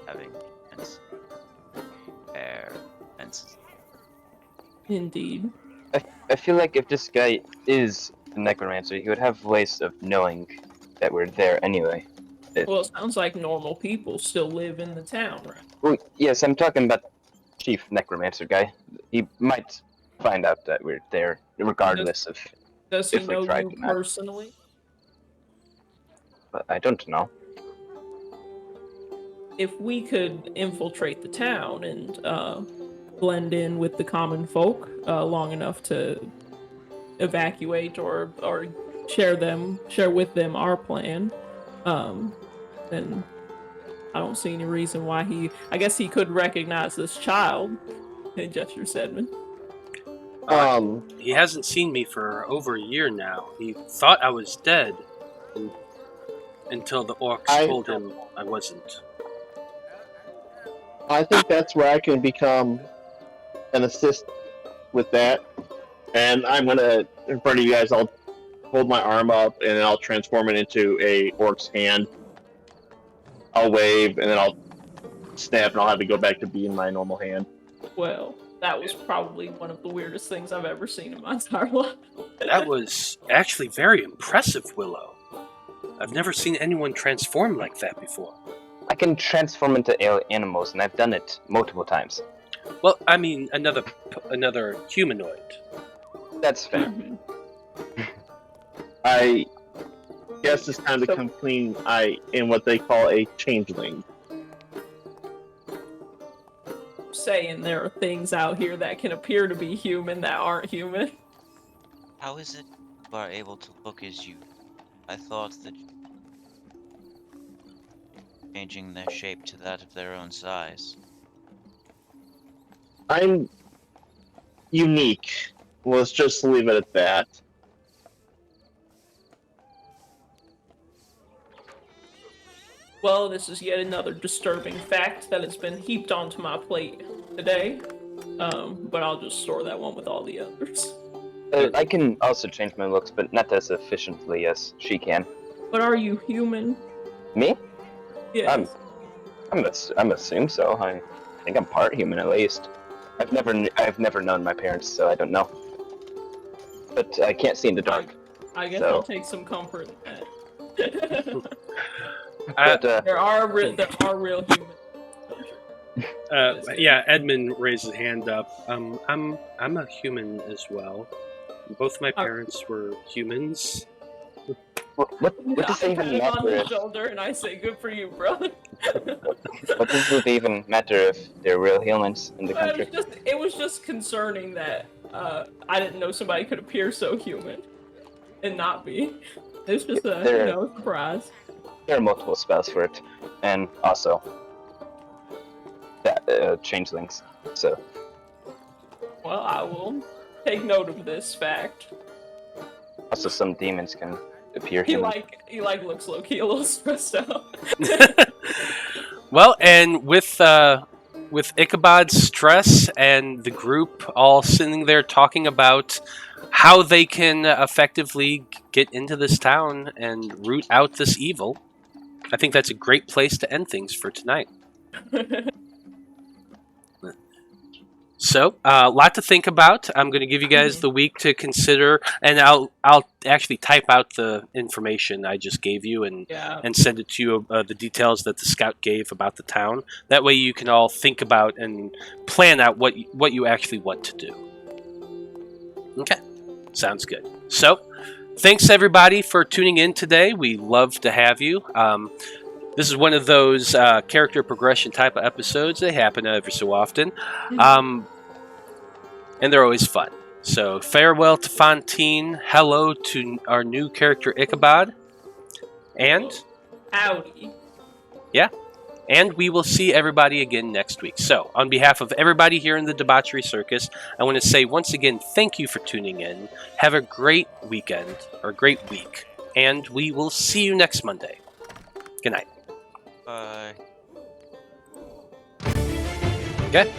Speaker 3: having air fences.
Speaker 2: Indeed.
Speaker 4: I feel like if this guy is a necromancer, he would have ways of knowing that we're there anyway.
Speaker 2: Well, it sounds like normal people still live in the town, right?
Speaker 4: Well, yes, I'm talking about Chief Necromancer guy. He might find out that we're there, regardless of.
Speaker 2: Does he
Speaker 4: If we
Speaker 2: know
Speaker 4: tried
Speaker 2: you
Speaker 4: to match.
Speaker 2: personally?
Speaker 4: But I don't know.
Speaker 2: If we could infiltrate the town and blend in with the common folk long enough to evacuate or share with them our plan, then I don't see any reason why I guess he could recognize this child in Gesture Sedman.
Speaker 1: He hasn't seen me for over a year now. He thought I was dead until the orcs told him I wasn't.
Speaker 8: I think that's where I can become an assist with that. And I'm gonna, in front of you guys, I'll hold my arm up and I'll transform it into a orc's hand. I'll wave and then I'll snap and I'll have to go back to being my normal hand.
Speaker 2: Well, that was probably one of the weirdest things I've ever seen in my entire life.
Speaker 1: That was actually very impressive, Willow. I've never seen anyone transform like that before.
Speaker 4: I can transform into animals, and I've done it multiple times.
Speaker 1: Well, I mean, another humanoid.
Speaker 4: That's fair.
Speaker 8: I guess it's time to come clean. I am what they call a changeling.
Speaker 2: Saying there are things out here that can appear to be human that aren't human.
Speaker 3: How is it you are able to look as you? I thought that changing their shape to that of their own size.
Speaker 8: I'm unique. Let's just leave it at that.
Speaker 2: Well, this is yet another disturbing fact that has been heaped onto my plate today. But I'll just store that one with all the others.
Speaker 4: I can also change my looks, but not as efficiently as she can.
Speaker 2: But are you human?
Speaker 4: Me?
Speaker 2: Yes.
Speaker 4: I'm assume so. I think I'm part human at least. I've never known my parents, so I don't know. But I can't see in the dark.
Speaker 2: I guess
Speaker 4: so.
Speaker 2: I'll take some comfort in that.
Speaker 4: But,
Speaker 2: there are real humans.
Speaker 1: Yeah, Edmund raised his hand up. I'm a human as well. Both my parents were humans.
Speaker 4: What does it even
Speaker 2: I pat him on
Speaker 4: matter?
Speaker 2: the shoulder and I say, "Good for you, brother."
Speaker 4: What does it even matter if they're real humans in the
Speaker 2: Well,
Speaker 4: country?
Speaker 2: it was just concerning that I didn't know somebody could appear so human. and not be. It's just a surprise.
Speaker 4: There are multiple spells for it, and also that changelings. So.
Speaker 2: Well, I will take note of this fact.
Speaker 4: Also, some demons can appear
Speaker 2: He
Speaker 4: human.
Speaker 2: looks low-key a little stressed out.
Speaker 1: Well, and with Ichabod's stress and the group all sitting there talking about how they can effectively get into this town and root out this evil, I think that's a great place to end things for tonight. So, a lot to think about. I'm going to give you guys the week to consider, and I'll actually type out the information I just gave you and send it to you, the details that the scout gave about the town. That way you can all think about and plan out what you actually want to do. Okay, sounds good. So, thanks everybody for tuning in today. We love to have you. This is one of those character progression type of episodes. They happen every so often. And they're always fun. So farewell to Fantine. Hello to our new character Ichabod. And...
Speaker 2: howdy.
Speaker 1: Yeah. And we will see everybody again next week. So, on behalf of everybody here in the Debauchery Circus, I want to say once again, thank you for tuning in. Have a great weekend, or great week. And we will see you next Monday. Good night.
Speaker 3: Bye.
Speaker 1: Okay.